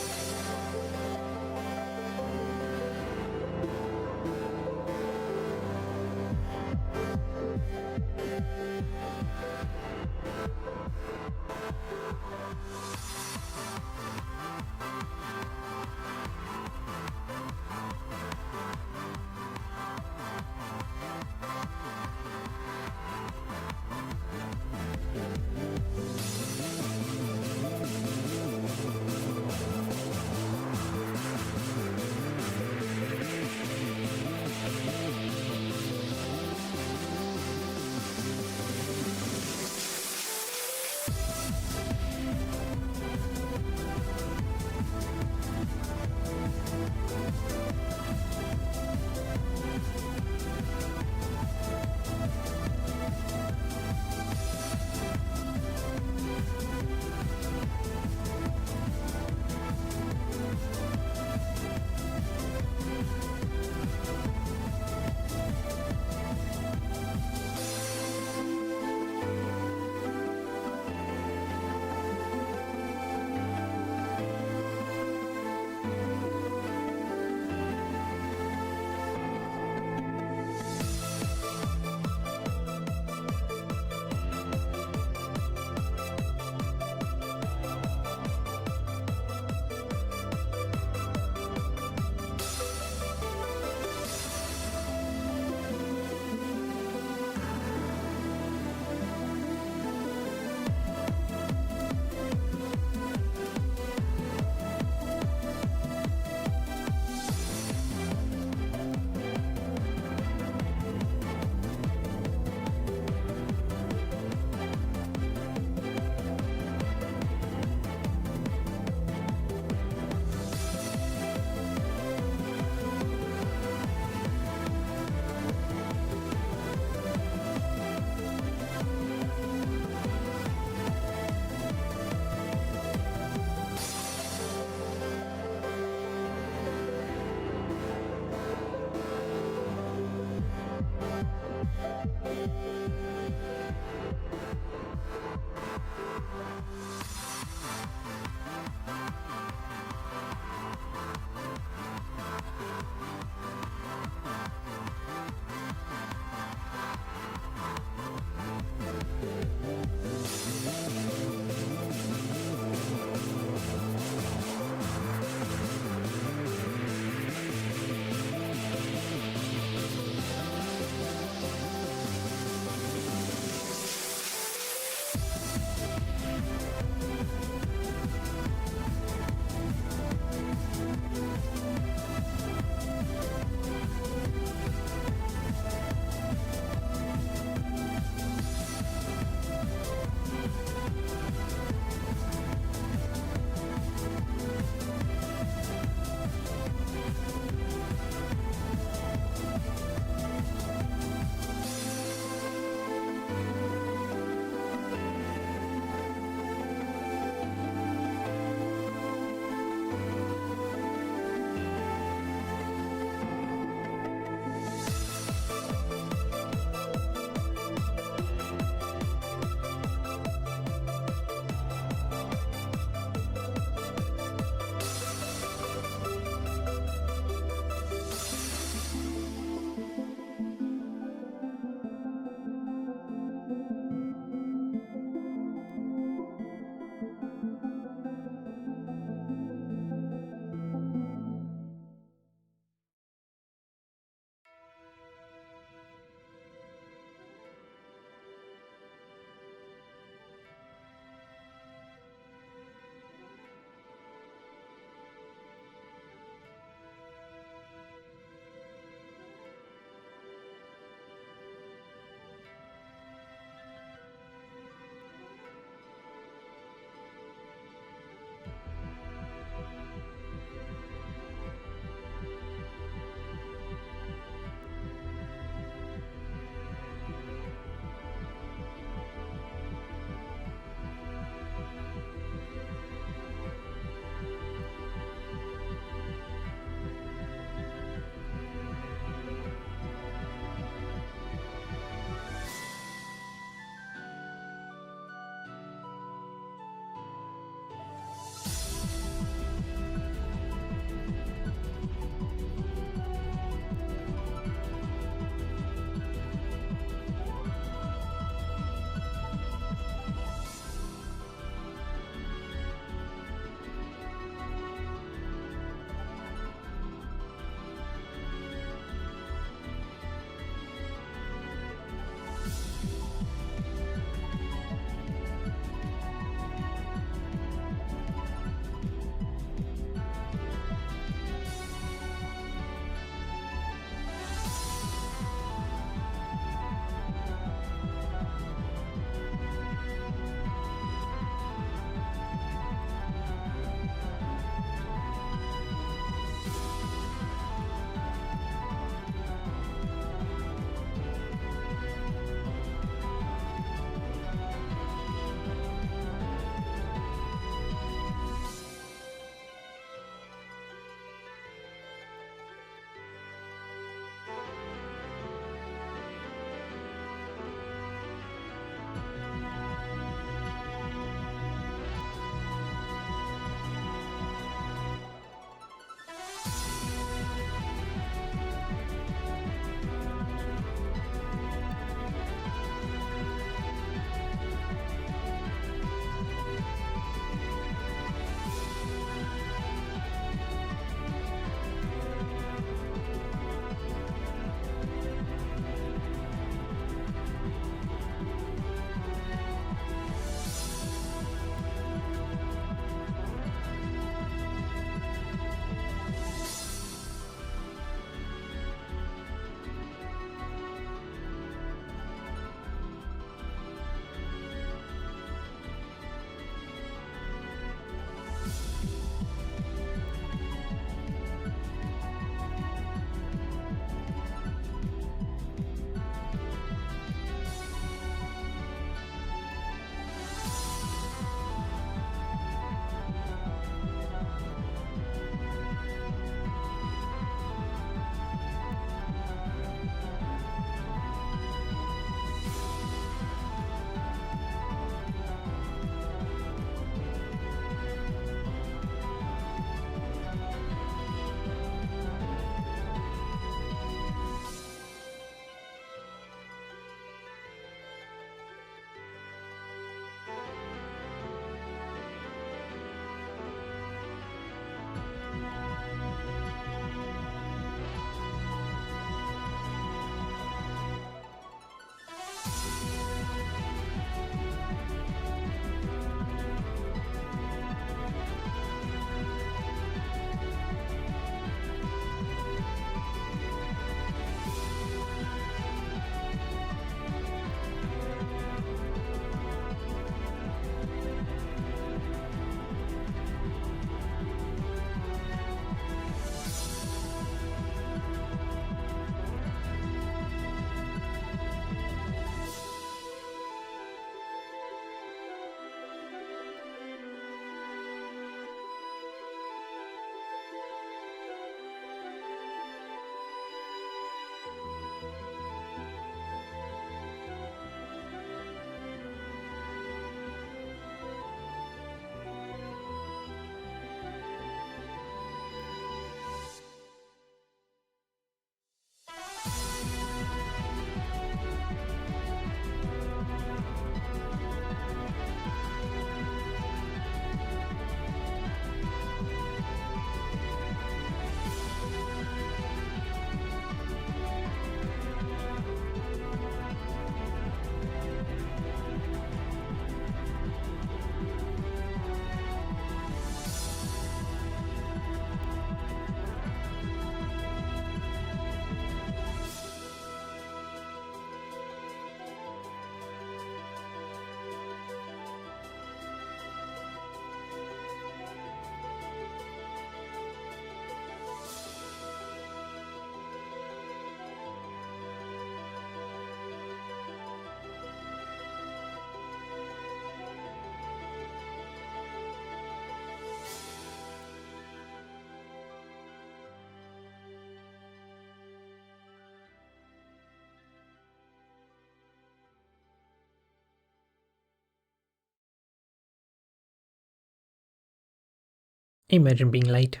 Imagine being late.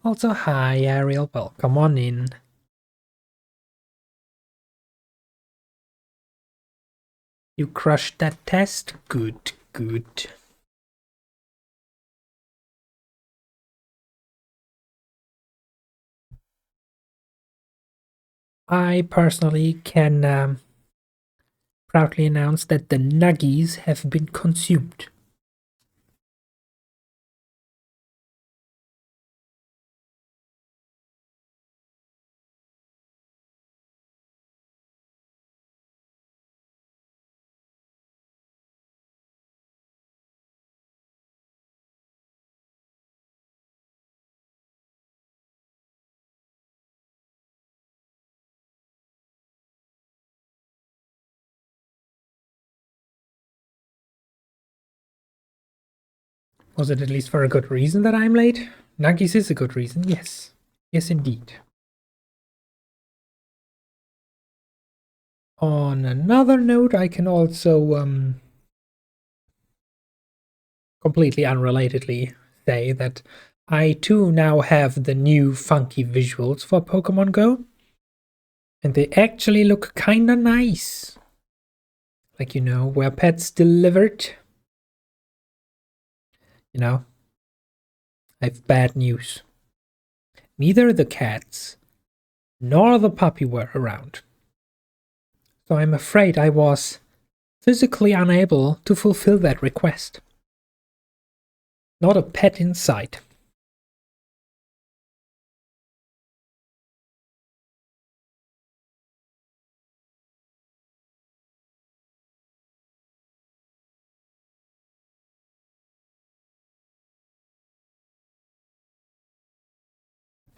Also, hi Ariel, welcome on in. You crushed that test? Good, good. I personally can proudly announce that the nuggies have been consumed. Was it at least for a good reason that I'm late? Nuggies is a good reason, yes. Yes, indeed. On another note, I can also completely unrelatedly say that I too now have the new funky visuals for Pokemon Go. And they actually look kinda nice. Like, you know, where pets delivered. You know, I have bad news. Neither the cats nor the puppy were around. So I'm afraid I was physically unable to fulfill that request. Not a pet in sight.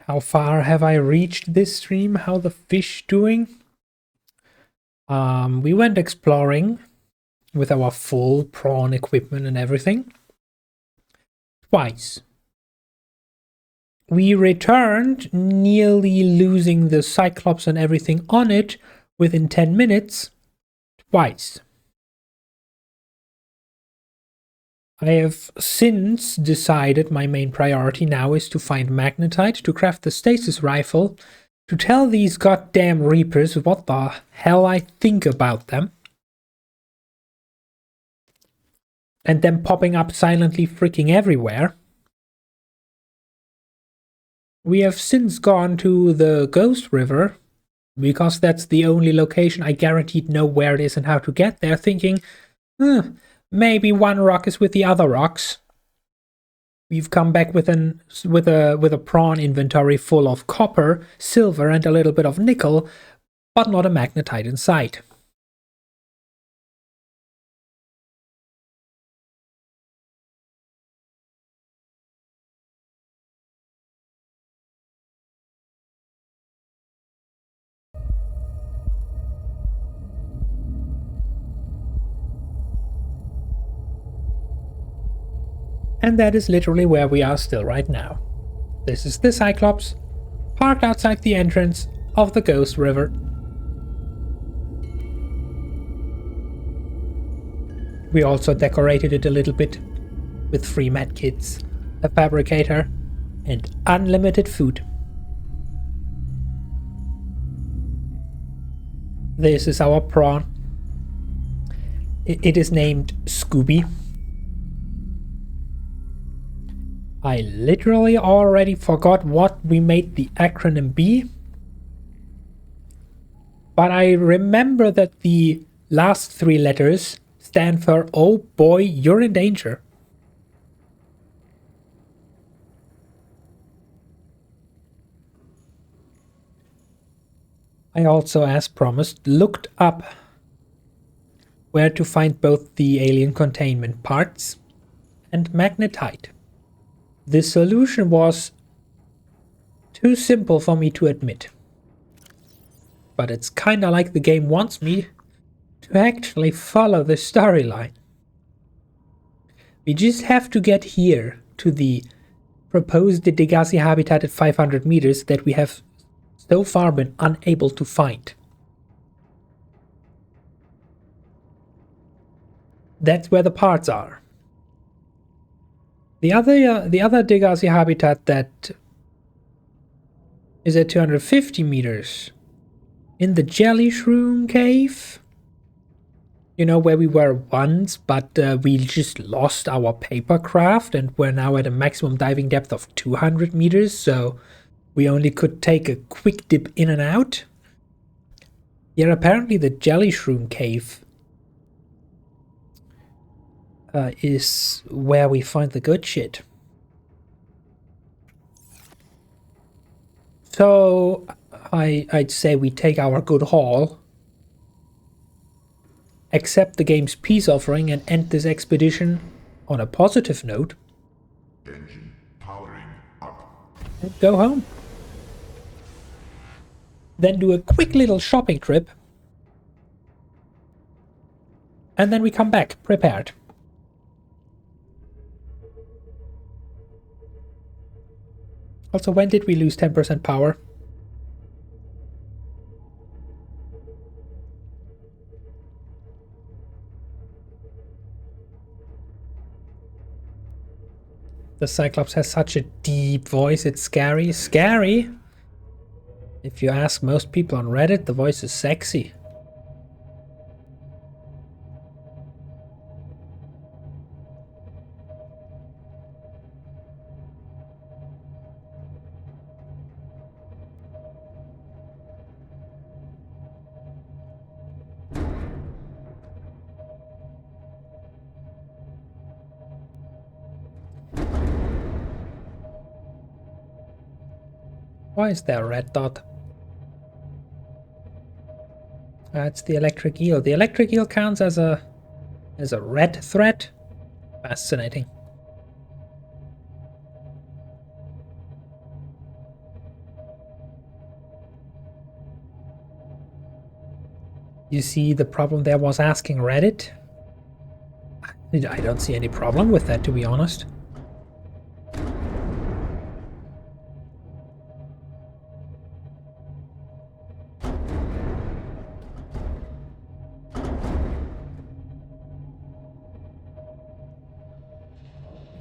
How far have I reached this stream? How the fish doing? We went exploring with our full prawn equipment and everything. Twice. We returned, nearly losing the Cyclops and everything on it within 10 minutes. Twice. I have since decided my main priority now is to find magnetite to craft the stasis rifle to tell these goddamn Reapers what the hell I think about them. And them popping up silently freaking everywhere. We have since gone to the Ghost River, because that's the only location I guaranteed know where it is and how to get there, thinking, maybe one rock is with the other rocks. We've come back with a prawn inventory full of copper, silver, and a little bit of nickel, but not a magnetite in sight. And that is literally where we are still right now. This is the Cyclops, parked outside the entrance of the Ghost River. We also decorated it a little bit with free medkits, a fabricator, and unlimited food. This is our prawn. It is named Scooby. I literally already forgot what we made the acronym be. But I remember that the last 3 letters stand for "Oh boy, you're in danger." I also, as promised, looked up where to find both the alien containment parts and magnetite. The solution was too simple for me to admit. But it's kinda like the game wants me to actually follow the storyline. We just have to get here to the proposed Degassi habitat at 500 meters that we have so far been unable to find. That's where the parts are. The other Degassi habitat that is at 250 meters in the Jelly Shroom Cave. You know, where we were once, but we just lost our papercraft and we're now at a maximum diving depth of 200 meters, so we only could take a quick dip in and out. Yeah, apparently the Jelly Shroom Cave is where we find the good shit. So I'd say we take our good haul, accept the game's peace offering, and end this expedition on a positive note. Engine powering up. And go home. Then do a quick little shopping trip. And then we come back, prepared. Also, when did we lose 10% power? The Cyclops has such a deep voice, it's scary. Scary? If you ask most people on Reddit, the voice is sexy. Why is there a red dot? It's the electric eel. The electric eel counts as a red threat? Fascinating. You see, the problem there was asking Reddit? I don't see any problem with that, to be honest.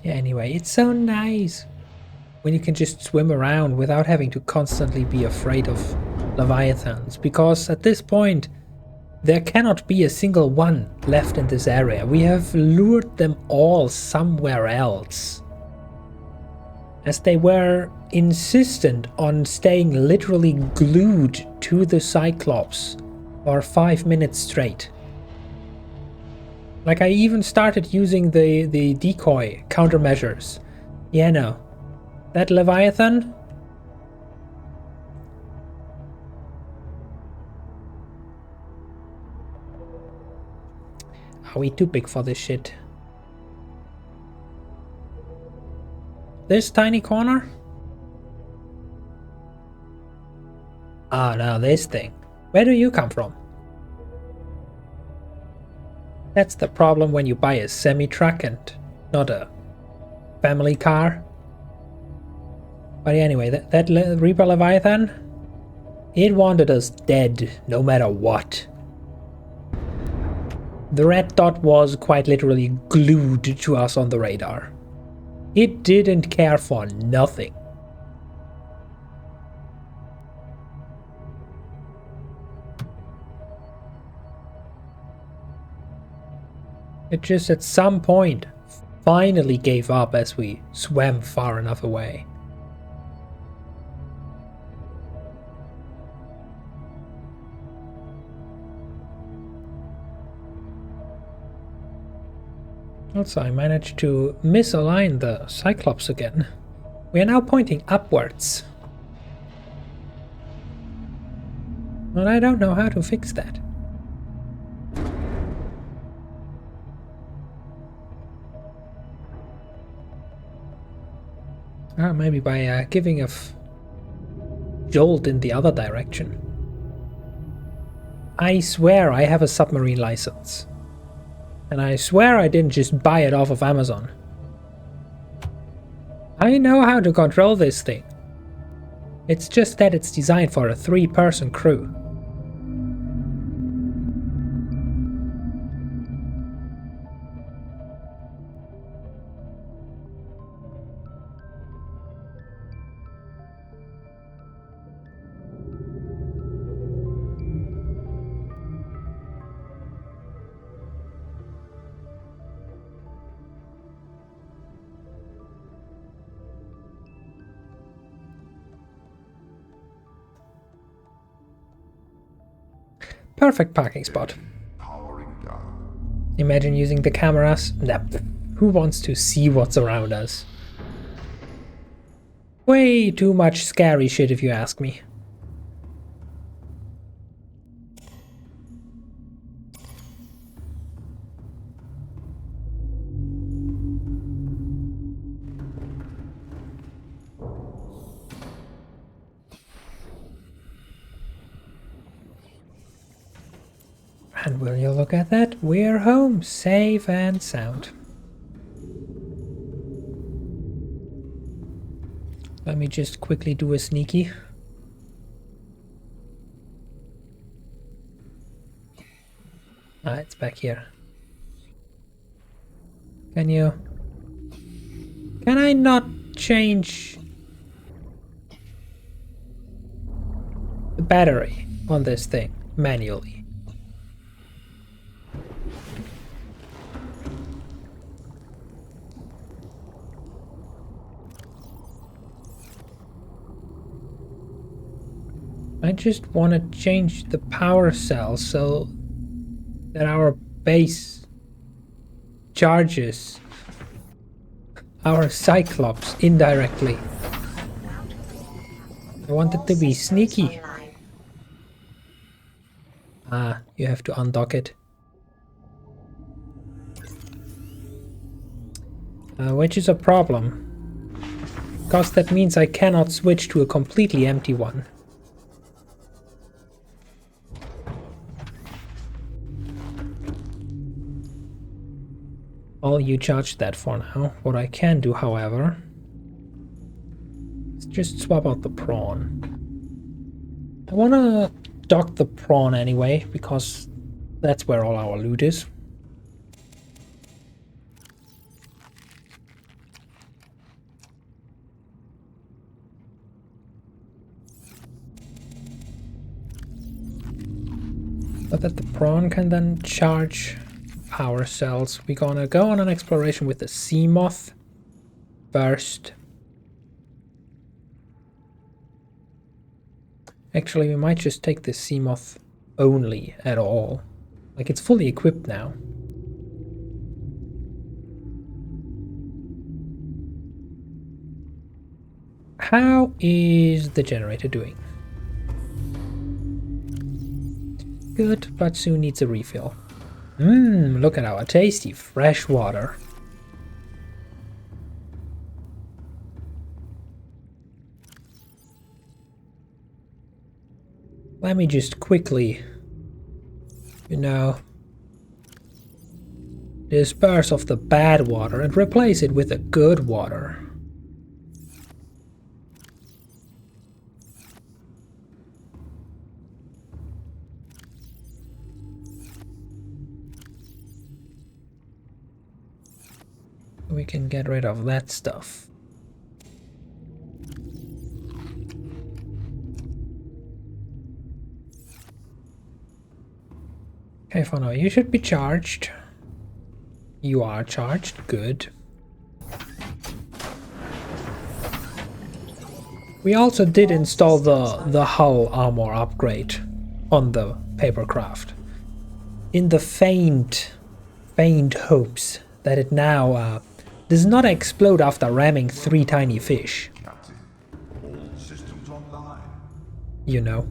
Yeah, anyway, it's so nice when you can just swim around without having to constantly be afraid of leviathans, because at this point there cannot be a single one left in this area. We have lured them all somewhere else, as they were insistent on staying literally glued to the Cyclops for 5 minutes straight. Like, I even started using the decoy countermeasures. Yeah, no. That Leviathan? Are we too big for this shit? This tiny corner? Ah, no, this thing. Where do you come from? That's the problem when you buy a semi-truck and not a family car. But anyway, that Reaper Leviathan, it wanted us dead no matter what. The red dot was quite literally glued to us on the radar. It didn't care for nothing. It just at some point finally gave up as we swam far enough away. Also, I managed to misalign the Cyclops again. We are now pointing upwards. But I don't know how to fix that. Maybe by giving a jolt in the other direction. I swear I have a submarine license. And I swear I didn't just buy it off of Amazon. I know how to control this thing. It's just that it's designed for a 3-person crew. Perfect parking spot. Powering down. Imagine using the cameras. Nah, who wants to see what's around us? Way too much scary shit if you ask me. And will you look at that? We're home, safe and sound. Let me just quickly do a sneaky. Ah, it's back here. Can I not change the battery on this thing manually? I just want to change the power cell so that our base charges our Cyclops indirectly. I want it to be sneaky. Ah, you have to undock it. Which is a problem. Because that means I cannot switch to a completely empty one. Well, you charge that for now. What I can do, however, is just swap out the prawn. I want to dock the prawn anyway, because that's where all our loot is. But that the prawn can then charge power cells. We're gonna go on an exploration with the sea moth first. Actually, we might just take the sea moth only at all. Like, it's fully equipped now. How is the generator doing? Good, but soon needs a refill. Look at our tasty fresh water. Let me just quickly, disperse off the bad water and replace it with the good water. We can get rid of that stuff. Okay, for now, you should be charged. You are charged, good. We also did install the hull armor upgrade on the papercraft, in the faint hopes that it now does not explode after ramming 3 tiny fish. Captain, all systems online. You know.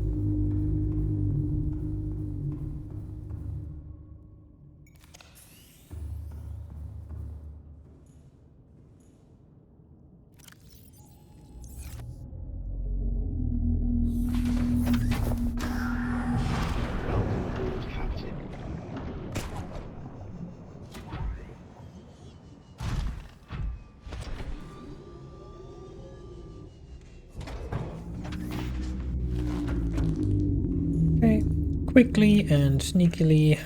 quickly and sneakily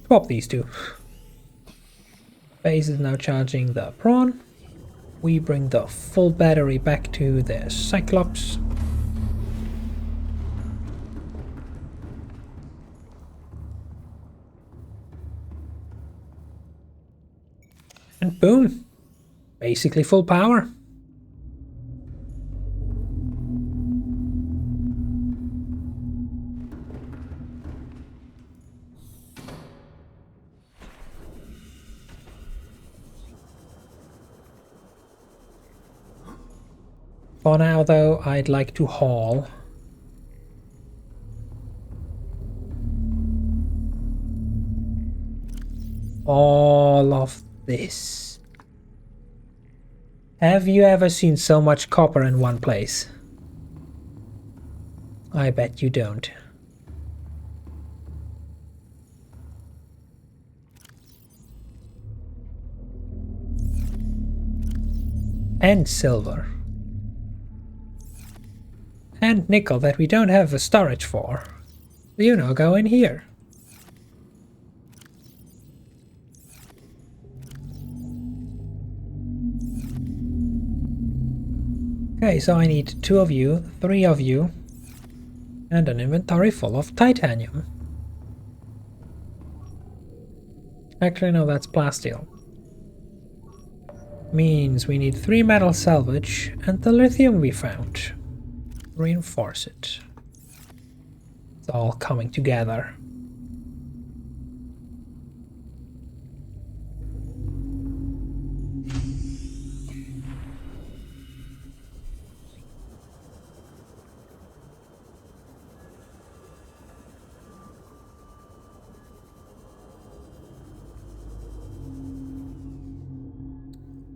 swap these two. Base is now charging the prawn. We bring the full battery back to the Cyclops. And boom! Basically full power. For now though, I'd like to haul all of this. Have you ever seen so much copper in one place? I bet you don't. And silver. And nickel that we don't have a storage for. You know, go in here. Okay, so I need 2 of you, 3 of you, and an inventory full of titanium. Actually, no, that's plasteel. Means we need 3 metal salvage and the lithium we found. Reinforce it. It's all coming together.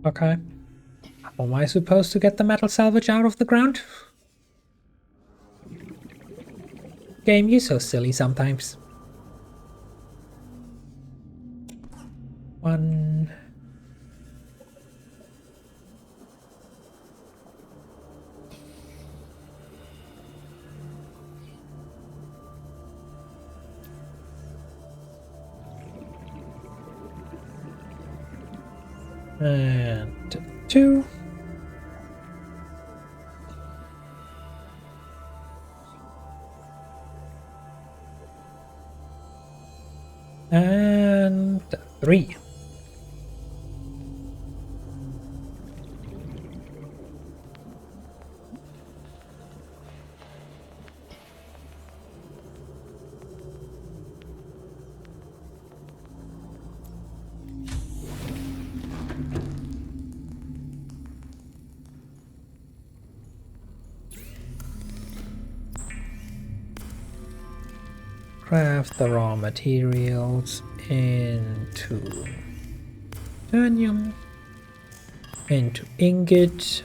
Okay. How am I supposed to get the metal salvage out of the ground? Game, you're so silly sometimes. 1. And 2. And 3. Craft the raw materials into titanium, into ingot.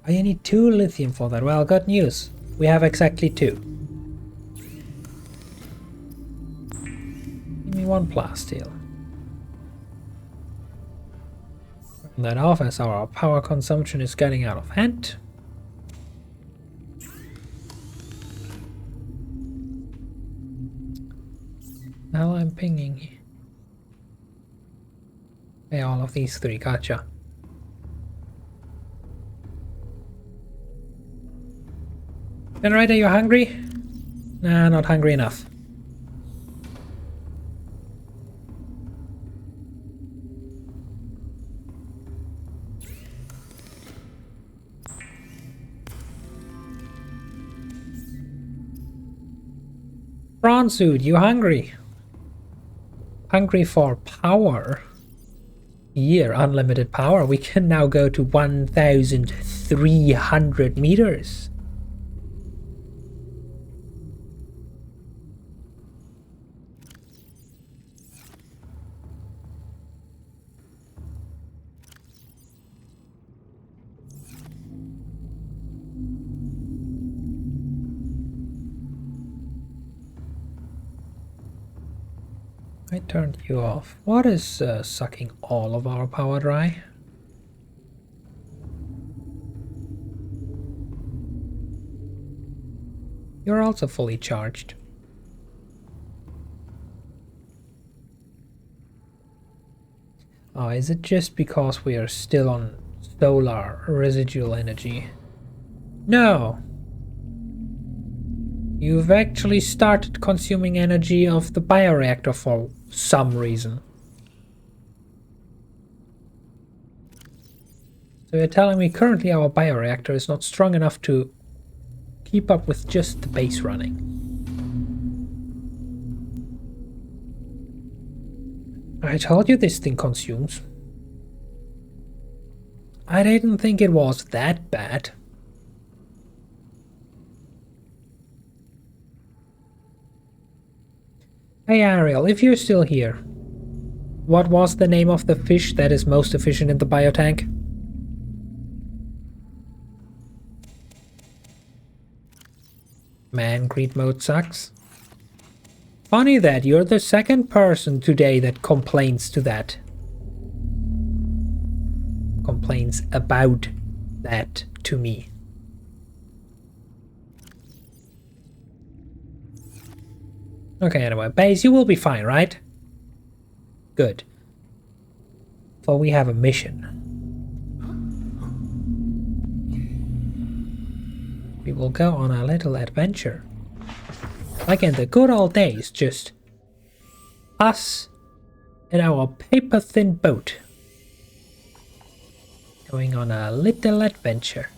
I need 2 lithium for that. Well, good news. We have exactly 2. Give me 1 plasteel. Turn that off as our power consumption is getting out of hand. Now I'm pinging. Hey, all of these 3, gotcha. Generator, you hungry? Nah, not hungry enough. Prawn suit, you hungry? Hungry for power? Here, unlimited power. We can now go to 1,300 meters. I turned you off. What is sucking all of our power dry? You're also fully charged. Oh, is it just because we are still on solar residual energy? No! You've actually started consuming energy of the bioreactor for some reason. So you're telling me currently our bioreactor is not strong enough to keep up with just the base running. I told you this thing consumes. I didn't think it was that bad. Hey Ariel, if you're still here, what was the name of the fish that is most efficient in the biotank? Man, greed mode sucks. Funny that you're the second person today that complains to that. Complains about that to me. Okay, anyway, base, you will be fine, right? Good. For we have a mission. We will go on a little adventure. Like in the good old days, just us and our paper-thin boat. Going on a little adventure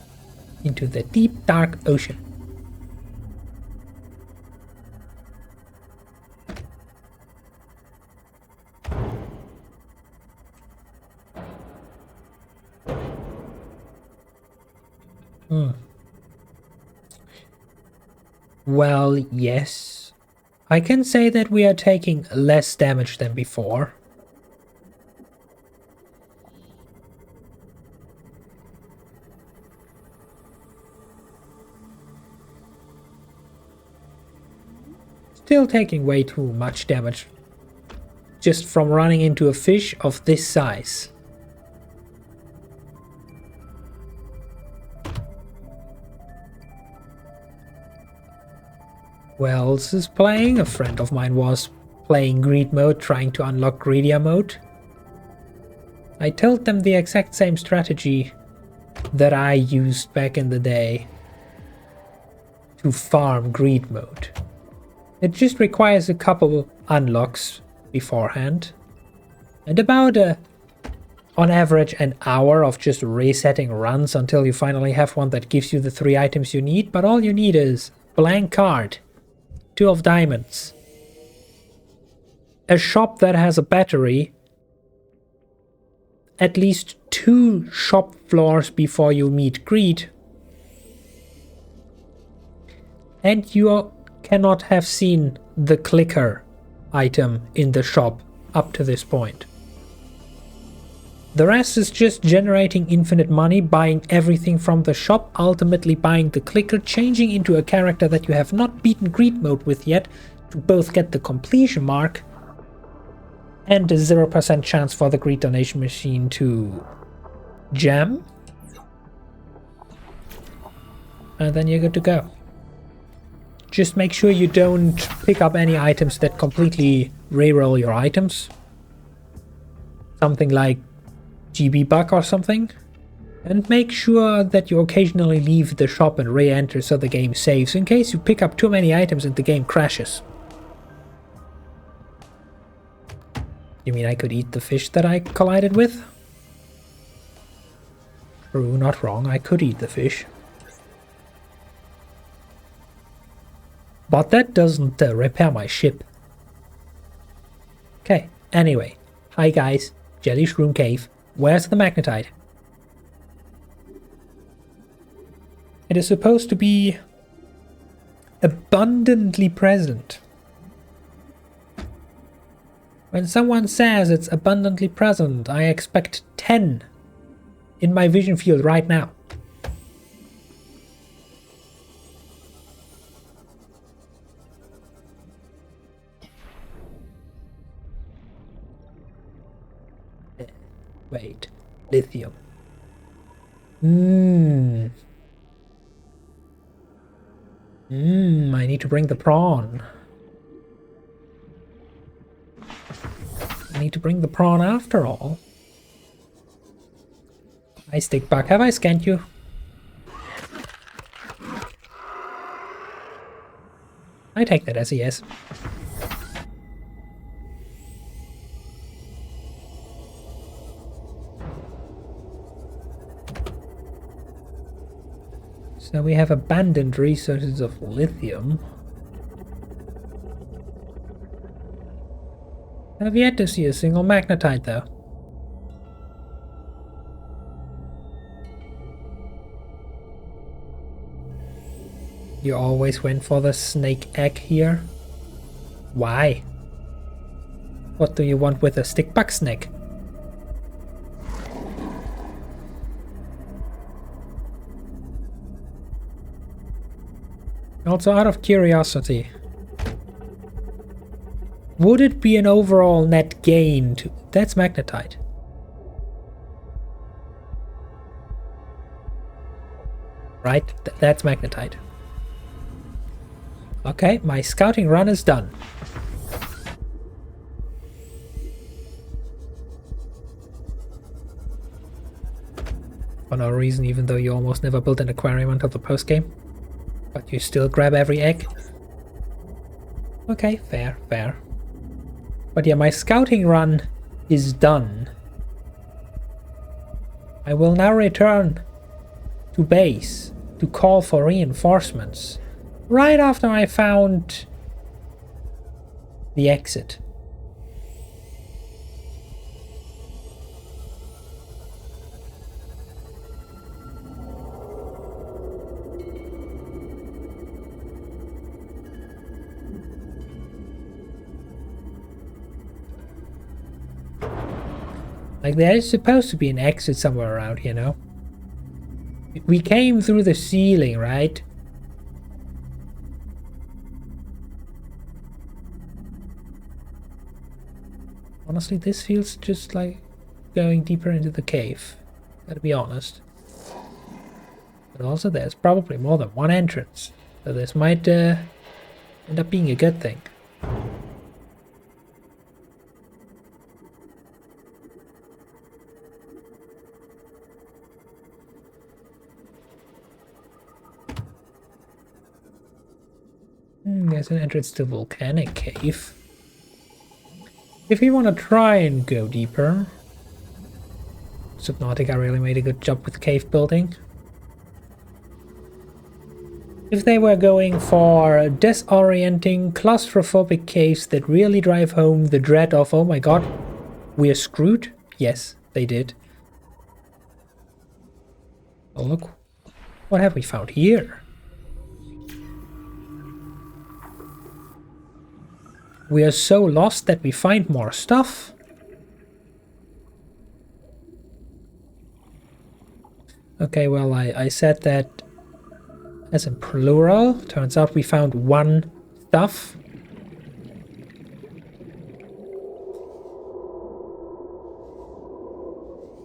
into the deep dark ocean. Well, yes. I can say that we are taking less damage than before. Still taking way too much damage just from running into a fish of this size. Who else is playing? A friend of mine was playing greed mode, trying to unlock greedier mode. I told them the exact same strategy that I used back in the day to farm greed mode. It just requires a couple unlocks beforehand and about on average an hour of just resetting runs until you finally have one that gives you the 3 items you need. But all you need is blank card, 2 of diamonds, a shop that has a battery, at least 2 shop floors before you meet greed, and you cannot have seen the clicker item in the shop up to this point. The rest is just generating infinite money, buying everything from the shop, ultimately buying the clicker, changing into a character that you have not beaten greed mode with yet to both get the completion mark and a 0% chance for the greed donation machine to jam. And then you're good to go. Just make sure you don't pick up any items that completely reroll your items. Something like GB bug or something. And make sure that you occasionally leave the shop and re-enter so the game saves in case you pick up too many items and the game crashes. You mean I could eat the fish that I collided with? True, not wrong, I could eat the fish. But that doesn't repair my ship. Okay, anyway. Hi guys, Jelly Shroom Cave. Where's the magnetite? It is supposed to be abundantly present. When someone says it's abundantly present, I expect 10 in my vision field right now. Wait, lithium. I need to bring the prawn. I need to bring the prawn after all. Hi, Stickbug. Have I scanned you? I take that as a yes. So we have abandoned resources of lithium. I've yet to see a single magnetite though. You always went for the snake egg here? Why? What do you want with a stickbug snake? Also, out of curiosity, would it be an overall net gain to... That's magnetite. Right? That's magnetite. Okay, my scouting run is done. For no reason, even though you almost never built an aquarium until the post-game. But you still grab every egg. Okay, fair, fair. But yeah, my scouting run is done. I will now return to base to call for reinforcements. Right after I found the exit. Like, there is supposed to be an exit somewhere around here, no? We came through the ceiling, right? Honestly, this feels just like going deeper into the cave. Gotta be honest. But also, there's probably more than one entrance. So this might end up being a good thing. There's an entrance to Volcanic Cave. If we want to try and go deeper, Subnautica really made a good job with cave building. If they were going for disorienting, claustrophobic caves that really drive home the dread of, oh my god, we're screwed? Yes, they did. Oh look, what have we found here? We are so lost that we find more stuff. Okay, well, I said that as in plural. Turns out we found one stuff.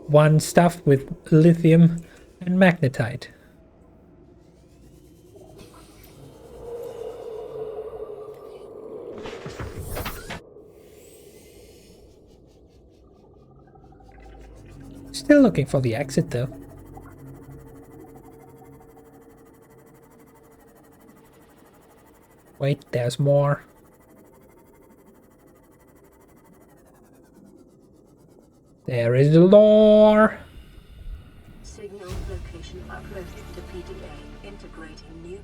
One stuff with lithium and magnetite. Still looking for the exit though. Wait, there's more. There is the lore. Signal location uploaded to PDA. Integrating new.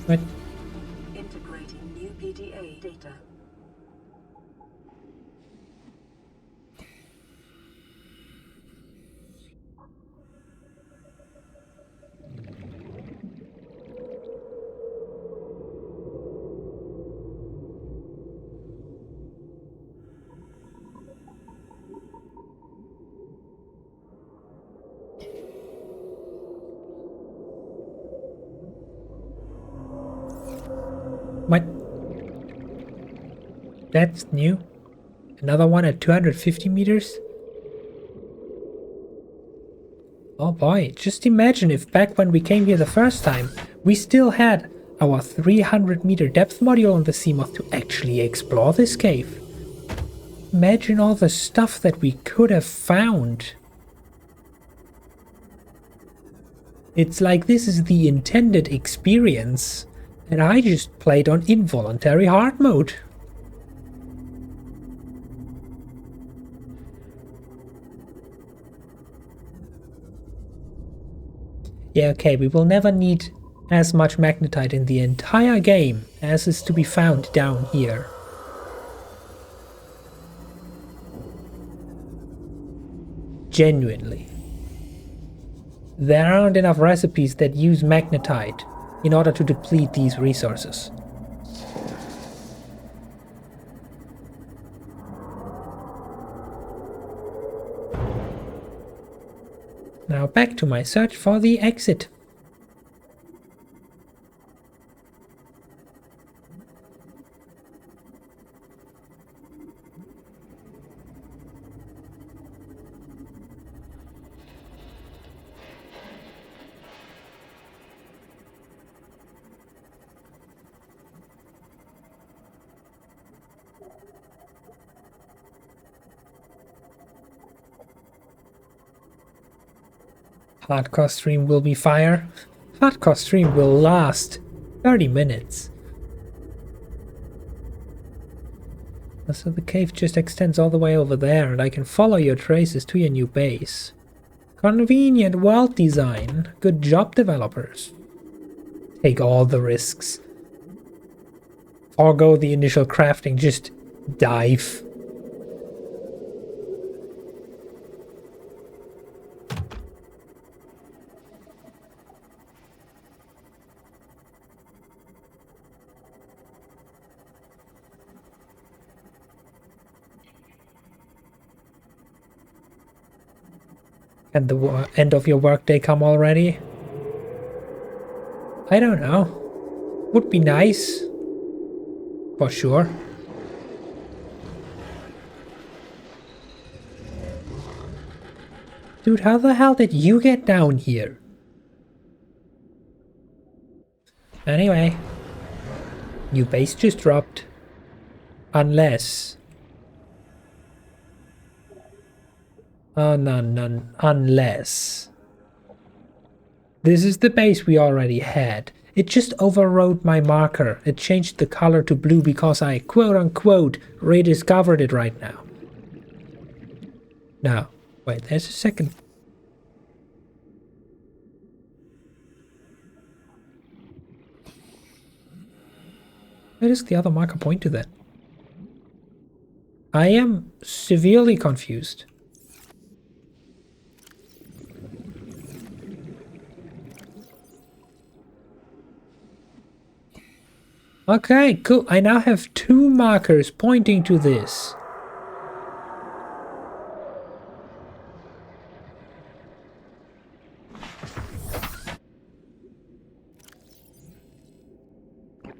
What? Integrating new PDA data. What? That's new? Another one at 250 meters? Oh boy, just imagine if back when we came here the first time, We still had our 300-meter depth module on the Seamoth to actually explore this cave. Imagine all the stuff that we could have found. It's like this is the intended experience, and I just played on involuntary hard mode. Yeah, okay, we will never need as much magnetite in the entire game as is to be found down here. Genuinely. There aren't enough recipes that use magnetite in order to deplete these resources. Now back to my search for the exit. Hardcore stream will be fire. Hardcore stream will last 30 minutes. So the cave just extends all the way over there, and I can follow your traces to your new base. Convenient world design. Good job, developers. Take all the risks. Forgo the initial crafting, just dive. Can the end of your workday come already? I don't know. Would be nice. For sure. Dude, how the hell did you get down here? Anyway. New base just dropped. Unless... unless... This is the base we already had. It just overrode my marker. It changed the color to blue because I quote-unquote rediscovered it right now. Now, wait, there's a second. Where does the other marker point to then? I am severely confused. Okay, cool. I now have 2 markers pointing to this.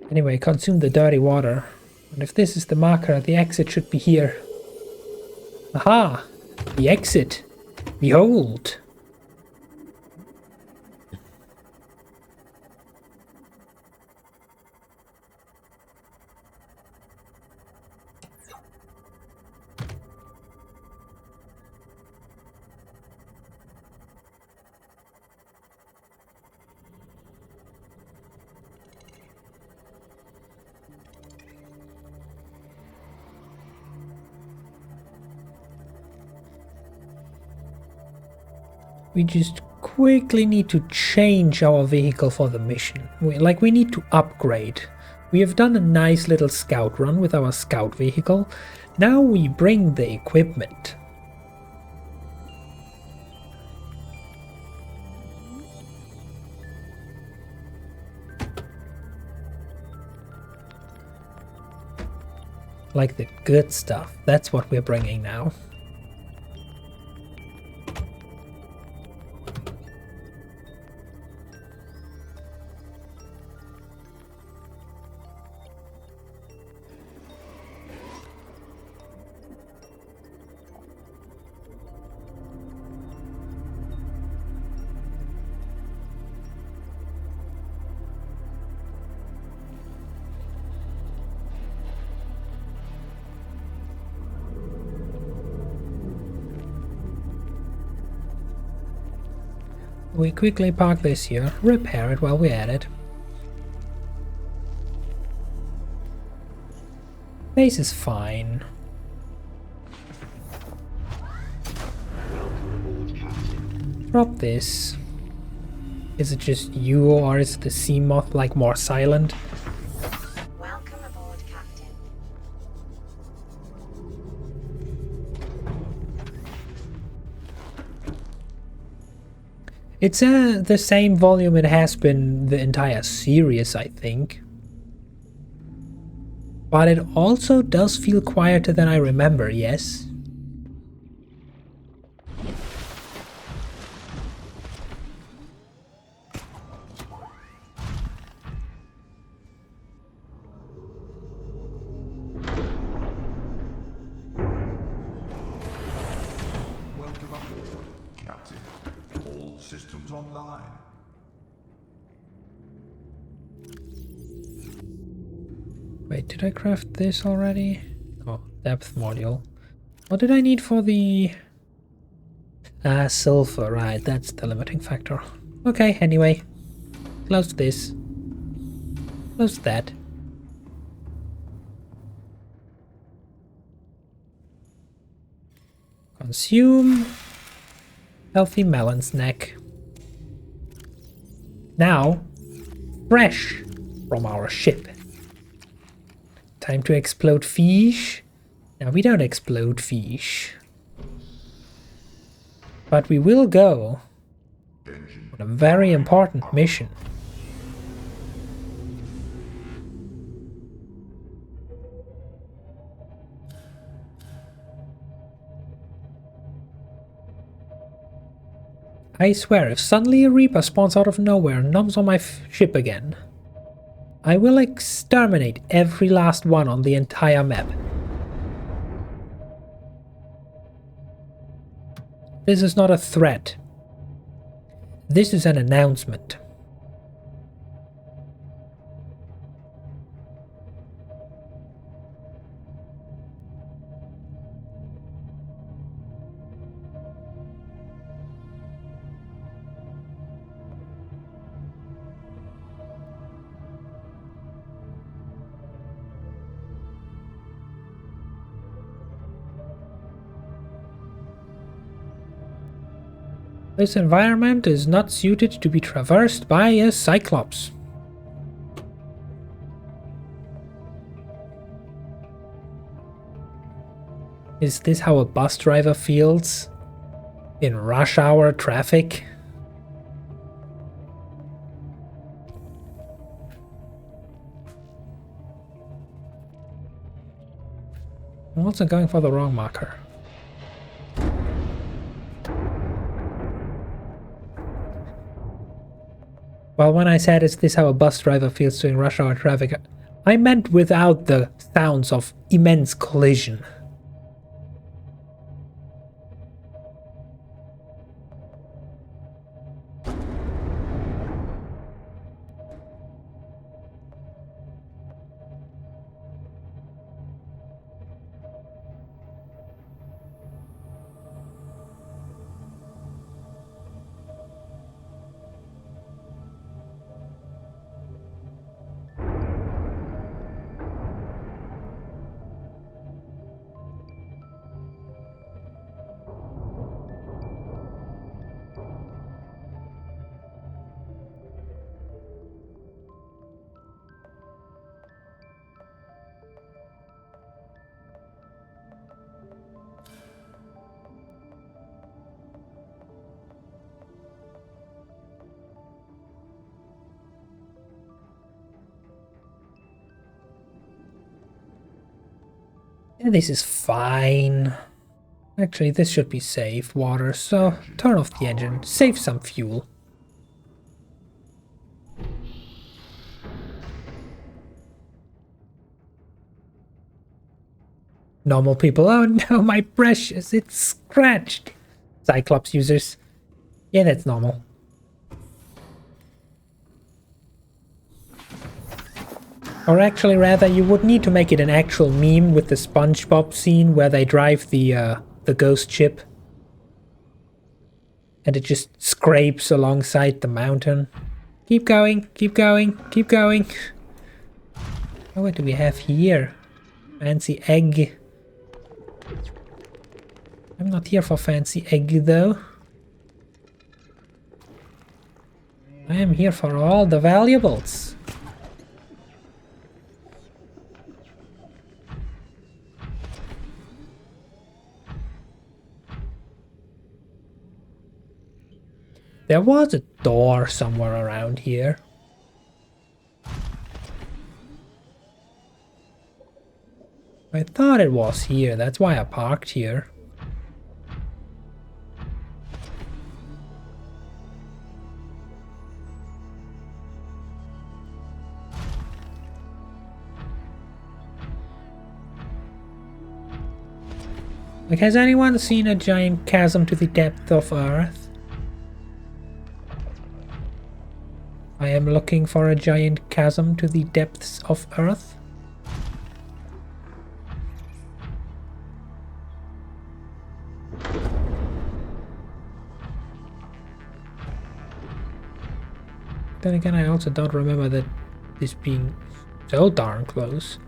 Anyway, consume the dirty water. And if this is the marker, the exit should be here. Aha! The exit. Behold! We just quickly need to change our vehicle for the mission. We need to upgrade. We have done a nice little scout run with our scout vehicle. Now we bring the equipment. Like the good stuff. That's what we're bringing now. We quickly park this here, repair it while we're at it. Base is fine. Drop this. Is it just you, or is the sea moth like more silent? Welcome aboard, Captain. It's the same volume it has been the entire series, I think. But it also does feel quieter than I remember, yes? Welcome aboard, Captain. All systems online. Wait, did I craft this already? Oh, depth module. What did I need for the... sulfur, right, that's the limiting factor. Okay, anyway. Close this. Close that. Consume. Healthy melon snack. Now, fresh from our ship. Time to explode fish. Now we don't explode fish. But we will go on a very important mission. I swear, if suddenly a Reaper spawns out of nowhere and noms on my ship again, I will exterminate every last one on the entire map. This is not a threat. This is an announcement. This environment is not suited to be traversed by a Cyclops. Is this how a bus driver feels in rush hour traffic? I'm also going for the wrong marker. Well, when I said, is this how a bus driver feels during rush hour traffic, I meant without the sounds of immense collision. Yeah, this is fine. Actually, this should be safe water, so turn off the engine, save some fuel. Normal people, oh no, my precious, it's scratched. Cyclops users, yeah, that's normal. Or actually, rather, you would need to make it an actual meme with the SpongeBob scene where they drive the ghost ship. And it just scrapes alongside the mountain. Keep going, keep going, keep going. Oh, what do we have here? Fancy egg. I'm not here for fancy egg though. I am here for all the valuables. There was a door somewhere around here. I thought it was here, that's why I parked here. Like, has anyone seen a giant chasm to the depth of Earth? I am looking for a giant chasm to the depths of Earth. Then again, I also don't remember that this being so darn close.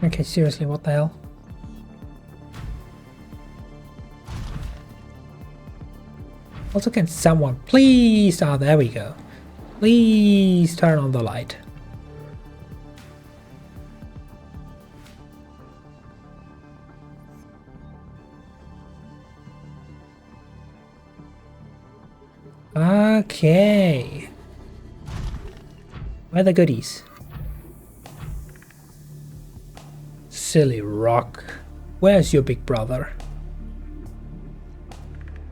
Okay, seriously, what the hell? Also, can someone please... Oh, there we go. Please turn on the light. Okay. Where are the goodies? Silly rock. Where's your big brother?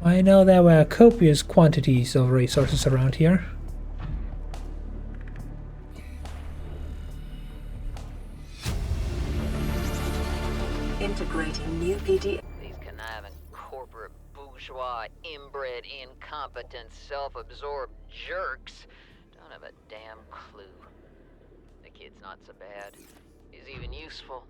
I know there were copious quantities of resources around here. Integrating new PD. These conniving corporate bourgeois, inbred, incompetent, self-absorbed jerks don't have a damn clue. The kid's not so bad. He's even useful.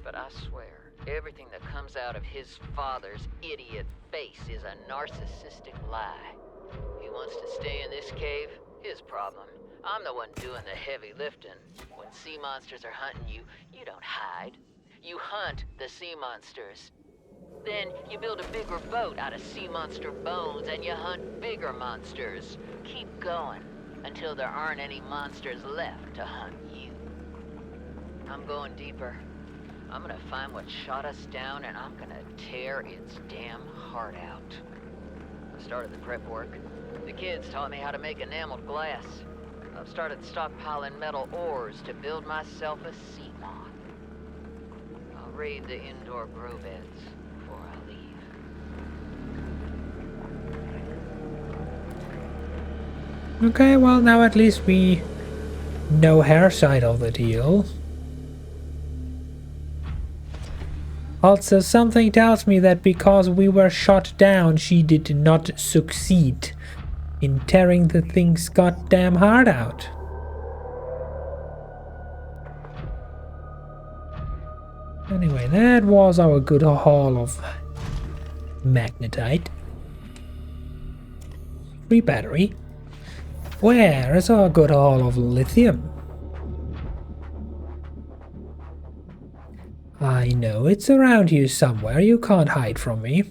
But I swear, everything that comes out of his father's idiot face is a narcissistic lie. He wants to stay in this cave, his problem. I'm the one doing the heavy lifting. When sea monsters are hunting you, you don't hide. You hunt the sea monsters. Then you build a bigger boat out of sea monster bones and you hunt bigger monsters. Keep going until there aren't any monsters left to hunt you. I'm going deeper. I'm gonna find what shot us down and I'm gonna tear its damn heart out. I started the prep work. The kids taught me how to make enameled glass. I've started stockpiling metal ores to build myself a sea moth. I'll raid the indoor grow beds before I leave. Okay, well now at least we know her side of the deal. Also, something tells me that because we were shot down, she did not succeed in tearing the thing's goddamn heart out. Anyway, that was our good haul of magnetite. Free battery. Where is our good haul of lithium? I know it's around here somewhere, you can't hide from me.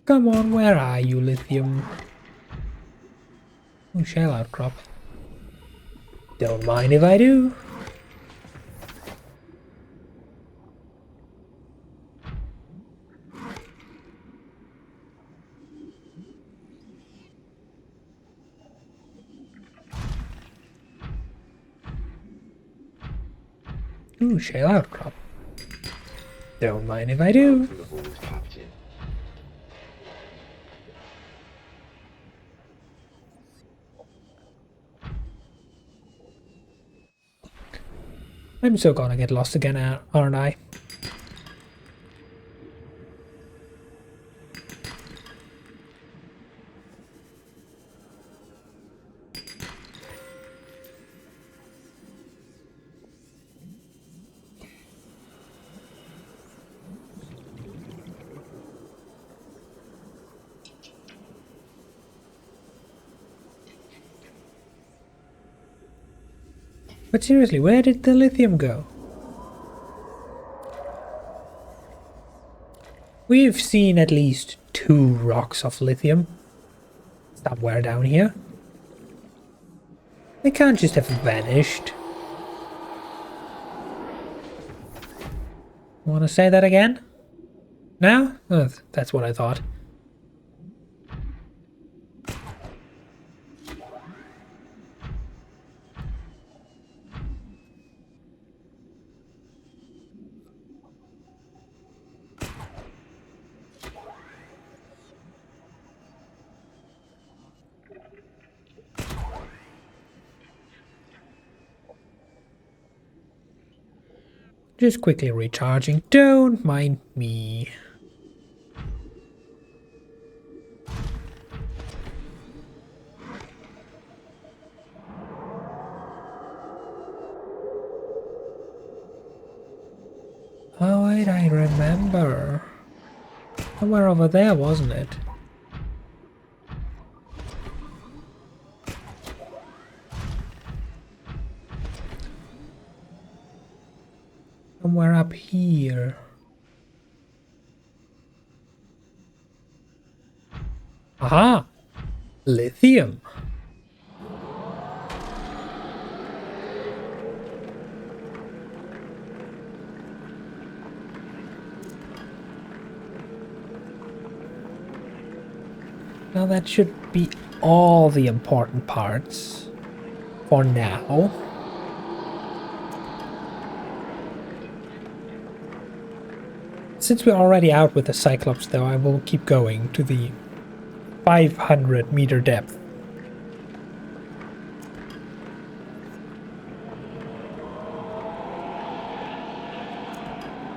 Come on, where are you, lithium? Ooh, shell outcrop. Don't mind if I do. Ooh, shell outcrop. Don't mind if I do. I'm so gonna get lost again, aren't I? But seriously, where did the lithium go? We've seen at least 2 rocks of lithium somewhere down here. They can't just have vanished. Wanna say that again? No? Oh, that's what I thought. Just quickly recharging. Don't mind me. Oh wait, I remember. Somewhere over there, wasn't it? Somewhere up here. Aha! Lithium. Now that should be all the important parts for now. Since we're already out with the Cyclops though, I will keep going to the 500-meter depth.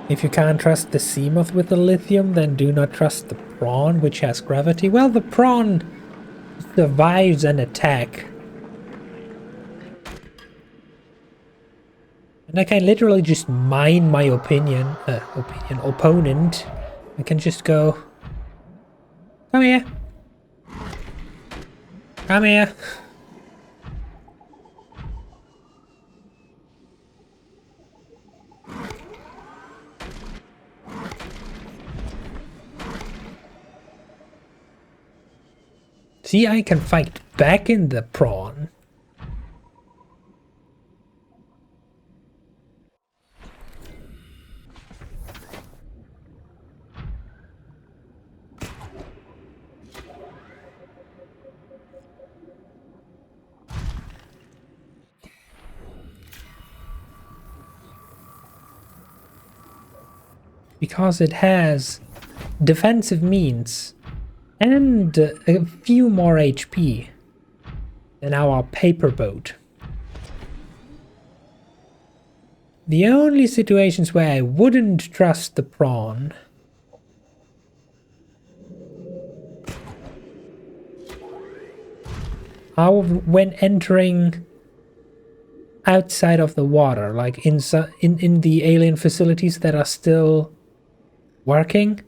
If you can't trust the Seamoth with the lithium, then do not trust the prawn, which has gravity. Well, the prawn survives an attack. And I can literally just mine my opponent. I can just go, come here. Come here. See, I can fight back in the prawn. Because it has defensive means and a few more HP than our paper boat. The only situations where I wouldn't trust the prawn are when entering outside of the water, like in the alien facilities that are still working,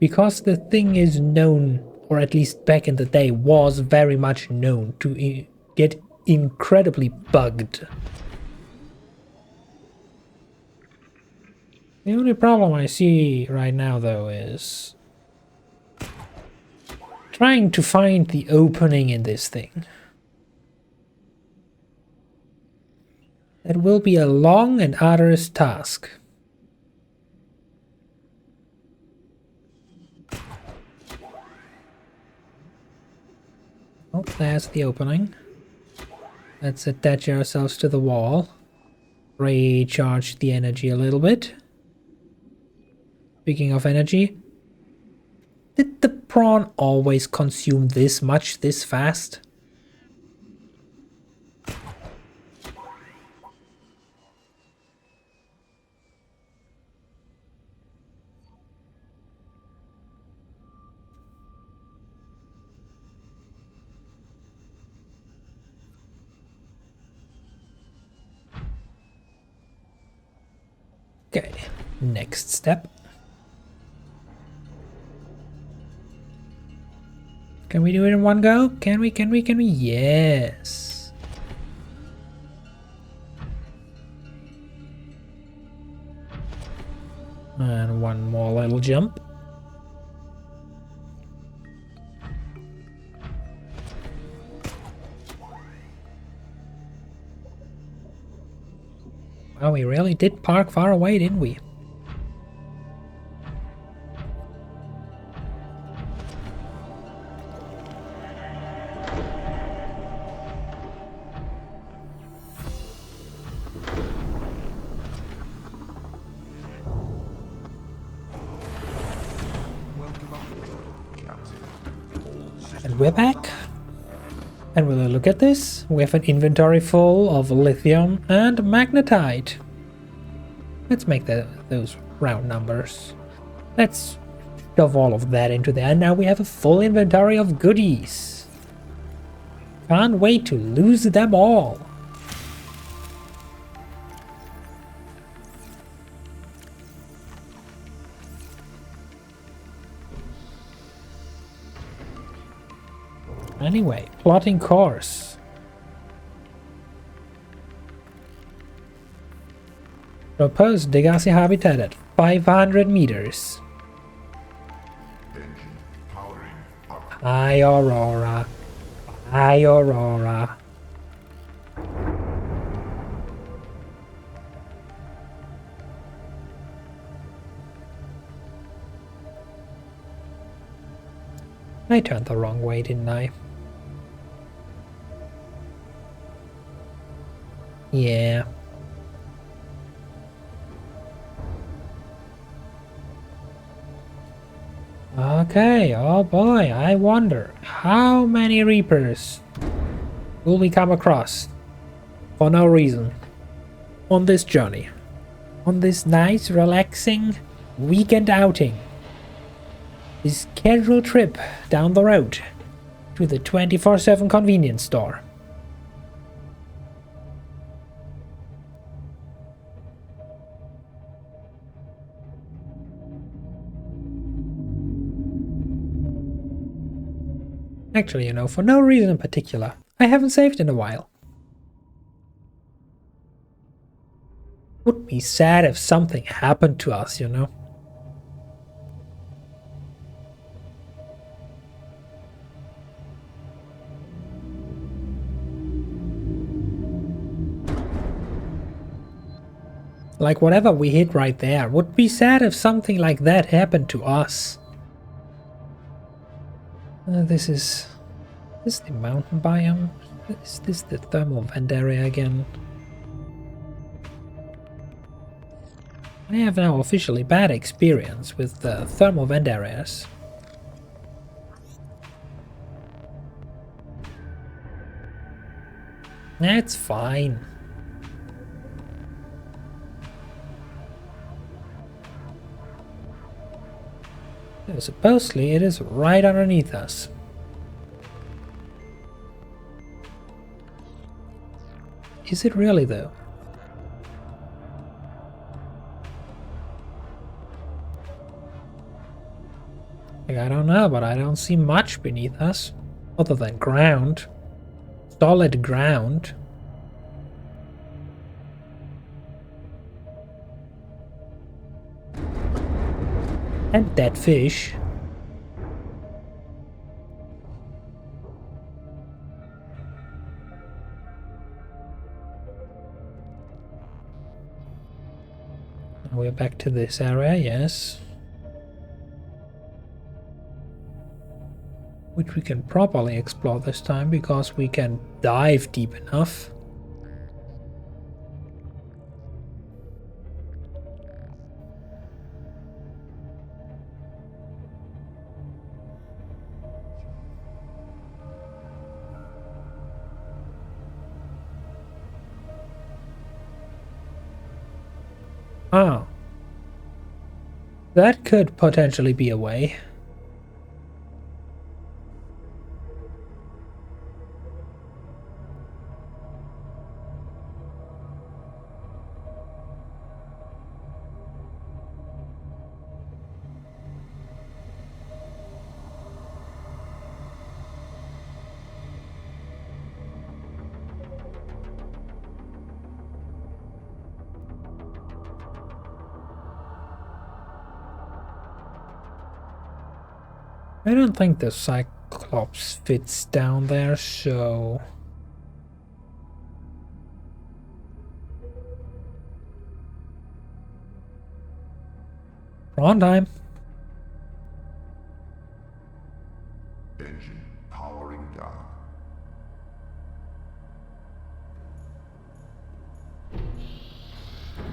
because the thing is known, or at least back in the day was very much known to get incredibly bugged. The only problem I see right now though is trying to find the opening in this thing. That will be a long and arduous task. Oh, there's the opening. Let's attach ourselves to the wall. Recharge the energy a little bit. Speaking of energy, did the prawn always consume this much this fast? Okay, next step. Can we do it in one go? Can we? Yes. And one more little jump. Well, we really did park far away, didn't we? And we're back. And will I look at this? We have an inventory full of lithium and magnetite. Let's make those round numbers. Let's shove all of that into there. And now we have a full inventory of goodies. Can't wait to lose them all. Anyway, plotting course. Proposed Degassi habitat at 500 meters. Engine powering up. Hi, Aurora. Hi, Aurora. I turned the wrong way, didn't I? Yeah. Okay, oh boy, I wonder how many Reapers will we come across for no reason on this journey, on this nice, relaxing weekend outing, this casual trip down the road to the 24/7 convenience store. Actually, you know, for no reason in particular. I haven't saved in a while. Would be sad if something happened to us, you know. Like whatever we hit right there, would be sad if something like that happened to us. This is the mountain biome? Is this the thermal vent area again? I have now officially bad experience with the thermal vent areas. That's fine. Supposedly it is right underneath us. Is it really though? Like, I don't know, but I don't see much beneath us other than ground. Solid ground. And dead fish. We're back to this area, yes. Which we can properly explore this time because we can dive deep enough. Oh. That could potentially be a way. I don't think the Cyclops fits down there, so... Wrong time. Engine powering down.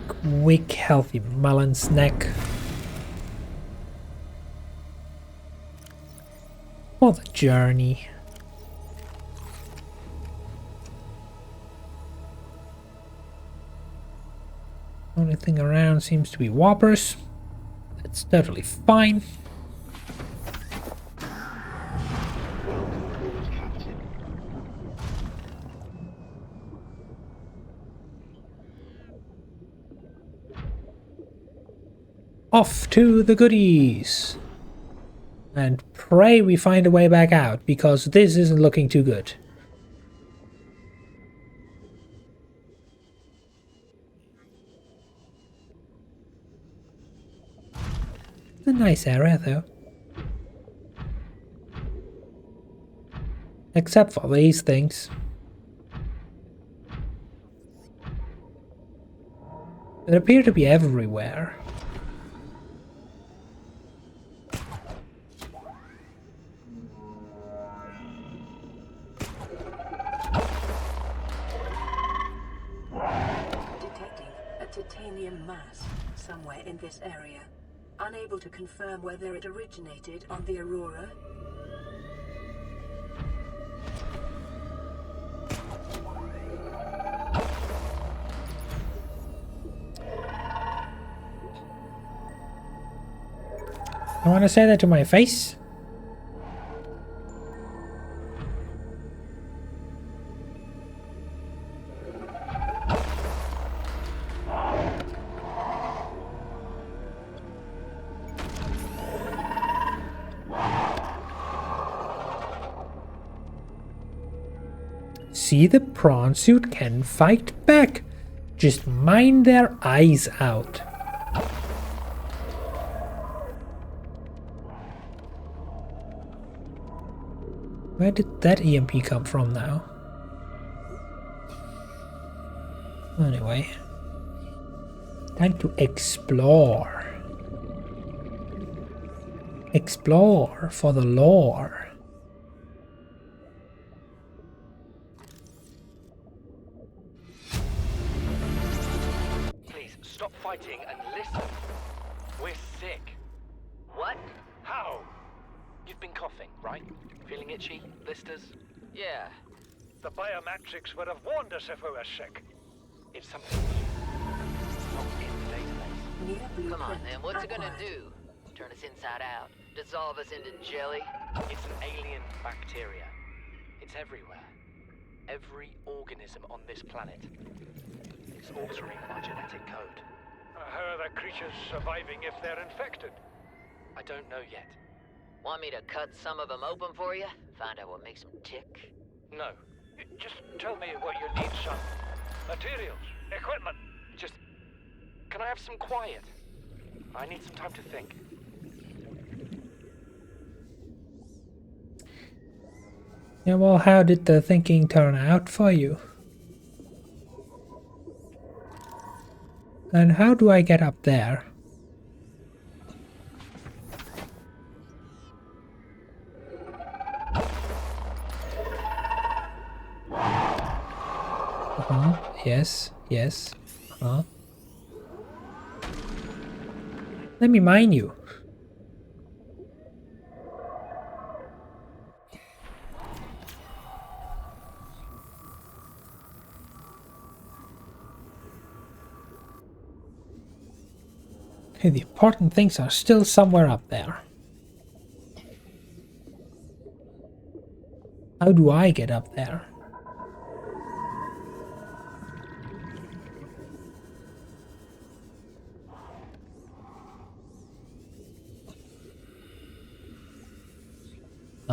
Quick, healthy melon snack. For the journey. Only thing around seems to be whoppers. That's totally fine. Off to the goodies. And pray we find a way back out, because this isn't looking too good. It's a nice area, though. Except for these things. They appear to be everywhere. Titanium mass somewhere in this area. Unable to confirm whether it originated on the Aurora. I want to say that to my face. See, the prawn suit can fight back. Just mind their eyes out. Where did that EMP come from now? Anyway. Time to explore. Explore for the lore. Stop fighting and listen. We're sick. What? How? You've been coughing, right? Feeling itchy? Blisters? Yeah. The biometrics would have warned us if we were sick. It's something not in the database. Near blueprint. Come on, then. What's it gonna acquired. do? Turn us inside out? Dissolve us into jelly? It's an alien bacteria. It's everywhere. Every organism on this planet. It's altering my genetic code. How are the creatures surviving if they're infected? I don't know yet. Want me to cut some of them open for you? Find out what makes them tick? No. Just tell me what you need, son. Materials, equipment. Just... Can I have some quiet? I need some time to think. Yeah, well, how did the thinking turn out for you? And how do I get up there? Yes, yes. Let me mine you. Okay, the important things are still somewhere up there. How do I get up there?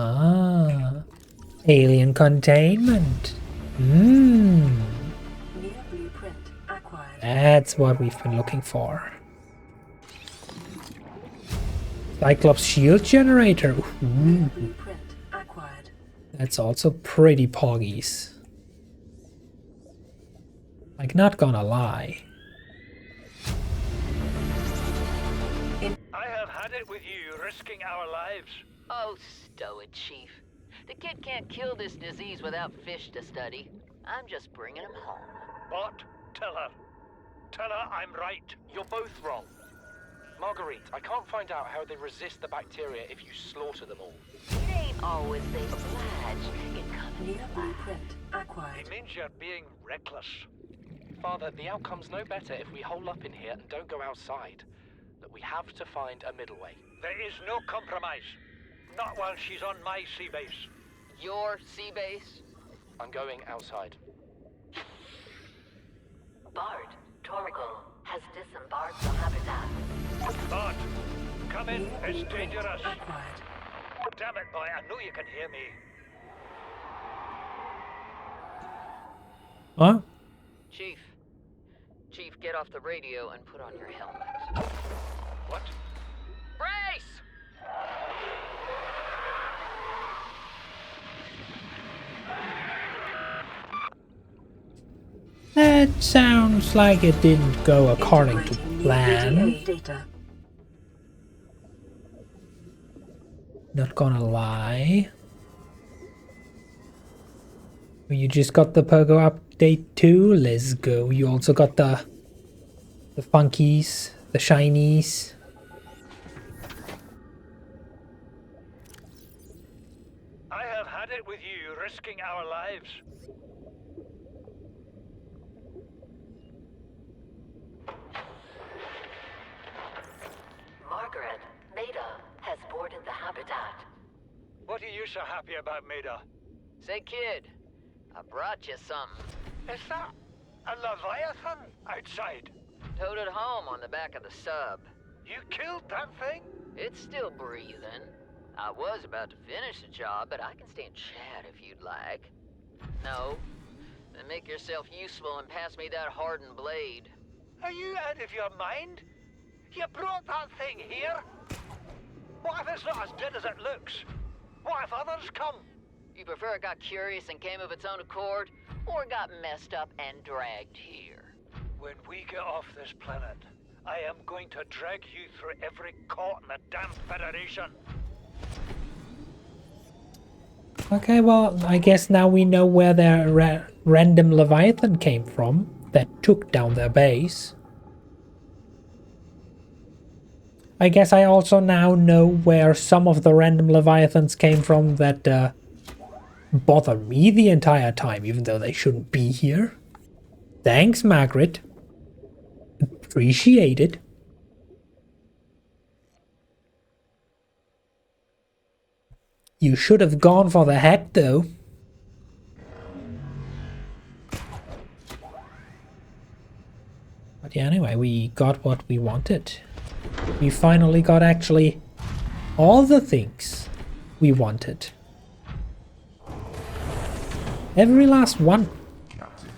Ah, alien containment. Near blueprint acquired. That's what we've been looking for. Cyclops shield generator. Blueprint acquired. That's also pretty poggies. Like, not gonna lie. I have had it with you, risking our lives. Oh, stow it, Chief. The kid can't kill this disease without fish to study. I'm just bringing him home. What? Tell her. Tell her I'm right. You're both wrong. Marguerite, I can't find out how they resist the bacteria if you slaughter them all. It ain't always they oblige in company. Near blueprint acquired. It means you're being reckless. Father, the outcome's no better if we hole up in here and don't go outside. But we have to find a middle way. There is no compromise. Not while she's on my sea base. Your sea base? I'm going outside. Bard, Torgal has disembarked the habitat. Bart, come in. It's dangerous. Acquired. Damn it, boy. I know you can hear me. What? Chief, get off the radio and put on your helmet. What? Brace! That sounds like it didn't go according to plan. Data. Not gonna lie. You just got the Pogo update too? Let's go. You also got the funkies, the shinies. I have had it with you, risking our lives. Margaret, Maida has boarded the habitat. What are you so happy about, Maida? Say, kid, I brought you something. Is that a leviathan outside? Towed it home on the back of the sub. You killed that thing? It's still breathing. I was about to finish the job, but I can stay and chat if you'd like. No? Then make yourself useful and pass me that hardened blade. Are you out of your mind? You brought that thing here? What if it's not as dead as it looks? What if others come? You prefer it got curious and came of its own accord, or got messed up and dragged here? When we get off this planet, I am going to drag you through every court in the damn Federation. Okay, well, I guess now we know where their random Leviathan came from that took down their base. I guess I also now know where some of the random Leviathans came from that bothered me the entire time, even though they shouldn't be here. Thanks, Margaret. Appreciate it. You should have gone for the head, though. But yeah, anyway, we got what we wanted. We finally got actually all the things we wanted. Every last one. Captain,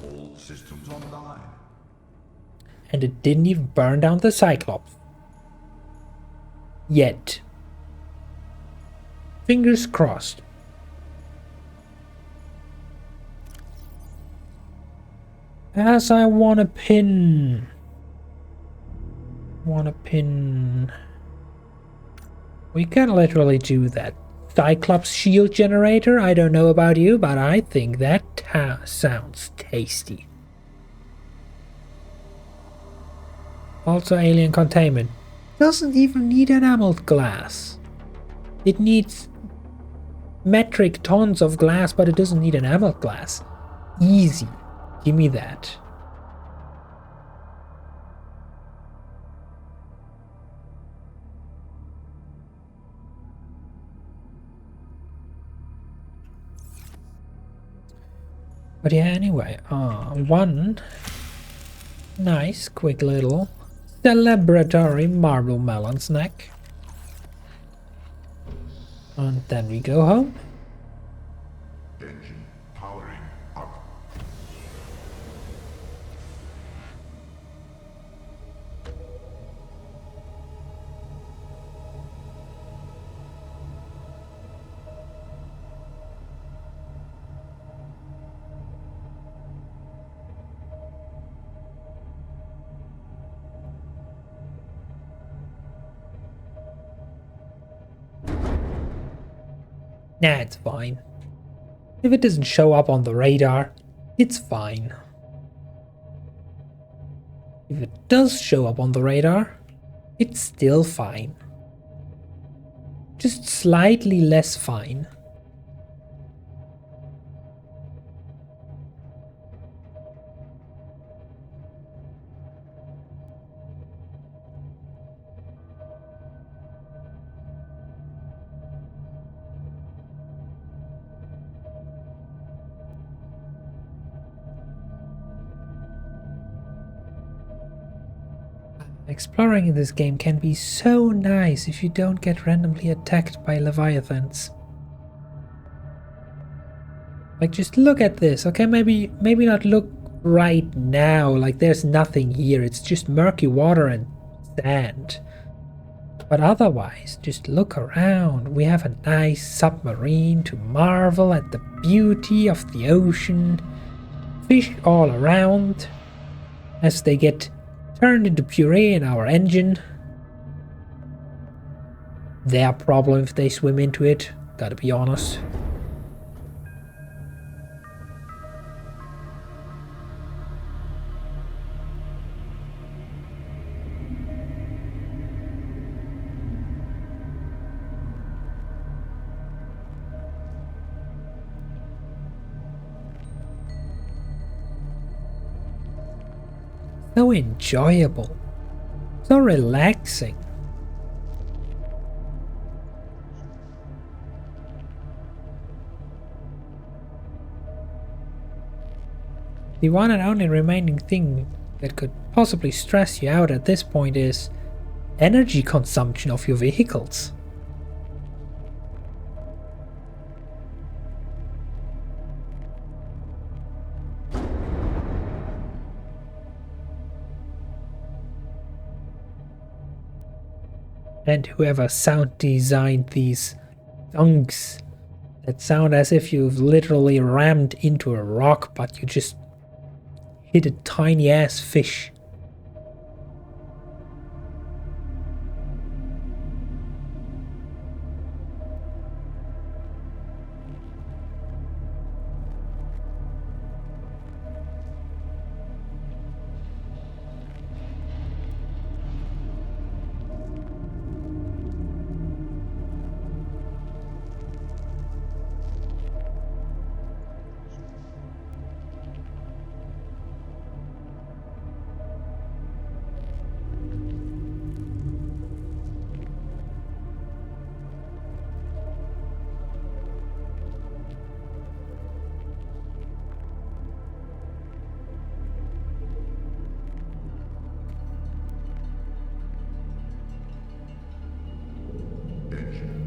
all systems online. And it didn't even burn down the Cyclops. Yet. Fingers crossed. As I want a pin. Wanna pin... We can literally do that. Cyclops shield generator, I don't know about you, but I think that sounds tasty. Also alien containment. Doesn't even need enameled glass. It needs metric tons of glass, but it doesn't need enameled glass. Easy. Give me that. But yeah, anyway, one nice, quick little celebratory marble melon snack. And then we go home. Engine powering up. Nah, it's fine. If it doesn't show up on the radar, it's fine. If it does show up on the radar, it's still fine. Just slightly less fine. Exploring in this game can be so nice if you don't get randomly attacked by leviathans. Like, just look at this, okay? Maybe not look right now, like there's nothing here, it's just murky water and sand. But otherwise, just look around. We have a nice submarine to marvel at the beauty of the ocean. Fish all around as they get turned into puree in our engine. Their problem if they swim into it, gotta be honest. So enjoyable, so relaxing. The one and only remaining thing that could possibly stress you out at this point is energy consumption of your vehicles. And whoever sound designed these thunks that sound as if you've literally rammed into a rock, but you just hit a tiny ass fish.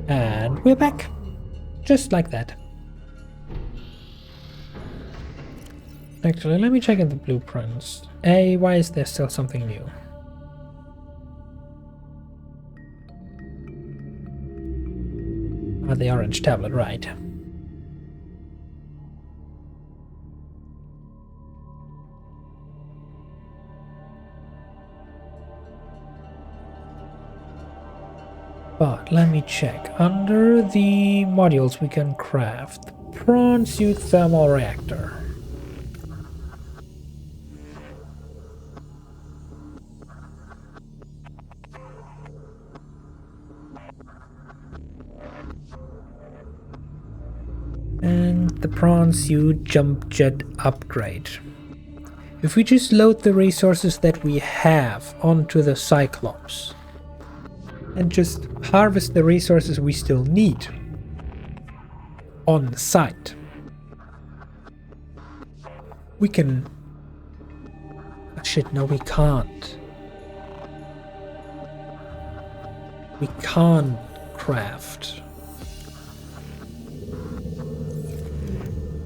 And we're back. Just like that. Actually, let me check in the blueprints. Why is there still something new? The orange tablet, right. But let me check. Under the modules we can craft prawn suit thermal reactor. And the prawn suit jump jet upgrade. If we just load the resources that we have onto the Cyclops and just harvest the resources we still need on the site, we can... Oh, shit, no, we can't. We can't craft.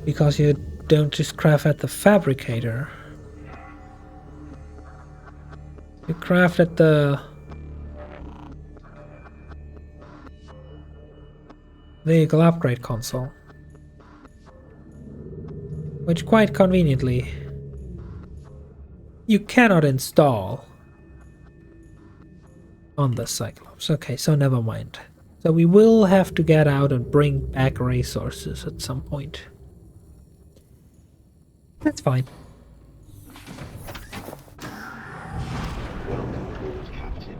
Because you don't just craft at the fabricator. You craft at the vehicle upgrade console. Which quite conveniently you cannot install on the Cyclops. Okay, so never mind. So we will have to get out and bring back resources at some point. That's fine. Welcome aboard, Captain.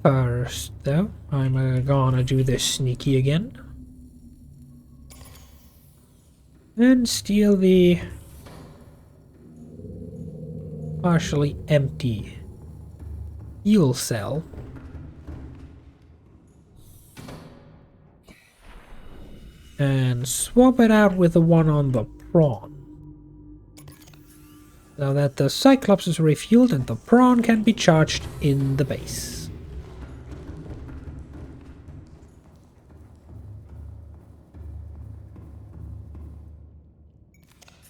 First, though, I'm gonna do this sneaky again. And steal the partially empty fuel cell. And swap it out with the one on the prawn. So that the Cyclops is refueled and the prawn can be charged in the base.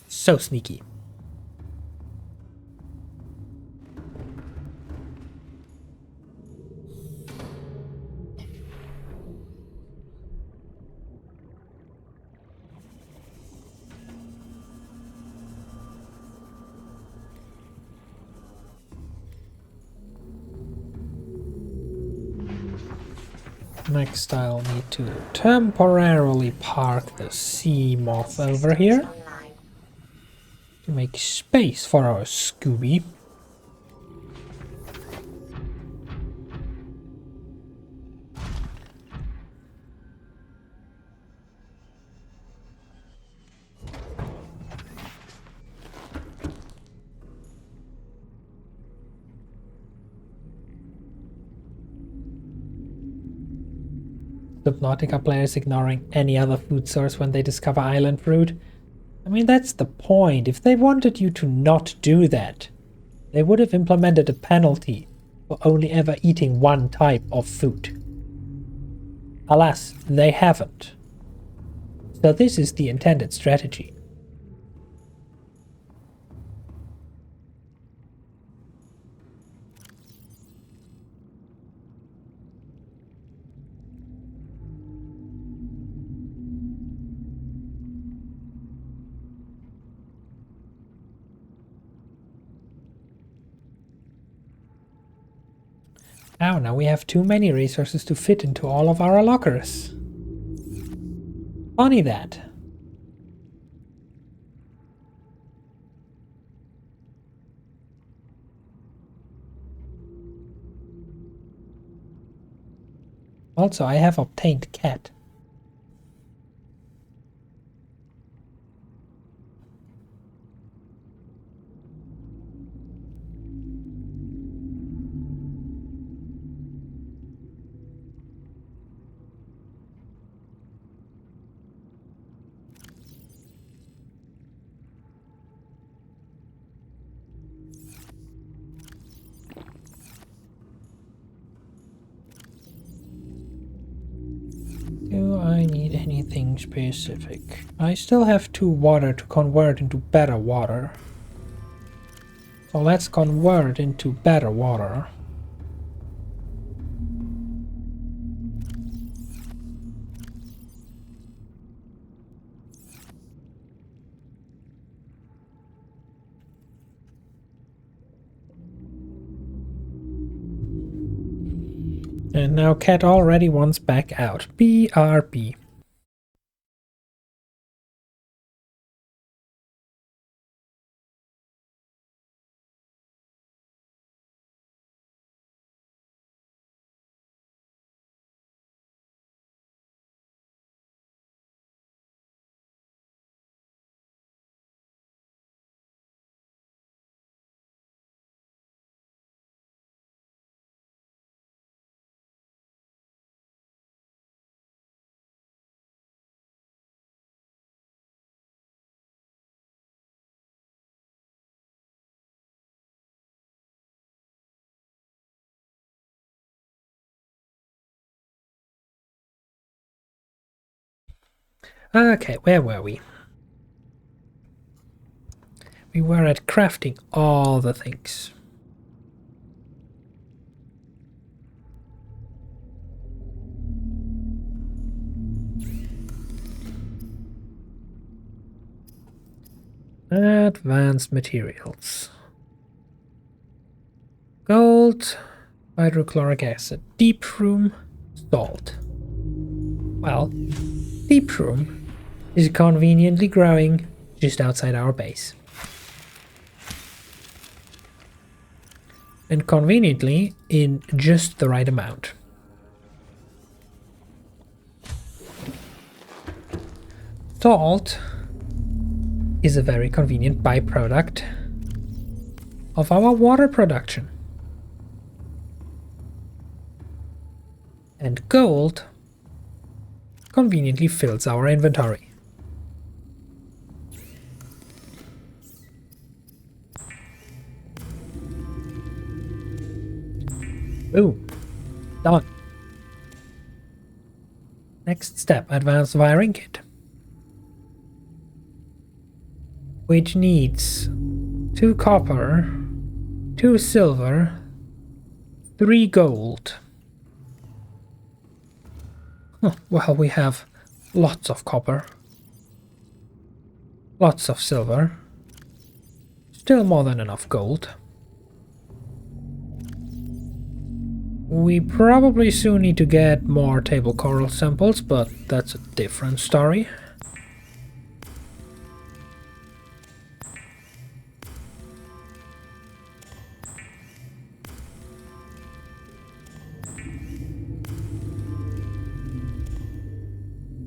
So sneaky. Next, I'll need to temporarily park the sea moth over here to make space for our Scooby. Subnautica players ignoring any other food source when they discover island fruit. I mean, that's the point. If they wanted you to not do that, they would have implemented a penalty for only ever eating one type of food. Alas, they haven't. So this is the intended strategy. Oh, now we have too many resources to fit into all of our lockers. Funny that. Also, I have obtained cat. Do I need anything specific? I still have 2 water to convert into better water. So let's convert into better water. And now Cat already wants back out. BRB. Okay, where were we? We were at crafting all the things. Advanced materials. Gold, hydrochloric acid, deep room, salt. Well, deep room is conveniently growing just outside our base. And conveniently in just the right amount. Salt is a very convenient byproduct of our water production. And gold conveniently fills our inventory. Boom. Done. Next step, advanced wiring kit. Which needs 2 copper, 2 silver, 3 gold. Well, we have lots of copper, lots of silver, still more than enough gold. We probably soon need to get more table coral samples, but that's a different story.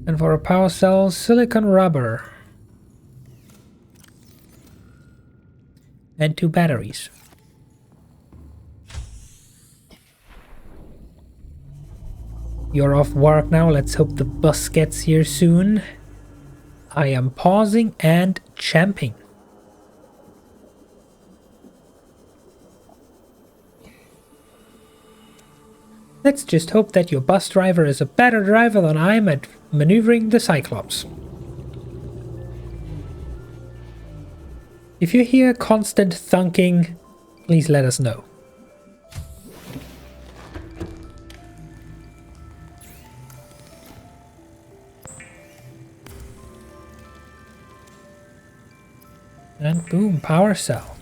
And for a power cell, silicon rubber. And 2 batteries. You're off work now, let's hope the bus gets here soon. I am pausing and champing. Let's just hope that your bus driver is a better driver than I am at maneuvering the Cyclops. If you hear constant thunking, please let us know. And boom, power cell.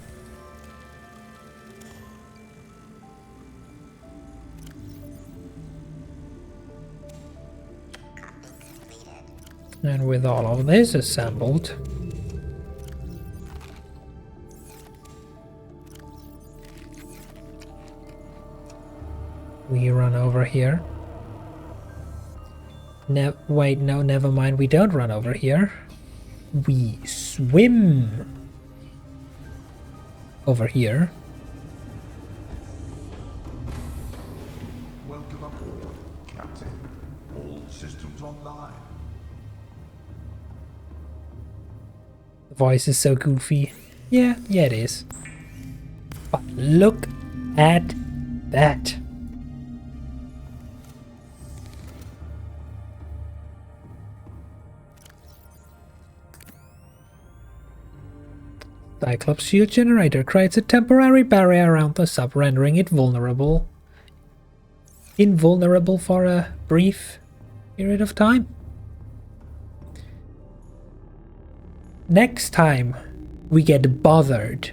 And with all of this assembled, we run over here. Wait, no, never mind, we don't run over here. We swim over here. Welcome aboard, Captain. All systems online. The voice is so goofy. Yeah, it is. But look at that. Cyclops shield generator creates a temporary barrier around the sub, rendering it invulnerable for a brief period of time. Next time we get bothered,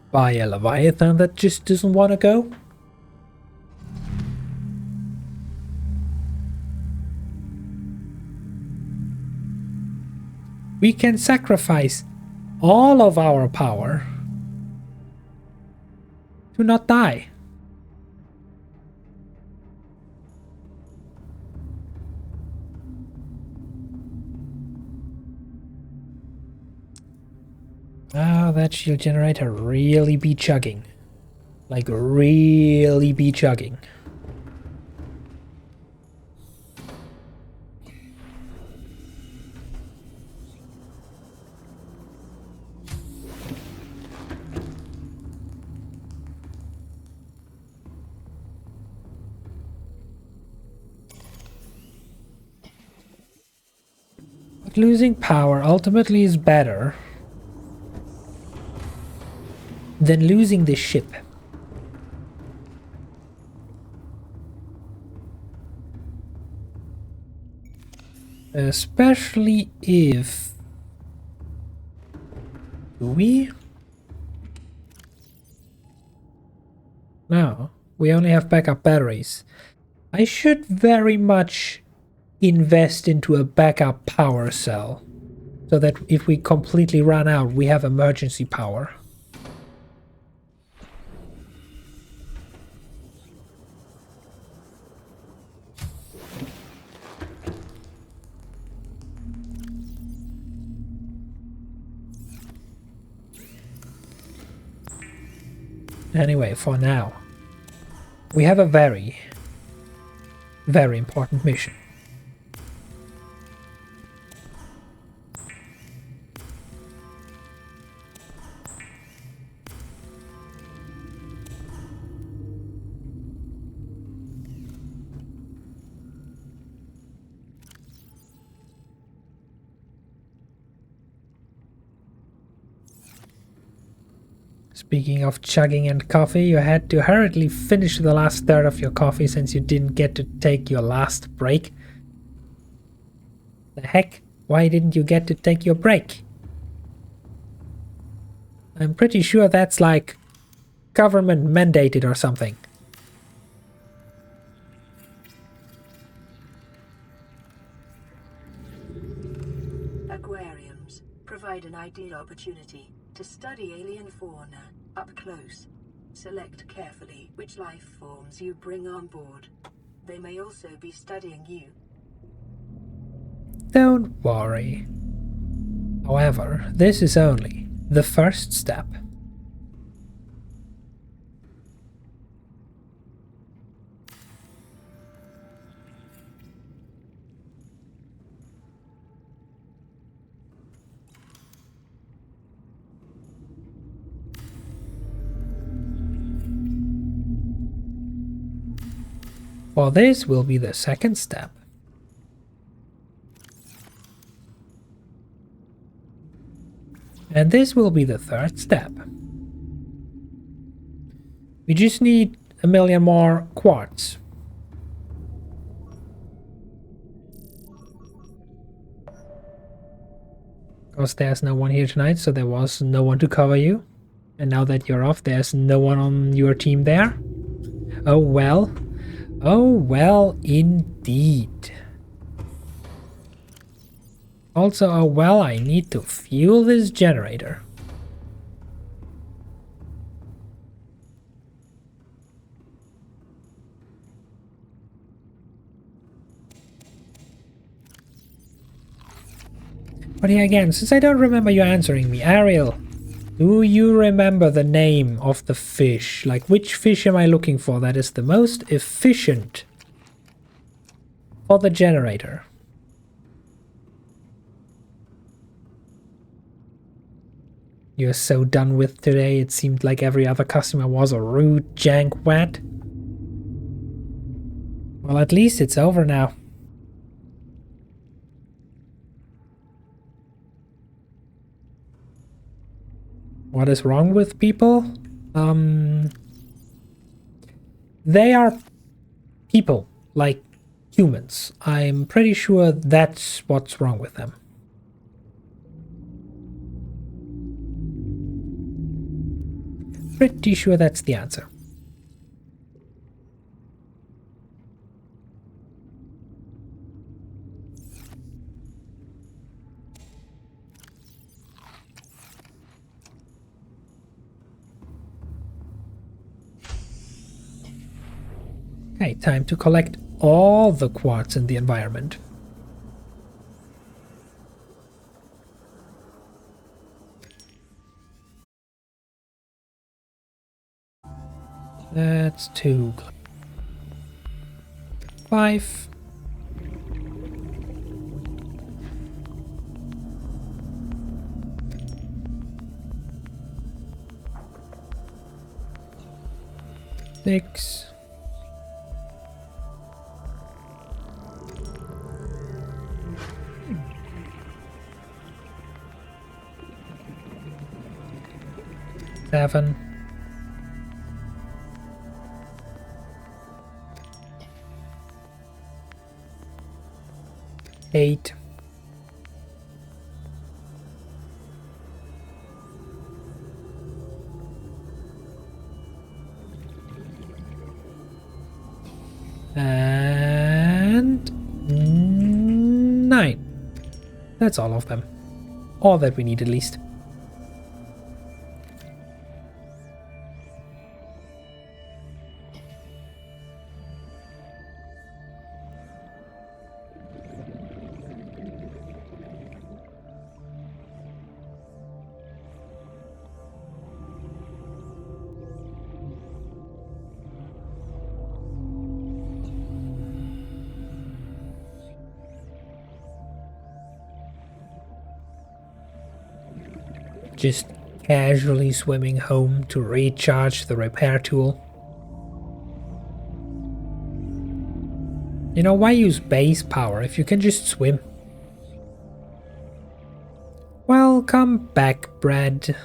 By a leviathan that just doesn't want to go? We can sacrifice all of our power to not die. Ah, that shield generator really be chugging. Like, really be chugging. But losing power ultimately is better than losing the ship. Especially if... Do we? No, we only have backup batteries. I should very much invest into a backup power cell, so that if we completely run out, we have emergency power. Anyway, for now, we have a very, very important mission. Speaking of chugging and coffee, you had to hurriedly finish the last third of your coffee since you didn't get to take your last break. The heck? Why didn't you get to take your break? I'm pretty sure that's like government mandated or something. Aquariums provide an ideal opportunity to study alien fauna up close. Select carefully which life forms you bring on board. They may also be studying you. Don't worry. However, this is only the first step. For this will be the second step. And this will be the third step. We just need 1 million more quartz. Because there's no one here tonight, so there was no one to cover you. And now that you're off, there's no one on your team there. Oh well. Oh well, indeed. Also, oh well, I need to fuel this generator. But yeah, again, since I don't remember you answering me, Ariel, do you remember the name of the fish? Like, which fish am I looking for that is the most efficient for the generator? You're so done with today, it seemed like every other customer was a rude jankwad. Well, at least it's over now. What is wrong with people? They are people, like humans. I'm pretty sure that's what's wrong with them. Pretty sure that's the answer. Okay, time to collect all the quartz in the environment. That's 2. 5. Six. 7. 8. 9. That's all of them. All that we need at least. Just casually swimming home to recharge the repair tool. You know, why use base power if you can just swim? Welcome back, Brad.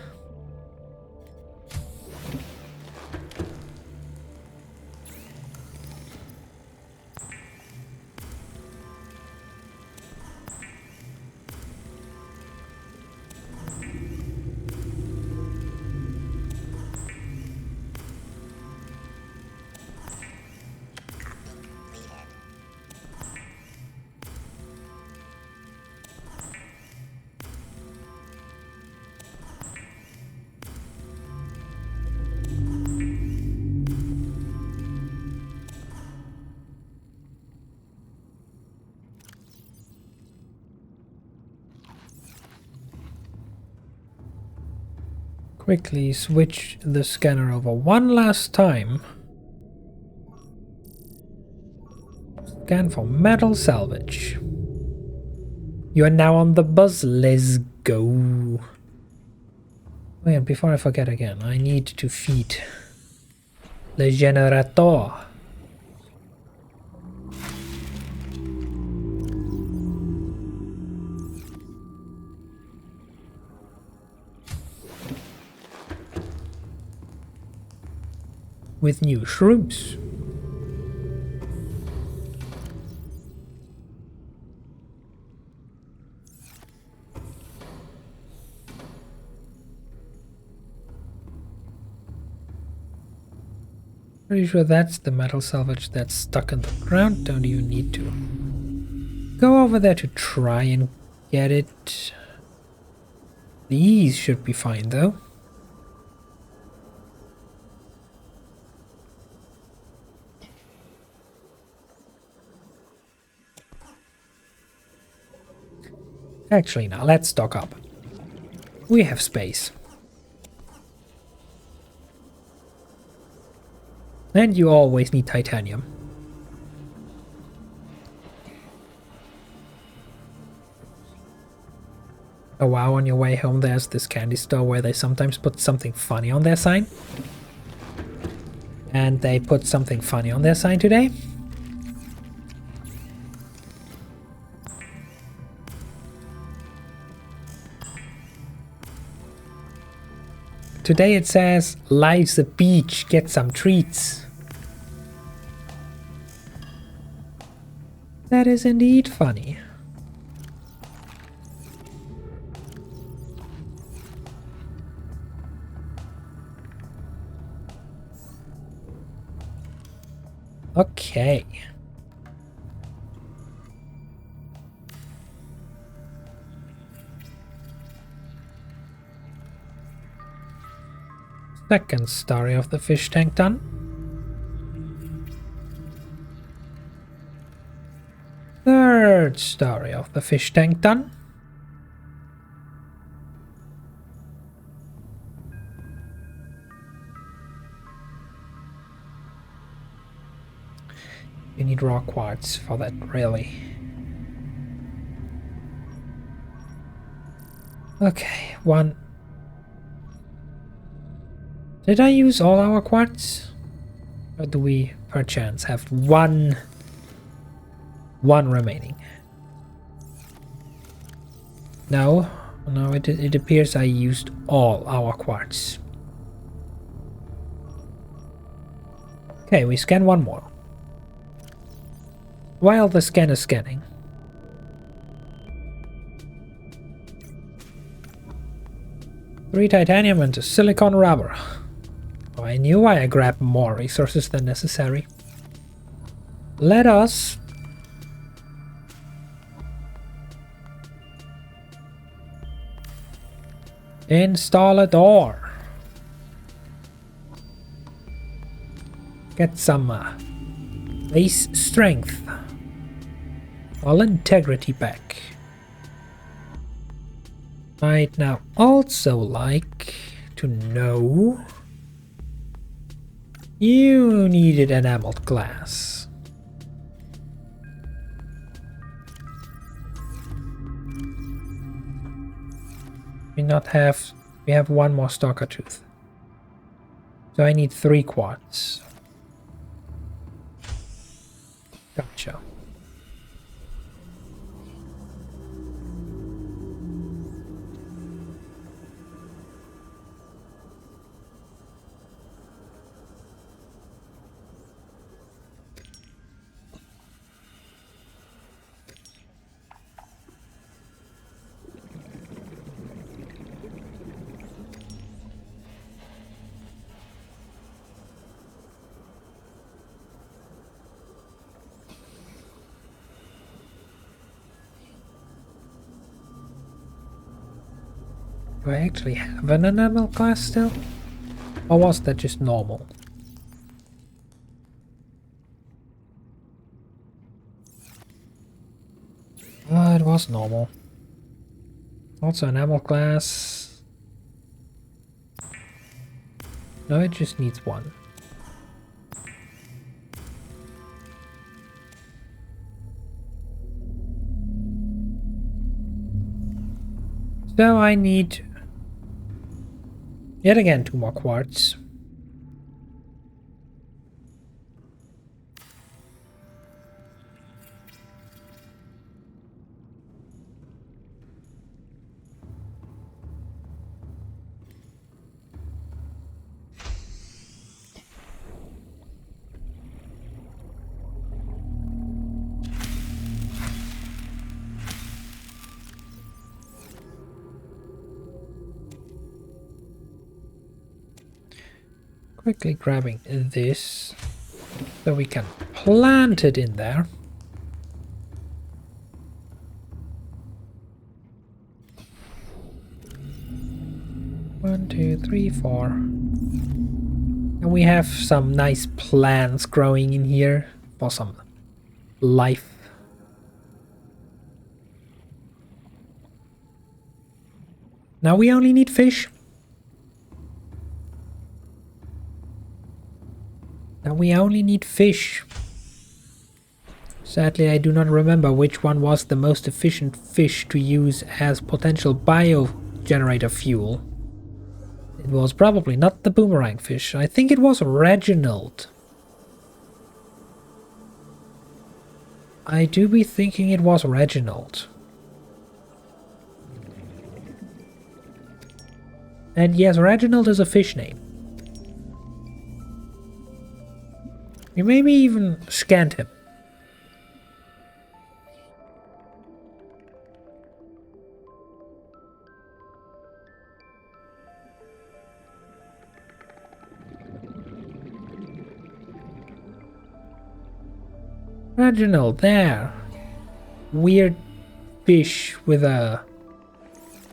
Quickly switch the scanner over one last time. Scan for metal salvage. You are now on the bus. Let's go. Wait, and before I forget again, I need to feed the generator. With new shrooms. Pretty sure that's the metal salvage that's stuck in the ground. Don't even need to go over there to try and get it. These should be fine though. Actually, now let's stock up. We have space. And you always need titanium. Oh wow, on your way home there's this candy store where they sometimes put something funny on their sign. And they put something funny on their sign today. Today it says, life's a beach, get some treats. That is indeed funny. Okay. Second story of the fish tank done. Third story of the fish tank done. You need raw quartz for that, really. Okay, one. Did I use all our quartz? Or do we perchance have one remaining? No, it appears I used all our quartz. Okay, we scan one more. While the scan is scanning. Three titanium and a silicon rubber. Oh, I knew I grabbed more resources than necessary. Let us install a door. Get some base strength. All integrity back. I'd now also like to know you needed enameled glass. We have one more stalker tooth. So I need 3 quartz. Gotcha. Do I actually have an enamel glass still? Or was that just normal? It was normal. Also enamel glass. No, it just needs 1. So I need yet again 2 more quartz. Quickly grabbing this so we can plant it in there. One, two, three, 4. And we have some nice plants growing in here for some life. Now we only need fish. Now we only need fish. Sadly, I do not remember which one was the most efficient fish to use as potential biogenerator fuel. It was probably not the boomerang fish. I think it was Reginald. I do be thinking it was Reginald. And yes, Reginald is a fish name. We maybe even scanned him. Reginald, there. Weird fish with a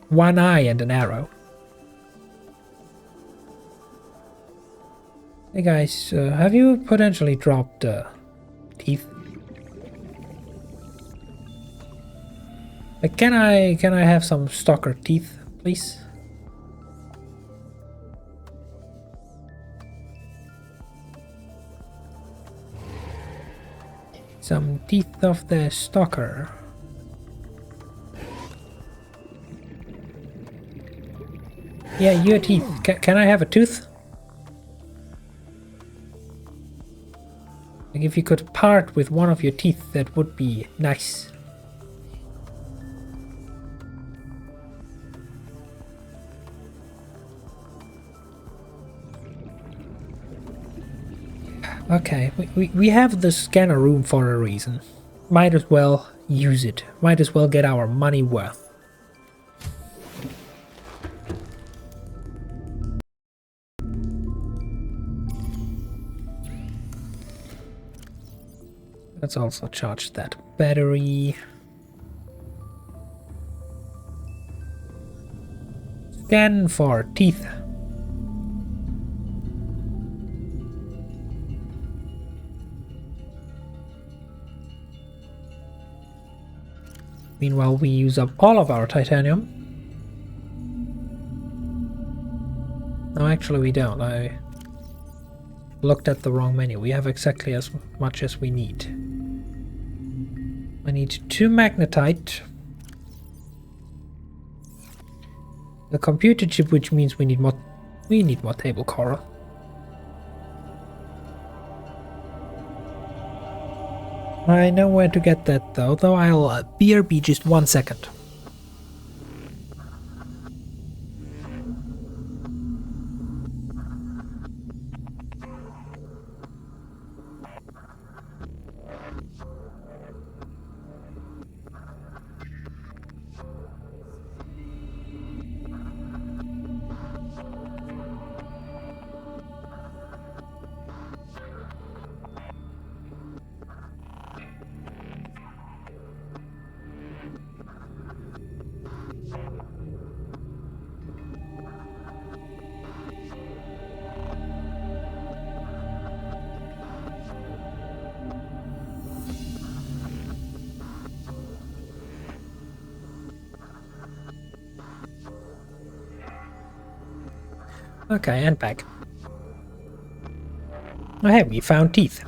one eye and an arrow. Hey guys, have you potentially dropped teeth? Can I have some stalker teeth, please? Some teeth of the stalker. Yeah, your teeth. Can I have a tooth? Like if you could part with one of your teeth, that would be nice. Okay, we have the scanner room for a reason. Might as well use it. Might as well get our money worth. Let's also charge that battery. Scan for teeth. Meanwhile, we use up all of our titanium. No, actually we don't. I looked at the wrong menu. We have exactly as much as we need. I need 2 magnetite. The computer chip, which means we need more table coral. I know where to get that though I'll BRB just 1 second. Okay, and back. Oh hey, we found teeth.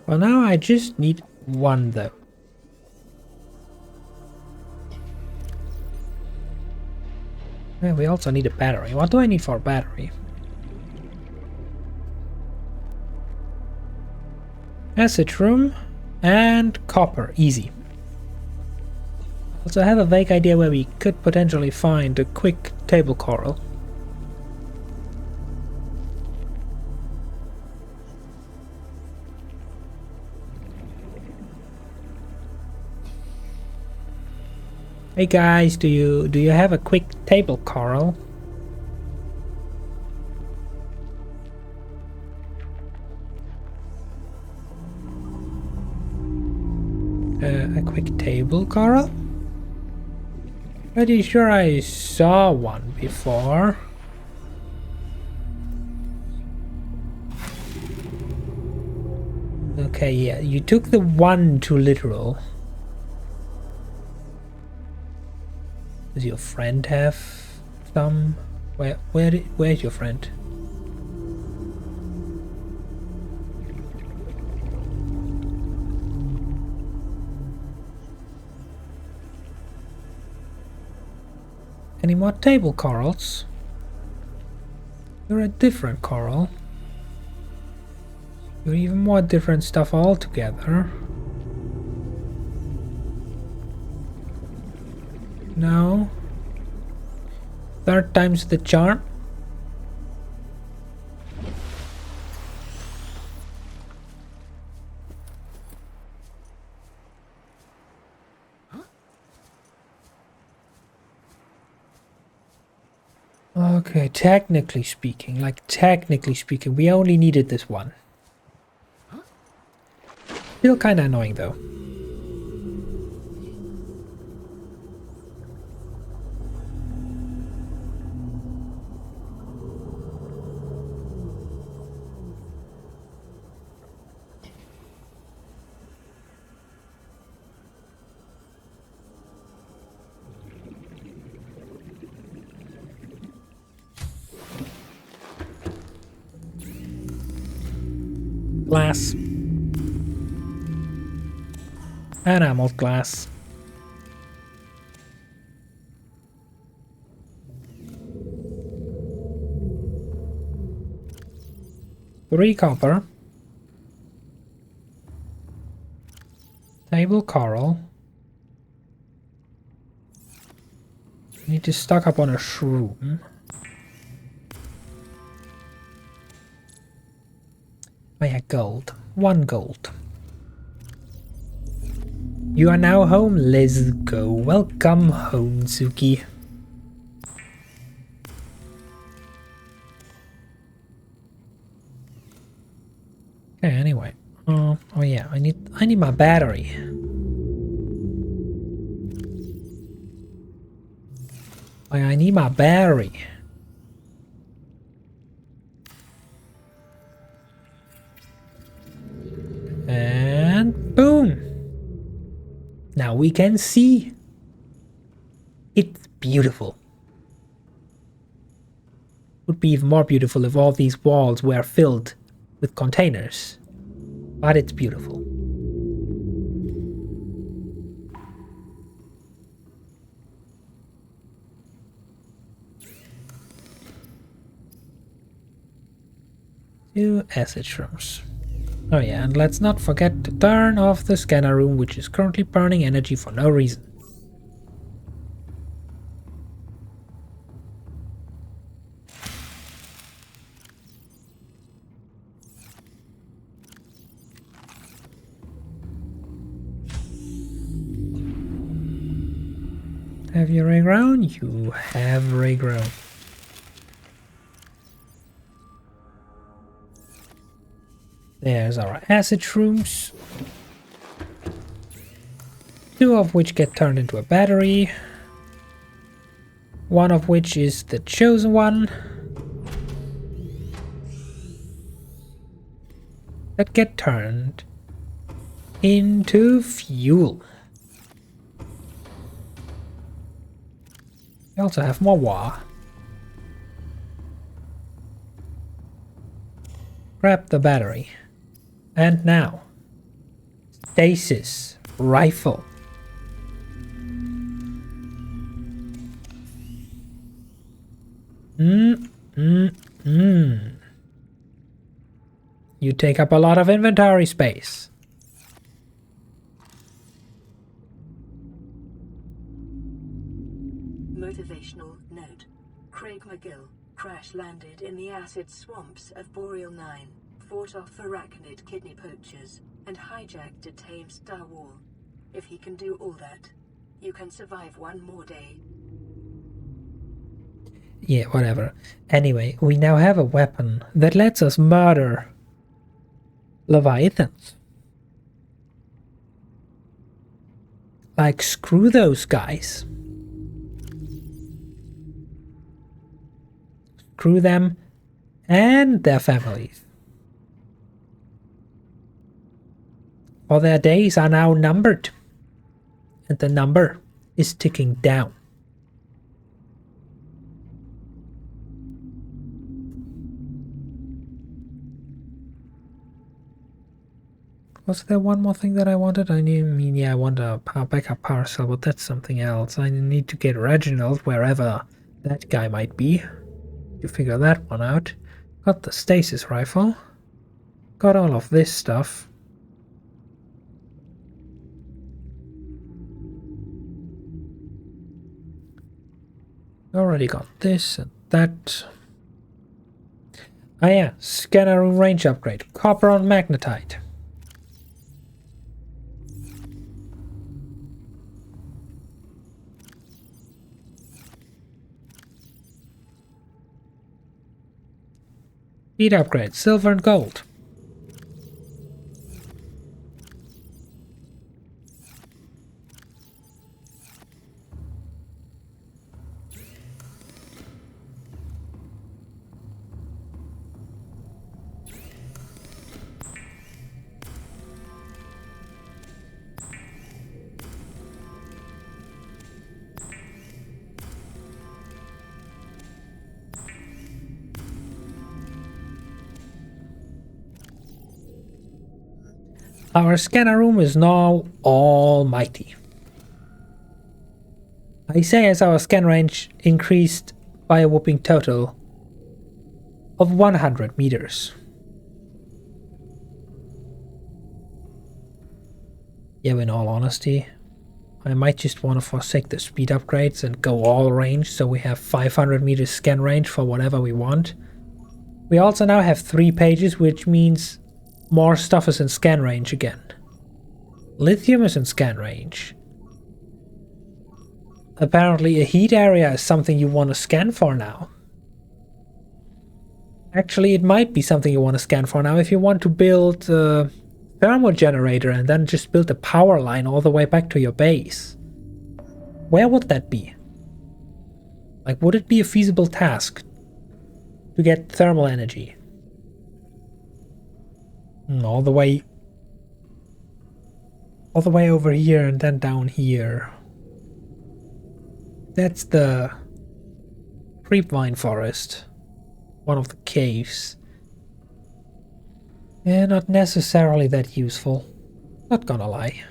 Well, now I just need 1 though. Yeah, we also need a battery. What do I need for a battery? Acid room and copper, easy. Also, I have a vague idea where we could potentially find a quick table coral. Hey guys, do you have a quick table coral? A quick table coral? Pretty sure I saw one before. Okay, yeah, you took the 1 too literal. Does your friend have some? Where's your friend? Any more table corals? You're a different coral. You're even more different stuff altogether. No. 3rd time's the charm. Okay, technically speaking, we only needed this one. Still kinda annoying though. Glass. Enameled glass. Three copper. Table coral. Need to stock up on a shroom. Oh yeah, gold. 1 gold. You are now home. Let's go. Welcome home, Suki. Okay, anyway. Oh yeah, I need my battery. I need my battery. And boom. Now we can see. It's beautiful. Would be even more beautiful if all these walls were filled with containers. But it's beautiful. Two acid shrooms. Oh yeah, and let's not forget to turn off the scanner room, which is currently burning energy for no reason. Have you regrown? You have regrown. There's our acid shrooms. 2 of which get turned into a battery. 1 of which is the chosen one. That get turned into fuel. We also have more war. Grab the battery. And now, stasis rifle. You take up a lot of inventory space. Motivational note. Craig McGill crash-landed in the acid swamps of Boreal 9, fought off arachnid kidney poachers, and hijacked a tame Star Wall. If he can do all that, you can survive one more day. Yeah, whatever. Anyway, we now have a weapon that lets us murder leviathans. Like, screw those guys. Screw them and their families. For their days are now numbered. And the number is ticking down. Was there one more thing that I wanted? I mean, yeah, I want a backup power cell, but that's something else. I need to get Reginald wherever that guy might be. To figure that one out. Got the stasis rifle. Got all of this stuff. Already got this and that. Ah yeah, scanner room range upgrade. Copper on magnetite. Speed upgrade, silver and gold. Our scanner room is now almighty. I say as our scan range increased by a whopping total of 100 meters. Yeah, in all honesty, I might just want to forsake the speed upgrades and go all range so we have 500 meters scan range for whatever we want. We also now have 3 pages, which means more stuff is in scan range again. Lithium is in scan range. Apparently a heat area is something you want to scan for now. Actually, it might be something you want to scan for now if you want to build a thermal generator and then just build a power line all the way back to your base. Where would that be? Like, would it be a feasible task to get thermal energy? All the way over here and then down here. That's the creepvine forest, one of the caves. Yeah, not necessarily that useful, not gonna lie.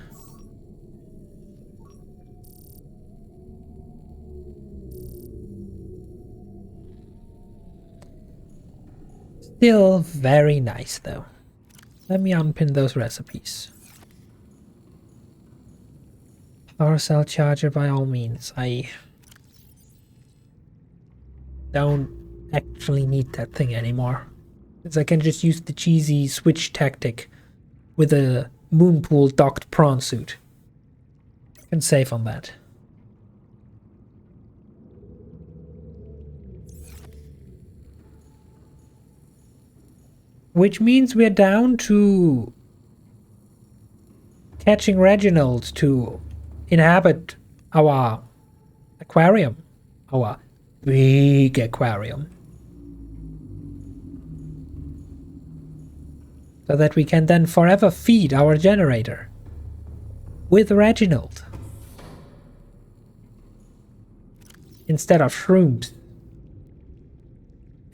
Still very nice though. Let me unpin those recipes. Power cell charger by all means. I don't actually need that thing anymore, because I can just use the cheesy switch tactic with a moonpool docked prawn suit. I can save on that. Which means we're down to catching Reginald to inhabit our aquarium, our big aquarium, so that we can then forever feed our generator with Reginald instead of shrooms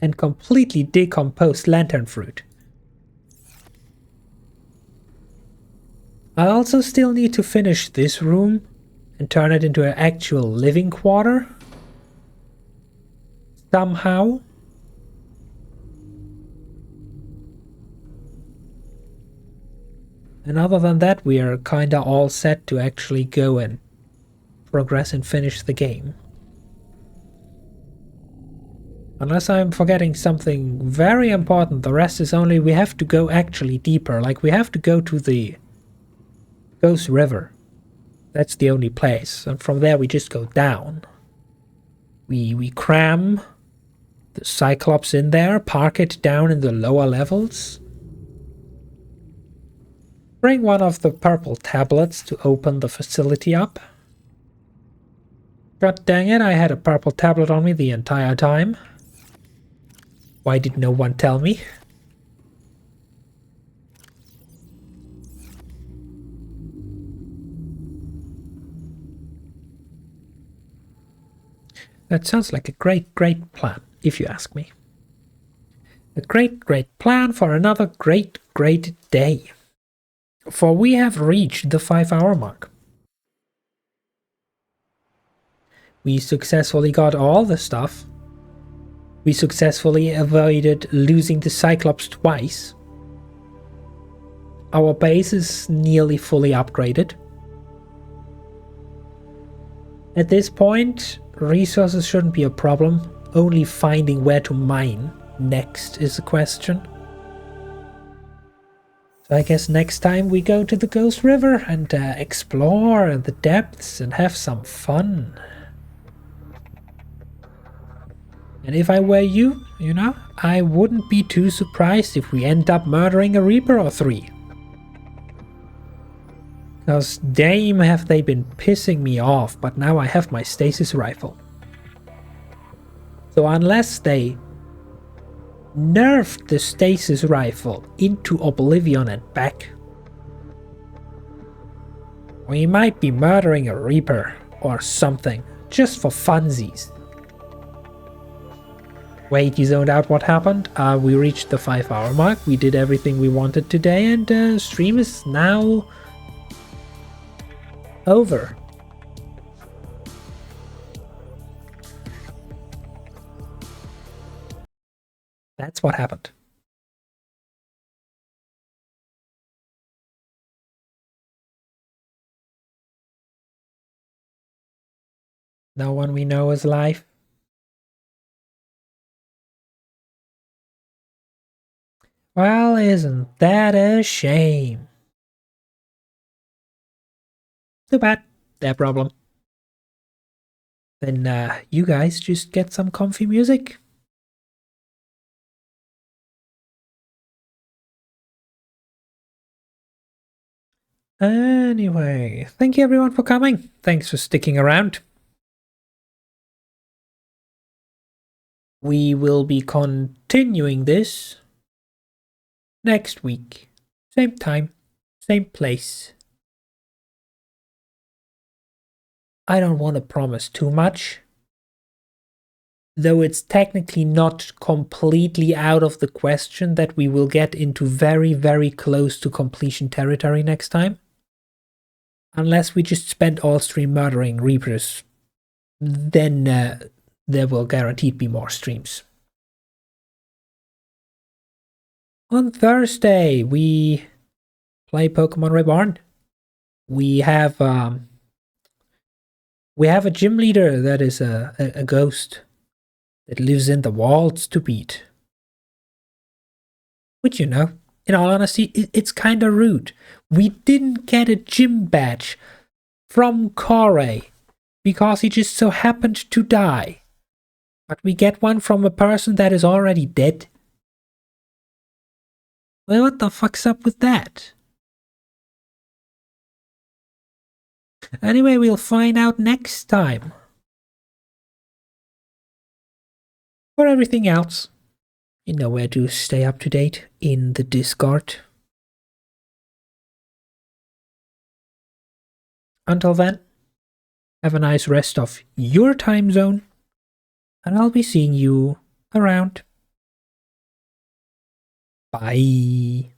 and completely decomposed lantern fruit. I also still need to finish this room and turn it into an actual living quarter somehow. And other than that, we are kinda all set to actually go and progress and finish the game. Unless I'm forgetting something very important, the rest is only we have to go actually deeper. Like, we have to go to the Ghost River. That's the only place. And from there we just go down. We cram the Cyclops in there, park it down in the lower levels. Bring one of the purple tablets to open the facility up. God dang it, I had a purple tablet on me the entire time. Why did no one tell me? That sounds like a great plan, if you ask me. A great plan for another great day. For we have reached the 5-hour mark. We successfully got all the stuff. We successfully avoided losing the Cyclops twice. Our base is nearly fully upgraded. At this point, resources shouldn't be a problem. Only finding where to mine next is a question. So I guess next time we go to the Ghost River and explore the depths and have some fun. And if I were you, you know, I wouldn't be too surprised if we end up murdering a Reaper or 3. Because damn have they been pissing me off, but now I have my stasis rifle. So unless they nerfed the stasis rifle into oblivion and back, we might be murdering a Reaper or something, just for funsies. Wait, you zoned out, what happened? We reached the 5-hour mark, we did everything we wanted today, and stream is now over. That's what happened. No one we know is alive. Well, isn't that a shame? Too bad. Their problem. Then you guys just get some comfy music. Anyway, thank you everyone for coming. Thanks for sticking around. We will be continuing this next week. Same time, same place. I don't want to promise too much, though it's technically not completely out of the question that we will get into very, very close to completion territory next time. Unless we just spend all stream murdering Reapers, then there will guaranteed be more streams. On Thursday, we play Pokemon Reborn. We have a gym leader that is a ghost that lives in the walls to beat. Which, you know, in all honesty, it's kind of rude. We didn't get a gym badge from Corey because he just so happened to die. But we get one from a person that is already dead. Well, what the fuck's up with that? Anyway, we'll find out next time. For everything else, you know where to stay up to date in the Discord. Until then, have a nice rest of your time zone, and I'll be seeing you around. Bye.